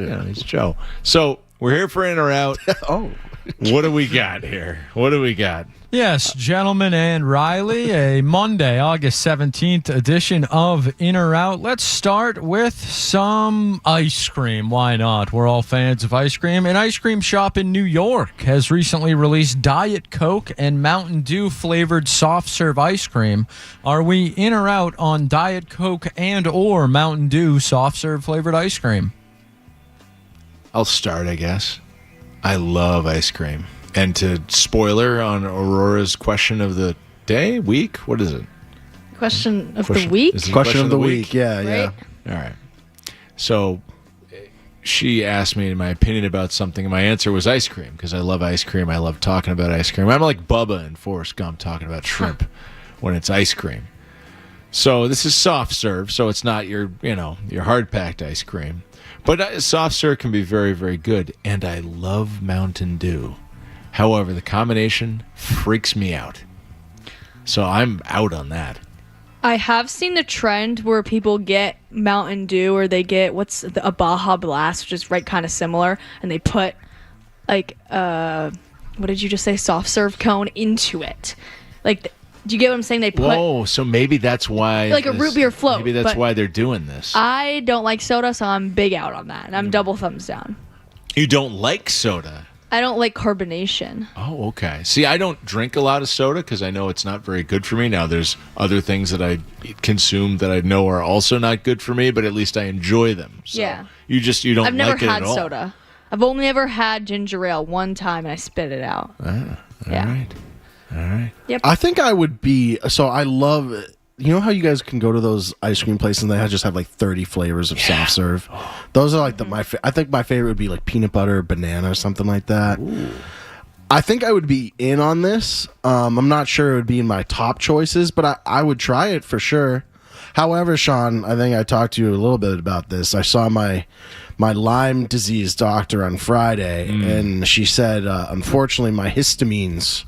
Joe. So we're here for In or Out. Oh, what do we got here? What do we got? Yes, gentlemen and Riley, a Monday, August 17th edition of In or Out. Let's start with some ice cream. Why not? We're all fans of ice cream. An ice cream shop in New York has recently released Diet Coke and Mountain Dew flavored soft serve ice cream. Are we in or out on Diet Coke and or Mountain Dew soft serve flavored ice cream? I'll start, I guess. I love ice cream. And to spoiler on Aurora's question of the day, week, what is it? Question of the week? Is it question of the week. Yeah, Right? All right. So she asked me my opinion about something, and my answer was ice cream because I love ice cream. I love talking about ice cream. I'm like Bubba and Forrest Gump talking about shrimp when it's ice cream. So this is soft serve, so it's not your hard packed ice cream. But soft serve can be very, very good, and I love Mountain Dew. However, the combination freaks me out. So I'm out on that. I have seen the trend where people get Mountain Dew or they get a Baja Blast, which is kind of similar, and they put like what did you just say, soft serve cone into it. Like Do you get what I'm saying? They put Whoa, so maybe that's why... like a root beer float. Maybe that's but why they're doing this. I don't like soda, so I'm big out on that. And I'm double thumbs down. You don't like soda? I don't like carbonation. Oh, okay. See, I don't drink a lot of soda because I know it's not very good for me. Now, there's other things that I consume that I know are also not good for me, but at least I enjoy them. So yeah. You don't I've never like it had at all. soda. I've only ever had ginger ale one time, and I spit it out. All right. Yep. I think I would be. So I love. You know how you guys can go to those ice cream places and they just have like 30 flavors of soft serve. Those are like I think my favorite would be like peanut butter, banana, or something like that. Ooh. I think I would be in on this. I'm not sure it would be in my top choices, but I would try it for sure. However, Sean, I think I talked to you a little bit about this. I saw my Lyme disease doctor on Friday, and she said, unfortunately, my histamines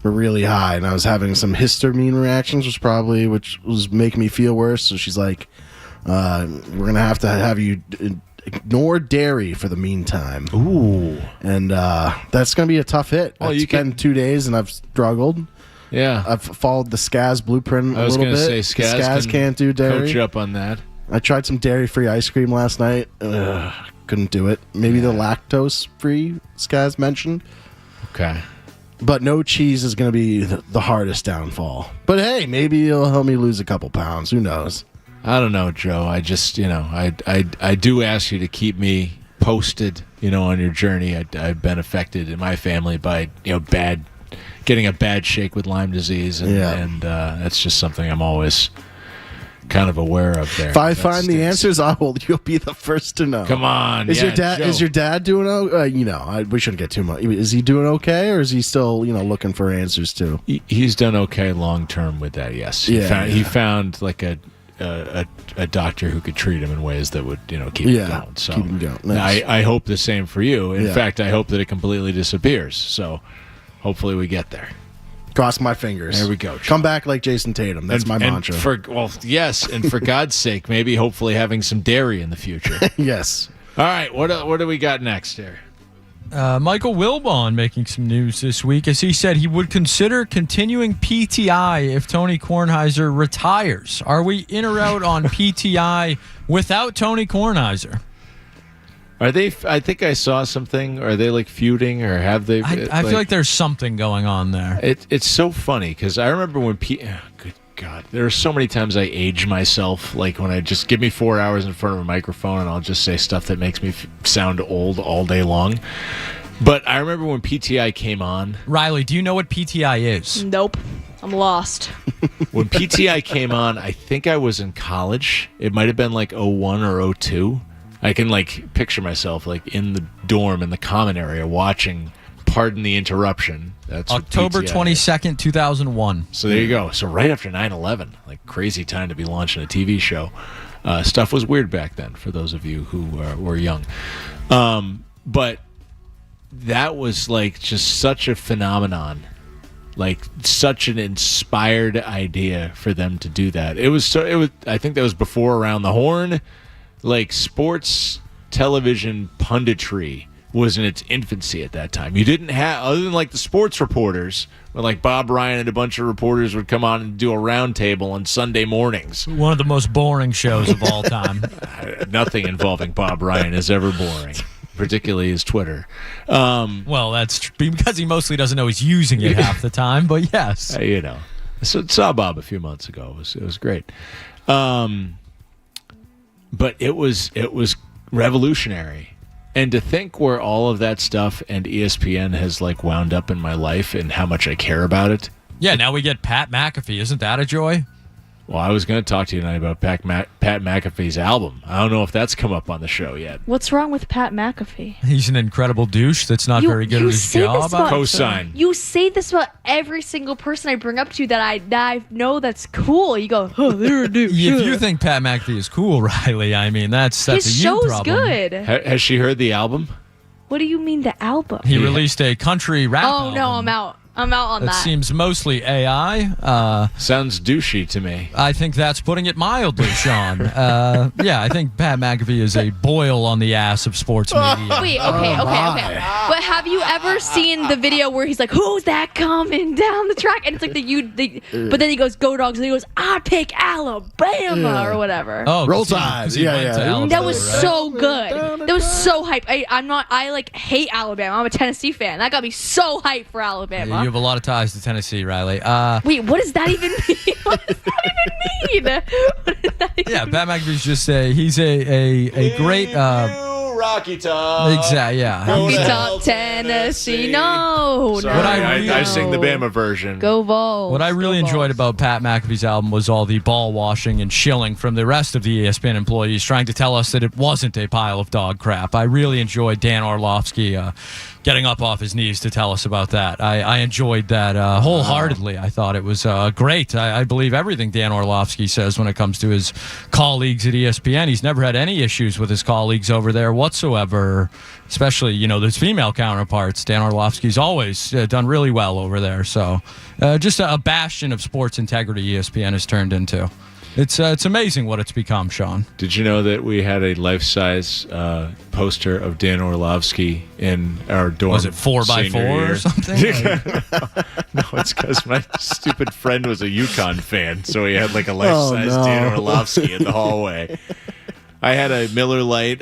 were really high, and I was having some histamine reactions, which was making me feel worse. So she's like, we're gonna have you ignore dairy for the meantime. Ooh, and that's gonna be a tough hit. Well, It's been 2 days, and I've struggled. Yeah, I've followed the SCAS blueprint a little bit. I was going to say SCAS can't do dairy. Coach you up on that. I tried some dairy-free ice cream last night. Couldn't do it. Maybe the lactose-free SCAS mentioned. Okay. But no cheese is going to be the hardest downfall. But hey, maybe it'll help me lose a couple pounds. Who knows? I don't know, Joe. I just, I do ask you to keep me posted, on your journey. I've been affected in my family by, getting a bad shake with Lyme disease, and that's just something I'm always kind of aware of there. If I find the answers, you'll be the first to know. Come on. Is your dad doing okay? We shouldn't get too much. Is he doing okay, or is he still, looking for answers too? He's done okay long term with that, yes. He found like a doctor who could treat him in ways that would, keep him going. So keep him going. Nice. I hope the same for you. In fact, I hope that it completely disappears. So hopefully we get there. Cross my fingers. There we go. Come back like Jason Tatum. That's my mantra. Yes, and for God's sake, maybe hopefully having some dairy in the future. Yes. All right, what do we got next here? Michael Wilbon making some news this week as he said he would consider continuing PTI if Tony Kornheiser retires. Are we in or out on PTI without Tony Kornheiser? Are they? I think I saw something. Are they like feuding, or have they? I feel like there's something going on there. It's so funny because I remember when good God, there are so many times I age myself. Like when I just give me 4 hours in front of a microphone and I'll just say stuff that makes me sound old all day long. But I remember when PTI came on. Riley, do you know what PTI is? Nope. I'm lost. When PTI came on, I think I was in college. It might have been like 01 or 02. I can picture myself in the dorm in the common area watching Pardon the Interruption. That's October 22nd, 2001. So there you go. So right after 9/11, crazy time to be launching a TV show. Stuff was weird back then for those of you who were young. But that was just such a phenomenon. Such an inspired idea for them to do that. It was I think that was before Around the Horn. Sports television punditry was in its infancy at that time. You didn't have, other than the sports reporters, when Bob Ryan and a bunch of reporters would come on and do a round table on Sunday mornings. One of the most boring shows of all time. Nothing involving Bob Ryan is ever boring, particularly his Twitter. Well, that's because he mostly doesn't know he's using it half the time, but yes. So saw Bob a few months ago. It was great. But it was revolutionary. And to think where all of that stuff and ESPN has wound up in my life and how much I care about it. Yeah, now we get Pat McAfee. Isn't that a joy? Well, I was going to talk to you tonight about Pat McAfee's album. I don't know if that's come up on the show yet. What's wrong with Pat McAfee? He's an incrable douche that's not very good at his job. Cosign. You say this about every single person I bring up to you that I know that's cool. You go, oh, they're a douche. If you think Pat McAfee is cool, Riley, I mean, that's his a you show's problem. good. Has she heard the album? What do you mean the album? He released a country rap album. No, I'm out. I'm out on That that. seems mostly AI. Sounds douchey to me. I think that's putting it mildly, Sean. Yeah, I think Pat McAfee is a boil on the ass of sports media. Wait, okay. But have you ever seen the video where he's like, "Who's that coming down the track?" And it's like but then he goes, "Go Dogs," and he goes, "I pick Alabama," or whatever. Oh, Roll Tide. Yeah. That was so good. That was so hype. I like hate Alabama. I'm a Tennessee fan. That got me so hyped for Alabama. You have a lot of ties to Tennessee, Riley. Wait, what does that even mean? What does that even mean? Yeah, Pat McAfee's just he's a great Rocky Top. Exactly. Yeah. Rocky Top, Tennessee. No. Sorry, I sing the Bama version. Go Vols. What I really enjoyed about Pat McAfee's album was all the ball washing and shilling from the rest of the ESPN employees trying to tell us that it wasn't a pile of dog crap. I really enjoyed Dan Orlovsky getting up off his knees to tell us about that. I enjoyed that wholeheartedly. I thought it was great. I believe everything Dan Orlovsky says when it comes to his colleagues at ESPN. He's never had any issues with his colleagues over there whatsoever, especially, his female counterparts. Dan Orlovsky's always done really well over there. So just a bastion of sports integrity ESPN has turned into. It's amazing what it's become, Sean. Did you know that we had a life-size poster of Dan Orlovsky in our dorm? Was it 4x4 or something? No, it's because my stupid friend was a UConn fan, so he had like a life-size Dan Orlovsky in the hallway. I had a Miller Lite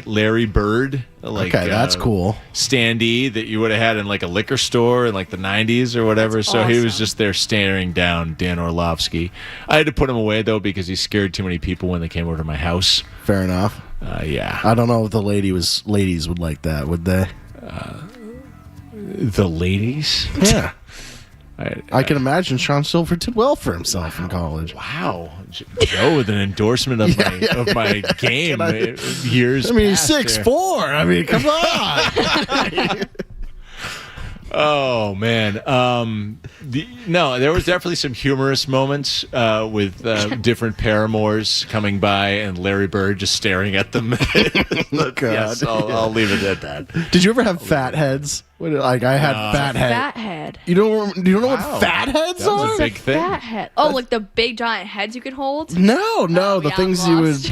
Larry Bird. Okay, that's cool. Standee that you would have had in like a liquor store in like the 90s or whatever. That's so he was awesome. just there staring down Dan Orlovsky. I had to put him away though because he scared too many people when they came over to my house. Fair enough. Yeah. I don't know if the ladies would like that, would they? The ladies? Yeah. I can imagine Sean Sylver did well for himself in college. Wow, Joe with an endorsement of my game years. I mean, he's past 6'4". I mean, come on. Oh man, no, there was definitely some humorous moments with different paramours coming by and Larry Bird just staring at them. Yes, I'll leave it at that. Did you ever have fat heads? Like I had fat head. Fat head. You don't know what fat heads That was are? a big thing. Fat head. Oh, like the big giant heads you could hold? No, the yeah, things I'm you would lost.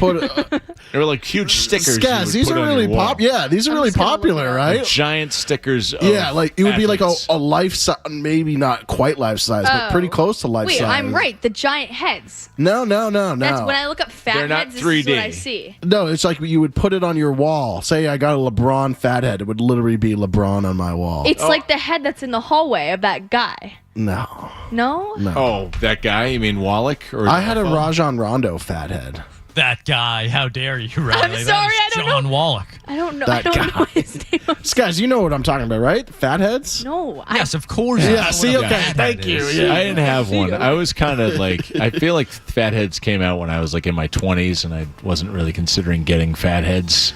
put. They were like huge stickers. Guys, these are really Yeah, these are really popular, right? Giant stickers. Yeah, like it would be like athletes. a life size, maybe not quite life size, but pretty close to life Wait, size. I'm right. The giant heads. No. That's when I look up fat They're not heads. This is what 3D. I see. No, it's like you would put it on your wall. Say I got a LeBron fat head, it would literally be LeBron on my wall. It's like the head that's in the hallway of that guy. No. No? Oh, that guy? You mean Wallach? Or I had a Rajon Rondo fat head. That guy, how dare you, Riley? I'm sorry, I don't John know. Wallach. I don't know. That I don't guy. know his name. Guys, you know what I'm talking about, right? Fat heads? No. Yes, of course. Yeah, see, okay, thank you. Yeah. I didn't have one. I was kind of like, I feel like fatheads came out when I was like in my 20s, and I wasn't really considering getting fatheads.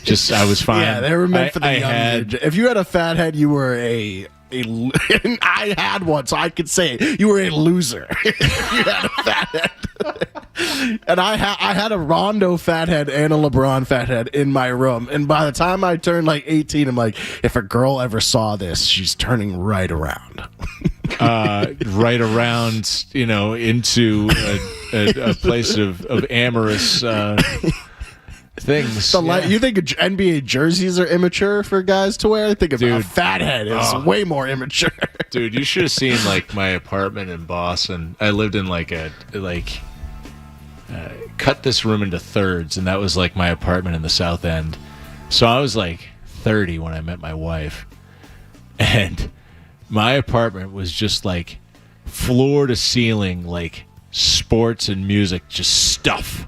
Just I was fine. Yeah, they were meant for the I young. had, If you had a fat head, you were I had one, so I could say it. You were a loser. You had a fat head. And I had a Rondo fat head and a LeBron fat head in my room. And by the time I turned like 18, I'm like, if a girl ever saw this, she's turning right around. right around, into a place of amorous things. You think NBA jerseys are immature for guys to wear? I think a fat head is way more immature. Dude, you should have seen like my apartment in Boston. I lived in cut this room into thirds, and that was like my apartment in the South End. So I was like 30 when I met my wife, and my apartment was just like floor to ceiling, like sports and music, just stuff.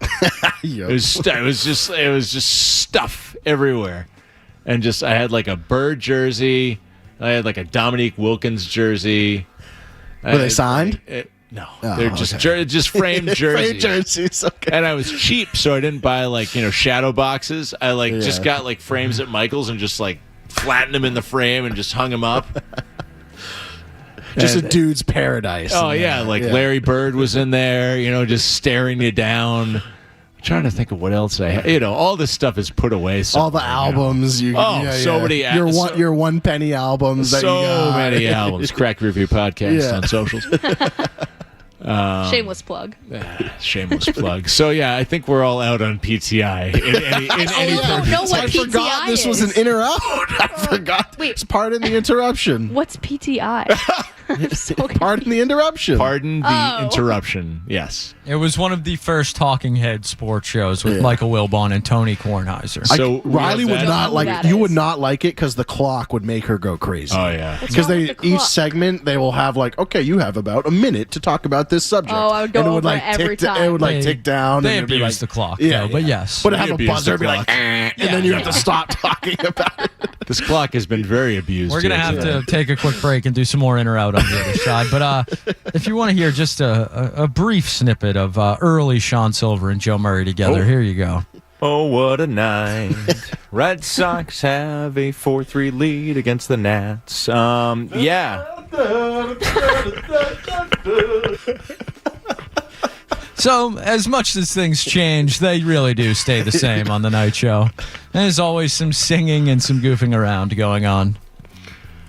It was just stuff everywhere, and just I had like a Bird jersey, I had like a Dominique Wilkins jersey. Were they signed? No, Oh, they're just okay. just framed jerseys. Framed jerseys, okay. And I was cheap, so I didn't buy like shadow boxes. I just got like frames at Michael's and just like flattened them in the frame and just hung them up. Just a dude's paradise. Oh yeah, Larry Bird was in there, just staring you down. trying to think of what else I have. All this stuff is put away. All the albums. So many your 1 penny albums. That you got. Many albums. Crack Review Podcast on socials. Shameless plug. Shameless plug. So, I think we're all out on PTI. I don't know what I PTI forgot this was an inter out. I forgot. Wait. It's pardon the interruption. What's PTI? Pardon the interruption. Pardon the interruption. Yes. It was one of the first talking head sports shows with Michael Wilbon and Tony Kornheiser. So Riley would not like it. You would not like it because the clock would make her go crazy. Oh, yeah. Because each segment they will have okay, you have about a minute to talk about this subject. Oh, I would go over it every time. It would tick down. They and it'd be abuse the clock, Yeah, but yes. But it have a abuse buzzer, the be like, clock. and then you have to stop talking about it. This clock has been very abused. We're going to have to take a quick break and do some more in or out on the other side. But if you want to hear just a brief snippet of early Sean Sylver and Joe Murray together, here you go. Oh, what a night. Red Sox have a 4-3 lead against the Nats. So, as much as things change, they really do stay the same on the night show. And there's always some singing and some goofing around going on.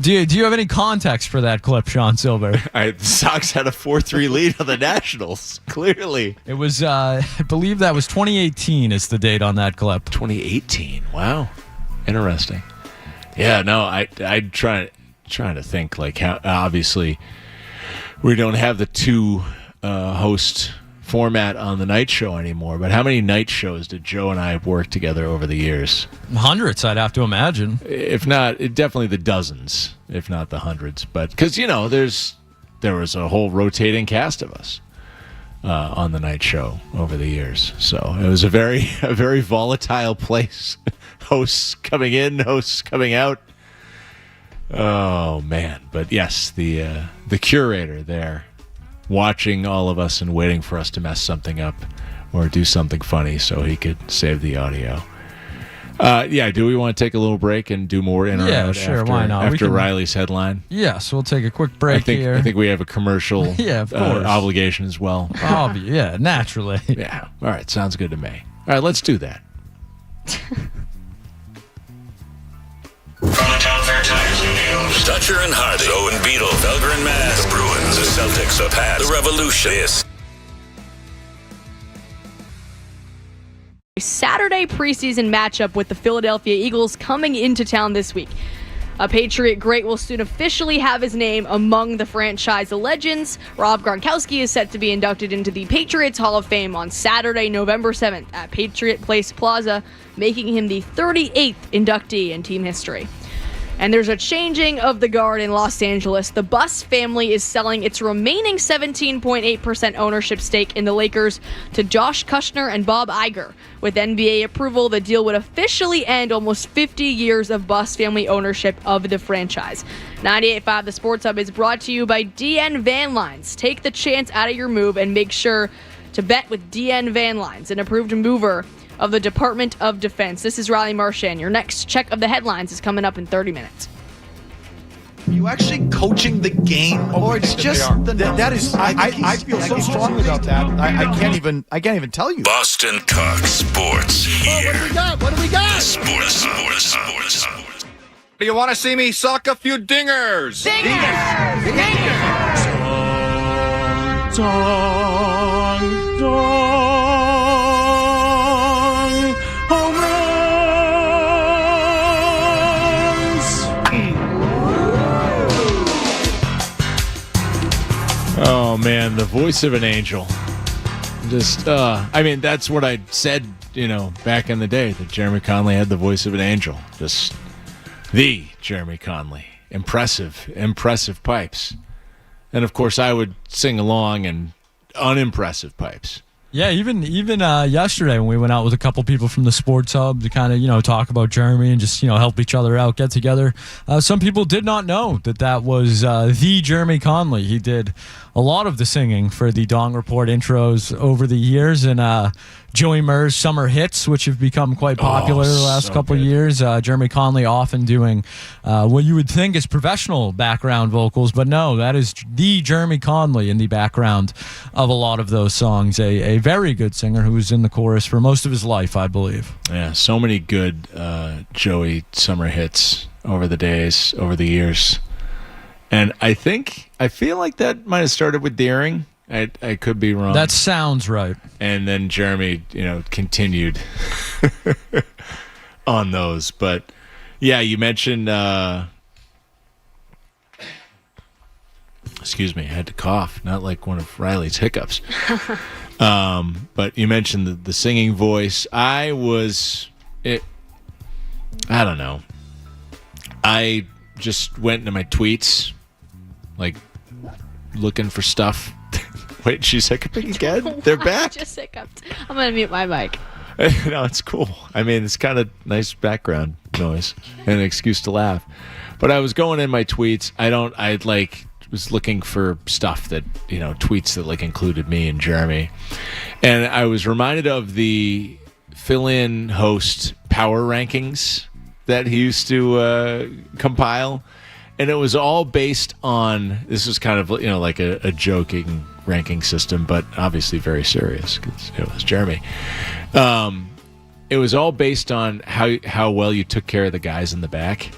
Do you have any context for that clip, Sean Sylver? The Sox had a 4-3 lead on the Nationals, clearly. It was, I believe that was 2018 is the date on that clip. 2018, wow. Interesting. Yeah, no, I'm trying to think, how, obviously, we don't have the two host format on the night show anymore, but how many night shows did Joe and I work together over the years? Hundreds, I'd have to imagine. If not, definitely the dozens, if not the hundreds. But because there was a whole rotating cast of us on the night show over the years, so it was a very volatile place. Hosts coming in, hosts coming out. Oh man! But yes, the curator there, watching all of us and waiting for us to mess something up or do something funny so he could save the audio. Do we want to take a little break and do more in or out sure, why not? After Riley's headline? Yes, we'll take a quick break here. I think we have a commercial of course. obligation as well. Naturally. Yeah, all right, sounds good to me. All right, let's do that. Dutcher and Hardy, Zoe and Beetle, Felger and Maz, the Bruins, the Celtics, the Pats, the Revolution. Saturday preseason matchup with the Philadelphia Eagles coming into town this week. A Patriot great will soon officially have his name among the franchise legends. Rob Gronkowski is set to be inducted into the Patriots Hall of Fame on Saturday, November 7th at Patriot Place Plaza, making him the 38th inductee in team history. And there's a changing of the guard in Los Angeles. The Buss family is selling its remaining 17.8% ownership stake in the Lakers to Josh Kushner and Bob Iger. With NBA approval, the deal would officially end almost 50 years of Buss family ownership of the franchise. 98.5 The Sports Hub is brought to you by DN Van Lines. Take the chance out of your move and make sure to bet with DN Van Lines, an approved mover of the Department of Defense. This is Riley Marchand. Your next check of the headlines is coming up in 30 minutes. Are you actually coaching the game, or it's just that is? I feel so strongly about that. I can't even tell you. Boston Talk Sports here. What do we got? The Sports. Do you want to see me suck a few dingers? Oh man, the voice of an angel. That's what I said, back in the day, that Jeremy Conley had the voice of an angel. Just the Jeremy Conley. Impressive pipes. And of course I would sing along and unimpressive pipes. Yeah, even yesterday when we went out with a couple people from the Sports Hub to kind of, talk about Jeremy and just, help each other out, get together. Some people did not know that was the Jeremy Conley. He did a lot of the singing for the Dong Report intros over the years, and Joey Murr's Summer Hits, which have become quite popular the last couple of years. Jeremy Conley often doing what you would think is professional background vocals, but no, that is the Jeremy Conley in the background of a lot of those songs. A very good singer who was in the chorus for most of his life, I believe. Yeah, so many good Joey Summer hits over the years. And I feel like that might have started with Deering. I could be wrong. That sounds right. And then Jeremy, continued on those. But yeah, you mentioned. Excuse me, I had to cough, not like one of Riley's hiccups. But you mentioned the singing voice. I don't know. I just went into my tweets, like looking for stuff. Wait, she's hiccuping again? They're back? I just hiccuped. I'm going to mute my mic. No, it's cool. I mean, it's kind of nice background noise and an excuse to laugh. But I was going in my tweets. I was looking for stuff that, tweets that included me and Jeremy. And I was reminded of the fill-in host power rankings that he used to compile. And it was all based on, this was kind of, like a joking ranking system, but obviously very serious because it was Jeremy. It was all based on how well you took care of the guys in the back.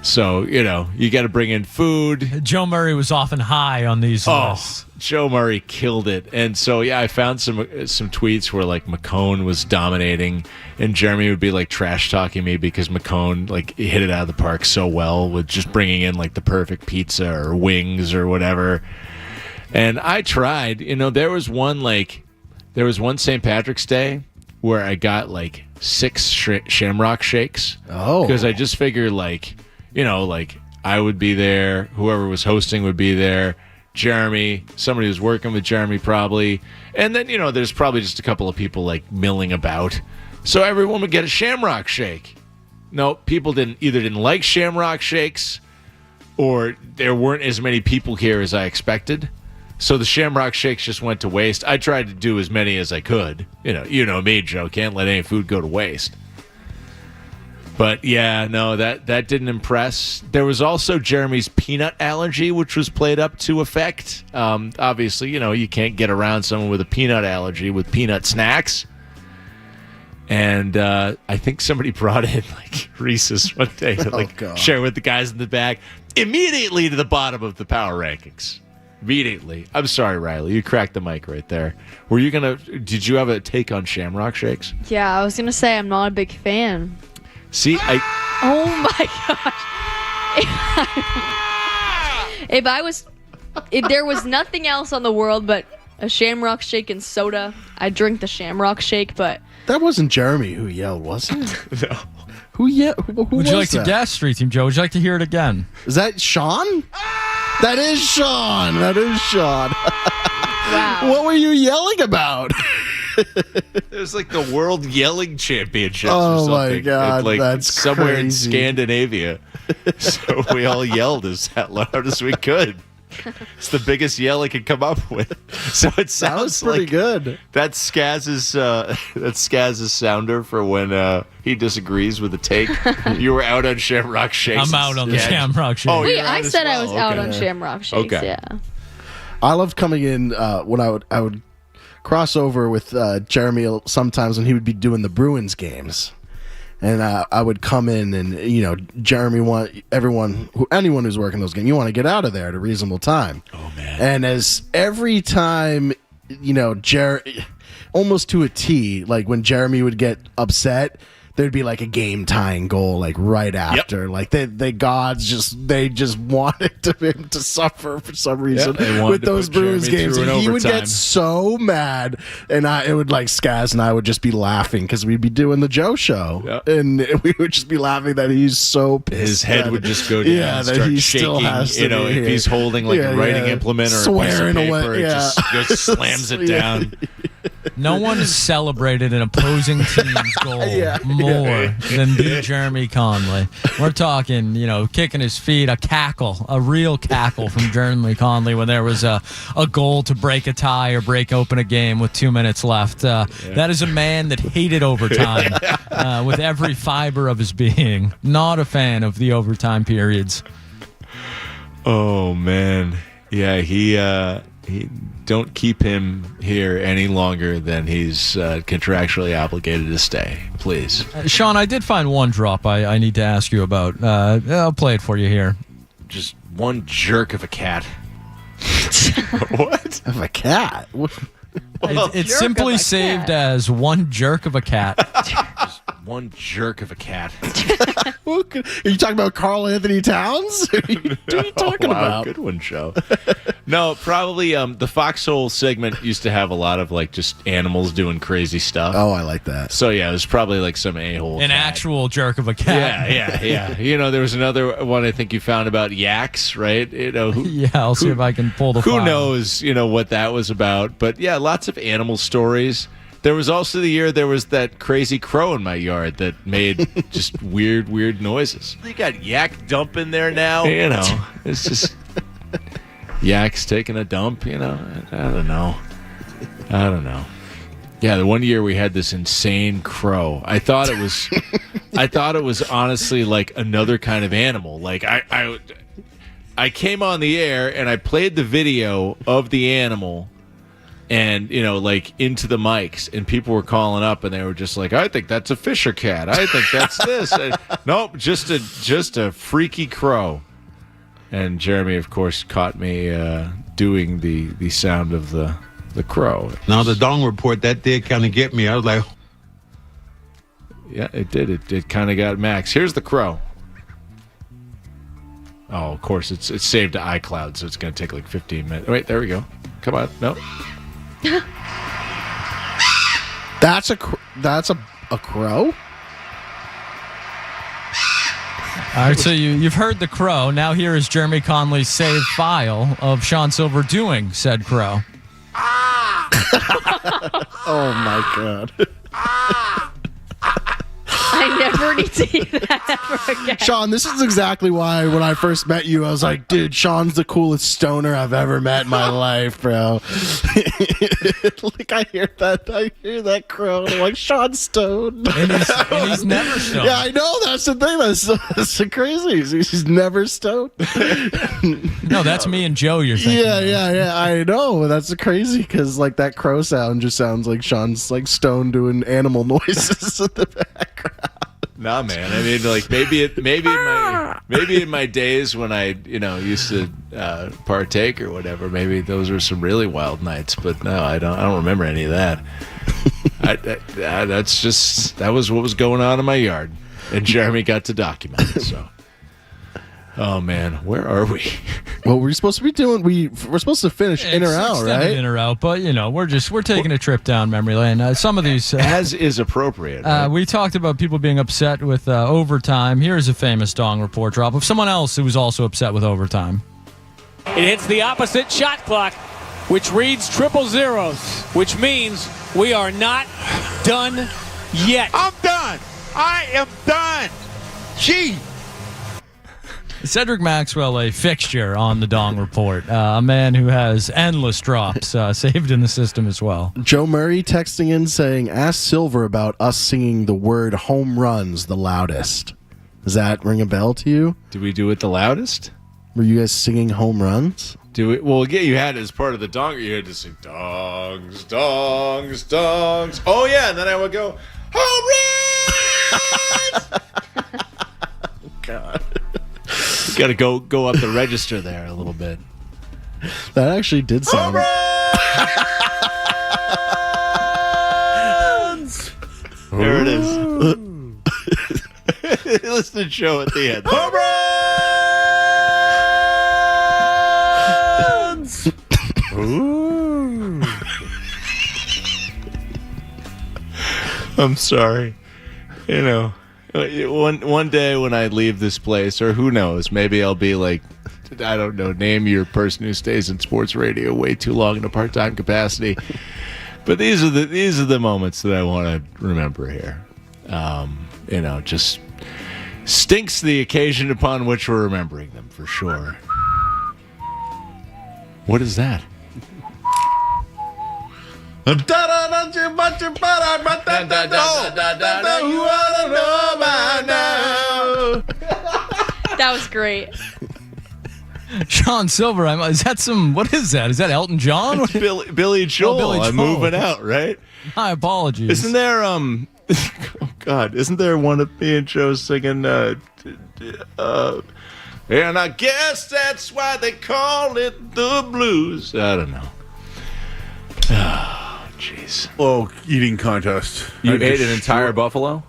So, you got to bring in food. Joe Murray was often high on these lists. Joe Murray killed it. And so, yeah, I found some tweets where, McCone was dominating, and Jeremy would be, trash-talking me because McCone, hit it out of the park so well with just bringing in, the perfect pizza or wings or whatever. And I tried. There was one St. Patrick's Day where I got, 6 Shamrock Shakes. Oh. Because I just figured, I would be there, whoever was hosting would be there, Jeremy, somebody who's working with Jeremy probably, and then, there's probably just a couple of people, milling about. So everyone would get a Shamrock Shake. No, people didn't like Shamrock Shakes, or there weren't as many people here as I expected. So the Shamrock Shakes just went to waste. I tried to do as many as I could. You know me, Joe. Can't let any food go to waste. But yeah, no, that didn't impress. There was also Jeremy's peanut allergy, which was played up to effect. Obviously, you can't get around someone with a peanut allergy with peanut snacks. And I think somebody brought in Reese's one day to share with the guys in the back. Immediately to the bottom of the power rankings. Immediately. I'm sorry, Riley. You cracked the mic right there. Did you have a take on Shamrock Shakes? Yeah, I was going to say I'm not a big fan. See, Oh my gosh. If there was nothing else on the world but a Shamrock Shake and soda, I'd drink the Shamrock Shake, but... That wasn't Jeremy who yelled, was it? No. Who yelled? Who Would you like to guess, Street Team Joe? Would you like to hear it again? Is that Sean? That is Sean. Wow. What were you yelling about? It was the World Yelling Championships oh or something. My God, that's somewhere crazy. in Scandinavia. So we all yelled as loud as we could. It's the biggest yell I could come up with. So it sounds pretty good. That's Skaz's sounder for when he disagrees with a take. You were out on Shamrock Shakes. I'm out on the Shamrock Shakes. Oh, wait, I said I was out on Shamrock Shakes. Okay. Yeah. I loved coming in when I would cross over with Jeremy sometimes when he would be doing the Bruins games. And I would come in and, Jeremy anyone who's working those games, you want to get out of there at a reasonable time. Oh, man. And as every time, almost to a T, when Jeremy would get upset, there'd be a game tying goal right after. Yep. The gods just wanted him to suffer for some reason with those Bruins games. And he would get so mad, and it would Skaz and I would just be laughing because we'd be doing the Joe show, and we would just be laughing that he's so pissed. His head would just go down. Yeah, that he still has to be if he's holding a writing implement or swearing a piece of paper, away, it just slams it down. No one has celebrated an opposing team's goal more than the Jeremy Conley. We're talking, kicking his feet, a real cackle from Jeremy Conley when there was a goal to break a tie or break open a game with 2 minutes left. That is a man that hated overtime with every fiber of his being. Not a fan of the overtime periods. Oh, man. Yeah, he don't keep him here any longer than he's contractually obligated to stay, please. Sean, I did find one drop I need to ask you about. I'll play it for you here. Just one jerk of a cat. What? Of a cat? It's simply saved as one jerk of a cat. Just one jerk of a cat. Are you talking about Karl Anthony Towns? What are you talking about? Good one, Joe. No, probably the Foxhole segment used to have a lot of just animals doing crazy stuff. Oh, I like that. So yeah, it was probably some a-hole. An actual jerk of a cat. Yeah. There was another one I think you found about yaks, right? I'll see if I can pull the file. Who knows, what that was about. But yeah, lots of animal stories. There was also the year there was that crazy crow in my yard that made just weird noises. You got yak dump in there now. It's just yaks taking a dump, I don't know. Yeah, the one year we had this insane crow. I thought it was honestly like another kind of animal. I came on the air and I played the video of the animal and, into the mics, and people were calling up, and they were just like, I think that's a Fisher cat. I think that's this. Nope, just a freaky crow. And Jeremy, of course, caught me doing the sound of the crow. Now, the Dong report, that did kind of get me. I was like... Yeah, it did. It kind of got Max. Here's the crow. Oh, of course, it's saved to iCloud, so it's going to take 15 minutes. Wait, there we go. Come on. No. That's a crow? All right, so you've heard the crow. Now here is Jeremy Conley's saved file of Sean Sylver doing said crow. Oh, my God. I never need to hear that ever again. Sean, this is exactly why when I first met you, I was like, dude, Sean's the coolest stoner I've ever met in my life, bro. I hear that crow, and I'm like, Sean's stoned. And he's never stoned. Yeah, I know. That's the thing. That's so crazy. He's never stoned. No, that's me and Joe you're thinking. Yeah. I know. That's crazy because that crow sound just sounds like Sean's stoned doing animal noises in the background. Nah, man. I mean, maybe in my days when I used to partake or whatever, maybe those were some really wild nights. But no, I don't remember any of that. That was what was going on in my yard, and Jeremy got to document it. So, oh man, where are we? Well, we're supposed to be doing. We're supposed to finish in or out, right? In or out, but we're taking a trip down memory lane. Some of these, as is appropriate. Right? We talked about people being upset with overtime. Here's a famous Dong report drop of someone else who was also upset with overtime. It hits the opposite shot clock, which reads 000, which means we are not done yet. I'm done. I am done. Gee. Cedric Maxwell, a fixture on the Dong Report. A man who has endless drops saved in the system as well. Joe Murray texting in saying, ask Sylver about us singing the word home runs the loudest. Does that ring a bell to you? Did we do it the loudest? Were you guys singing home runs? Do it? Well, yeah, you had it as part of the dong. You had to sing dongs, dongs, dongs. Oh, yeah, and then I would go, home runs! God. You got to go up the register there a little bit. That actually did sound. There it is. Listen to Joe at the end. Home runs! Ooh. I'm sorry. One day when I leave this place, or who knows, maybe I'll be like, I don't know, name your person who stays in sports radio way too long in a part-time capacity. But these are the moments that I want to remember here. Just stinks the occasion upon which we're remembering them for sure. What is that? That was great. Sean Sylver, is that some? What is that? Is that Elton John? It's Billy Joel. Billy I'm Joel. moving out, right? My apologies. Isn't there oh God, isn't there one of me and Joe singing and I guess that's why they call it the blues. I don't know. Oh, jeez. Oh, eating contest. You ate an entire buffalo?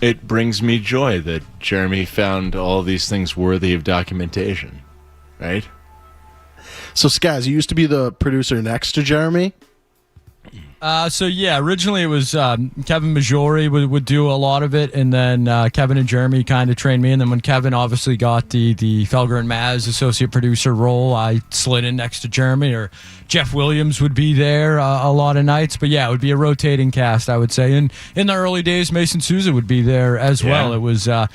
It brings me joy that Jeremy found all these things worthy of documentation, right? So, Skaz, you used to be the producer next to Jeremy? Originally it was Kevin Majori would do a lot of it, and then Kevin and Jeremy kind of trained me, and then when Kevin obviously got the Felger and Maz associate producer role, I slid in next to Jeremy, or Jeff Williams would be there a lot of nights, but yeah, it would be a rotating cast, I would say, and in the early days, Mason Souza would be there as well. It was a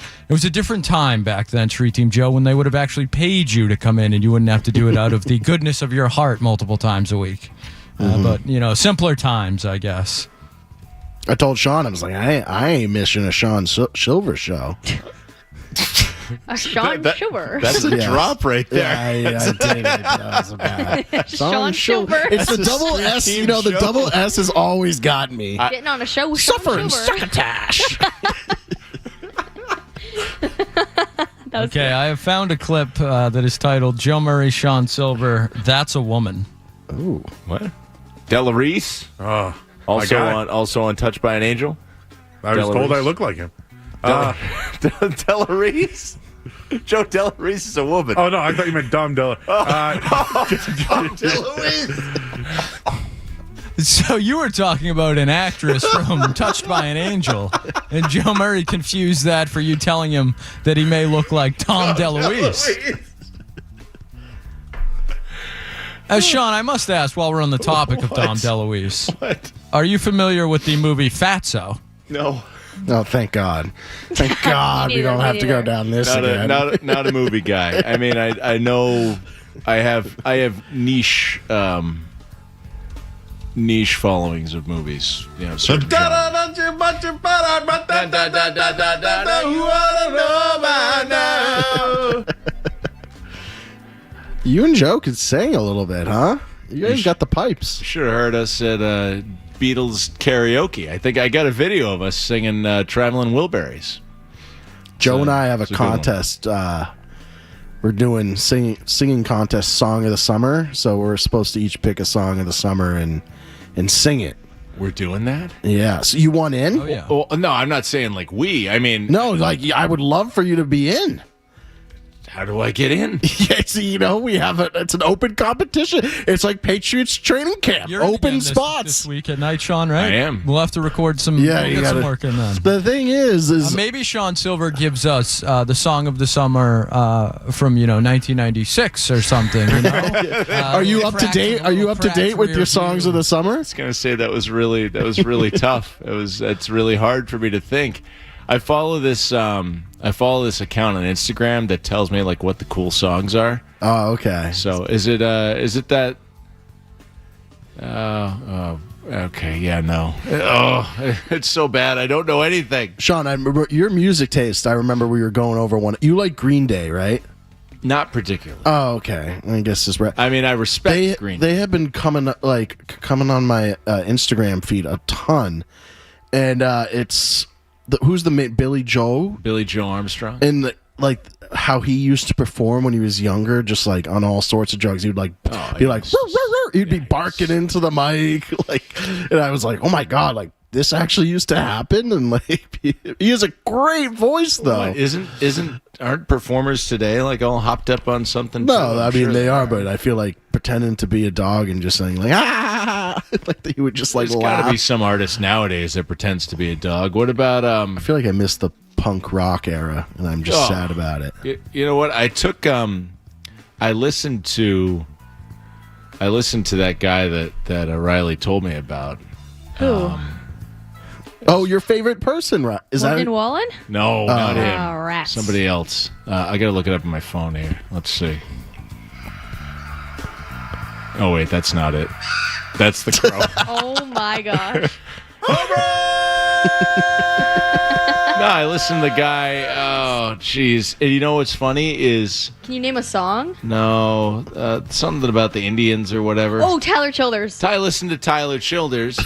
different time back then, Tree Team Joe, when they would have actually paid you to come in, and you wouldn't have to do it out of the goodness of your heart multiple times a week. But, simpler times, I guess. I told Sean, I was like, I ain't missing a Sean Sylver show. A Sean Sylver. That's a drop right there. Yeah, I did. That was bad. Sean Sylver. It's the double S. The double S has always got me. Getting on a show with Sean Suffering Sylver. succotash. Okay, I have found a clip that is titled Joe Murray, Sean Sylver, That's a Woman. Ooh. What? Della Reese? Also on Touched by an Angel? I was told I look like him. Della Reese? Joe Della Reese is a woman. Oh, no, I thought you meant Dom Della. Della Reese. So you were talking about an actress from Touched by an Angel, and Joe Murray confused that for you telling him that he may look like Tom DeLuise. Sean, I must ask, while we're on the topic of Tom DeLuise, What? are you familiar with the movie Fatso? No. No, thank God. Thank God we don't have to go down this again. Not a movie guy. I mean, I know I have niche followings of movies. Certain You and Joe could sing a little bit, huh? You guys got the pipes. You should have heard us at Beatles karaoke. I think I got a video of us singing Traveling Wilburys. Joe and I have a contest. We're doing singing contest song of the summer. So we're supposed to each pick a song of the summer and sing it. We're doing that? Yeah. So you want in? Oh, yeah. Well, no, I'm not saying like we. I mean... No, like I would love for you to be in. How do I get in? Yeah, so, we have it's an open competition. It's like Patriots training camp. You're in open again spots. this week at night, Sean, right? I am. We'll have to record some. Yeah, we'll you get gotta, some work in then. The thing is maybe Sean Sylver gives us the song of the summer from 1996 or something. Are you up to date? Are you up to date with your songs of the summer? I was gonna say that was really tough. It's really hard for me to think. I follow this account on Instagram that tells me like what the cool songs are. Oh, okay. So is it that? Okay, yeah, no. Oh, it's so bad. I don't know anything. Sean, I remember your music taste. I remember we were going over one. You like Green Day, right? Not particularly. Oh, okay. I guess it's right. I mean, I respect Green Day. They have been coming on my Instagram feed a ton, and it's. Who's the main Billy Joe Armstrong, and how he used to perform when he was younger, just like on all sorts of drugs. He would be like, "Roo, roo, roo." He'd be barking into the mic, and I was like, oh my God, like this actually used to happen, and like he has a great voice though. What, aren't performers today like all hopped up on something? No, I mean they are, but I feel like pretending to be a dog and just saying like like he would just like There's laugh. Got to be some artist nowadays that pretends to be a dog. What about I feel like I missed the punk rock era, and I'm just sad about it. You know what? I took I listened to that guy that Riley told me about. Who? Oh, your favorite person, right? Is Morgan Wallen? No, not him. Oh, rats. Somebody else. I gotta look it up on my phone here. Let's see. Oh wait, that's not it. That's the Crow. Oh my gosh. No, I listened to the guy. Oh, jeez. You know what's funny is Can you name a song? no something about the Indians or whatever. Oh, Tyler Childers. I listened to Tyler Childers,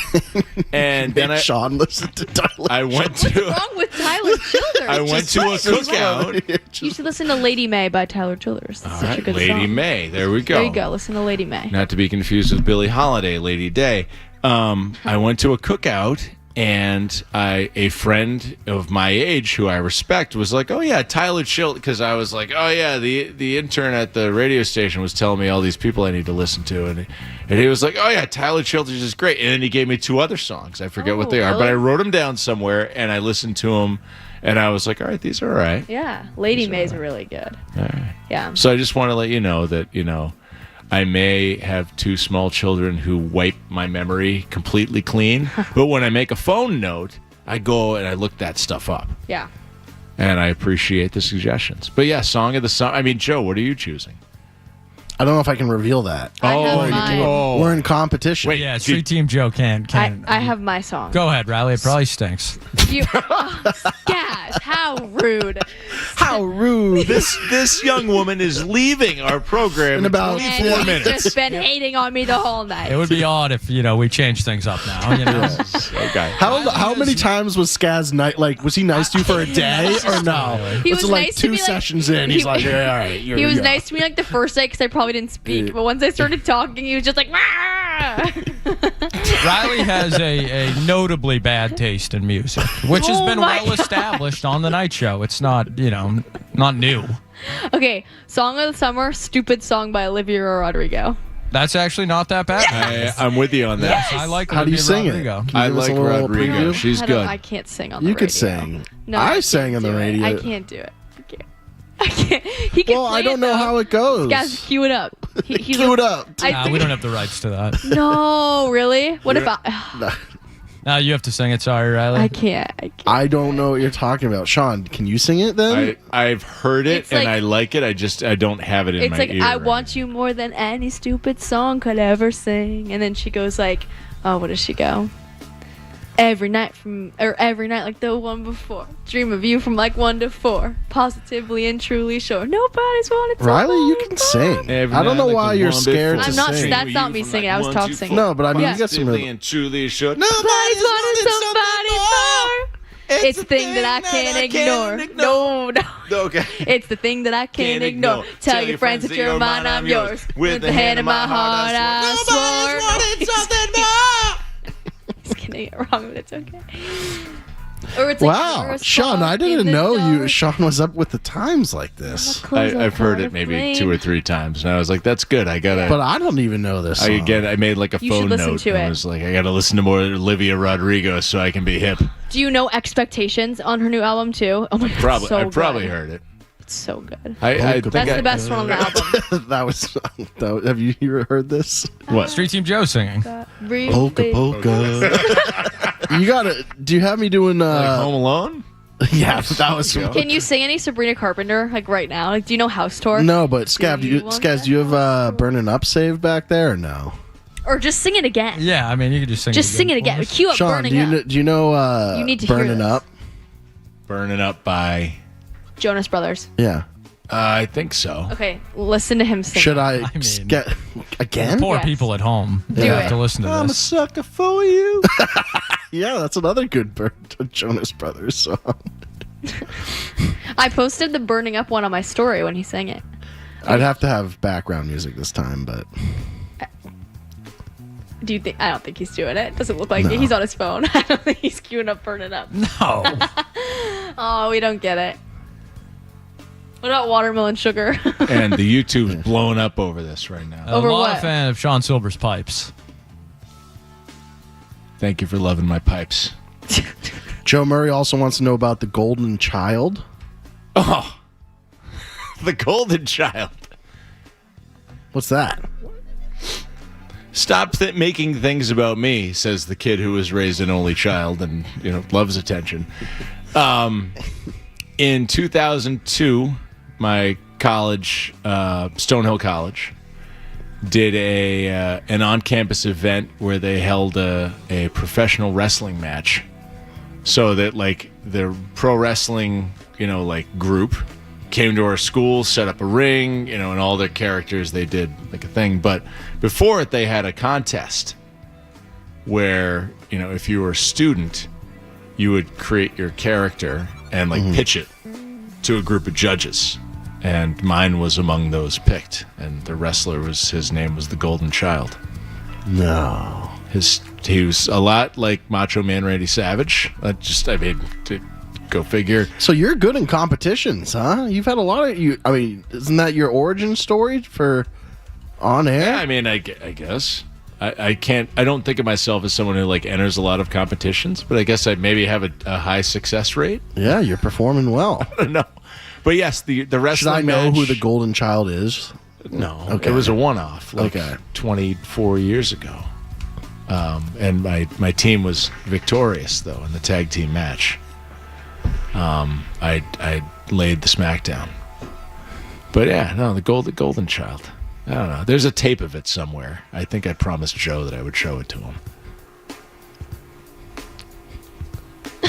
and then Sean listened to Tyler. I went What's to wrong with Tyler Childers? I went to a cookout. You should listen to Lady May by Tyler Childers. It's All such right, a good Lady song. May. There we go. There you go. Listen to Lady May. Not to be confused with Billie Holiday, Lady Day. I went to a cookout, and a friend of my age who I respect was like, "Oh yeah, Tyler Childers," because I was like, "Oh yeah, the intern at the radio station was telling me all these people I need to listen to," and he was like, "Oh yeah, Tyler Childers is great," and then he gave me 2 other songs. I forget what they are, but I wrote them down somewhere, and I listened to them, and I was like, "All right, these are all right." Yeah, Lady May's really good. All right. Yeah. So I just want to let you know that I may have 2 small children who wipe my memory completely clean, but when I make a phone note, I go and I look that stuff up. Yeah. And I appreciate the suggestions. But yeah, Song of the Summer. I mean, Joe, what are you choosing? I don't know if I can reveal that. We're in competition. Wait, yeah, Street Team Joe can. I have my song. Go ahead, Riley. It probably stinks. Gosh, how rude. How rude. This young woman is leaving our program in about 24 And minutes. he's just been hating on me the whole night. It would be odd if we change things up now. Okay. How many times was Skaz was he nice to you for a day or no? He was was it like nice to 2 me, like- sessions in? He's like, yeah, all right. He was nice to me like the first day because I probably didn't speak. But once I started talking, he was just like, Riley has a notably bad taste in music, which has Oh been my well established on the night show. It's not not new. Okay, Song of the Summer, Stupid Song by Olivia Rodrigo. That's actually not that bad. I'm with you on that. Yes, I like How do you Olivia sing Rodrigo. it? Can you I give us like a little Rodrigo. preview? She's I don't- good. I can't sing on the You radio. could sing. No, I can't sang on the do it. radio. I can't do it. I can't. He can Well, play I don't it, know though. how it goes. Guys, cue it up. He's Cue it up. We don't have the rights to that. No, really? What if Now you have to sing it. Sorry, Riley. I can't. I don't know what you're talking about. Sean, can you sing it then? I've heard it It's and like- I like it. I don't have it in It's my like ear. I want you more than any stupid song could ever sing, and then she goes like, "Oh, what does she go? Every night like the one before. Dream of you from like 1 to 4. Positively and truly sure. Nobody's wanted to Riley, you can sing. Every I don't night know like why the you're one scared before. to I'm not. sing. That's not me singing. I was talk singing. No, but I mean, you got some Positively and truly sure. Nobody's wanted somebody more. It's the thing that I can't ignore. No. Okay. It's the thing that I can't ignore. Tell your friends if you're mine, I'm yours. With the hand in my heart, I swore. He's getting it wrong, but it's okay. Or it's like Wow, you're a Sean, spark I in didn't the know dark. Sean was up with the times like this. I've heard it maybe 2 or 3 times, and I was like, "That's good. I gotta." But I don't even know this song. I made like a You should phone listen note. to and it. I was like, I gotta listen to more Olivia Rodrigo so I can be hip. Do you know Expectations on her new album too? Oh my god, Probably, so I probably good. heard it. It's so good. I think That's the best one on the album. that was. Have you heard this? What? Street Team Joe singing. Polka polka. You gotta. Do you have me doing? Like Home Alone? Yeah, that was. Can you sing any Sabrina Carpenter like right now? Like, do you know House Tour? No, but Scav, do you want have "Burning Up" saved back there or no? Or just sing it again. Yeah, I mean, you could just sing. Just sing it again. Cue up Sean, Burning do you Up. do you know You need to hear "Burning this. Up"? Burning Up by. Jonas Brothers. Yeah. I think so. Okay, listen to him sing. Should I, mean, get again? Poor Yes. people at home. Do They have it. to listen to I'm a this. sucker for you. Yeah, that's another good Jonas Brothers song. I posted the Burning Up one on my story when he sang it. I'd have to have background music this time, but Do you think? I don't think he's doing it. Doesn't look like it. He's on his phone. I don't think he's queuing up Burning Up. No. Oh, we don't get it. What about Watermelon Sugar? And the YouTube's blowing up over this right now. Over a lot what? of fan of Sean Sylver's pipes. Thank you for loving my pipes. Joe Murray also wants to know about the Golden Child. Oh, the Golden Child. What's that? Stop making things about me, says the kid who was raised an only child and loves attention. In 2002, my college, Stonehill College, did an on-campus event where they held a professional wrestling match, so that the pro wrestling group came to our school, set up a ring, and all their characters, they did a thing. But before it, they had a contest where, if you were a student, you would create your character and pitch it to a group of judges. And mine was among those picked. And the wrestler his name was the Golden Child. No. He was a lot like Macho Man Randy Savage. Go figure. So you're good in competitions, huh? You've had a lot of isn't that your origin story for on air? Yeah, I guess. I don't think of myself as someone who enters a lot of competitions, but I guess I maybe have a high success rate. Yeah, you're performing well. No. But yes, the wrestling Should I know match, who the Golden Child is? No. Okay. It was a one-off 24 years ago. And my team was victorious, though, in the tag team match. I laid the smackdown. But yeah, no, the Golden Child. I don't know. There's a tape of it somewhere. I think I promised Joe that I would show it to him.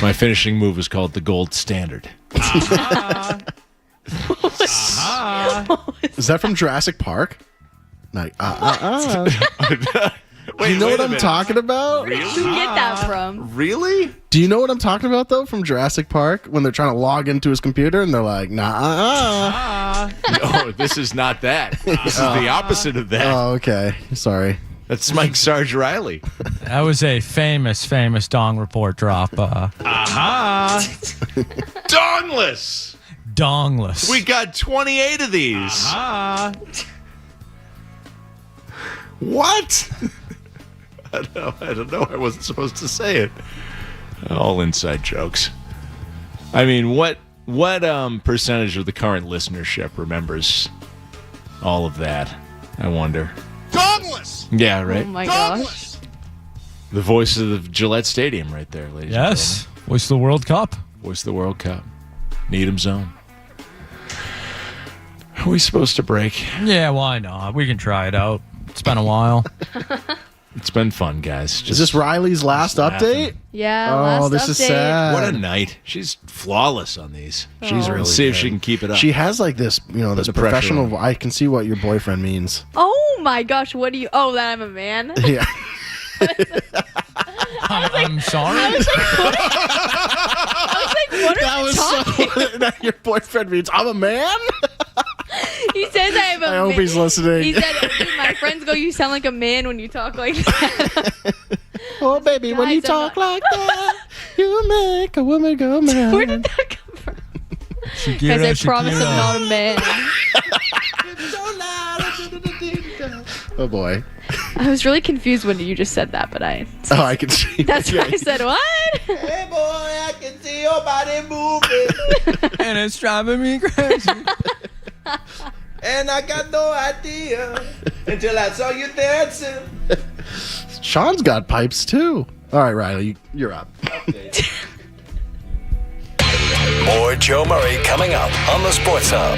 My finishing move was called the Gold Standard. Is that from Jurassic Park? Like, Wait, do you know what a I'm minute. talking about? Where did you get that from? Really? Do you know what I'm talking about, though, from Jurassic Park? When they're trying to log into his computer and they're like, No, this is not that. This is the opposite of that. Oh, okay. Sorry. That's Mike Sarge Riley. That was a famous Dong Report drop. Dongless! Dongless. We got 28 of these. What? I don't know. I wasn't supposed to say it. All inside jokes. I mean, what percentage of the current listenership remembers all of that? I wonder. Dongless! Yeah, right? Oh my gosh. The voice of the Gillette Stadium right there, ladies and Yes. Voice of the World Cup. Voice of the World Cup. Needham's own. Are we supposed to break? Yeah, why not? We can try it out. It's been a while. It's been fun, guys. Is this Riley's last update? Yeah, Oh, last this update. is sad. What a night. She's flawless on these. She's really Let's see if good. she can keep it up. She has this, this the pressure professional. I can see what your boyfriend means. Oh my gosh, what do you... Oh, that I'm a man? Yeah. I'm sorry. I was like, what are you talking? That your boyfriend means I'm a man. He says I have a I hope man. he's listening. He said, my friends go, you sound like a man when you talk like that. Oh, baby, when you Guys, I'm talk like that, you make a woman go mad. Where did that come from? Shakira, Guys, I promise I'm Shakira. not a man. Oh boy. I was really confused when you just said that, but I can see. that's why I said, what? Hey boy, I can see your body moving, And it's driving me crazy. and I got no idea until I saw you dancing. Sean's got pipes too. All right, Riley, you're up. More Joe Murray coming up on the Sports Hub.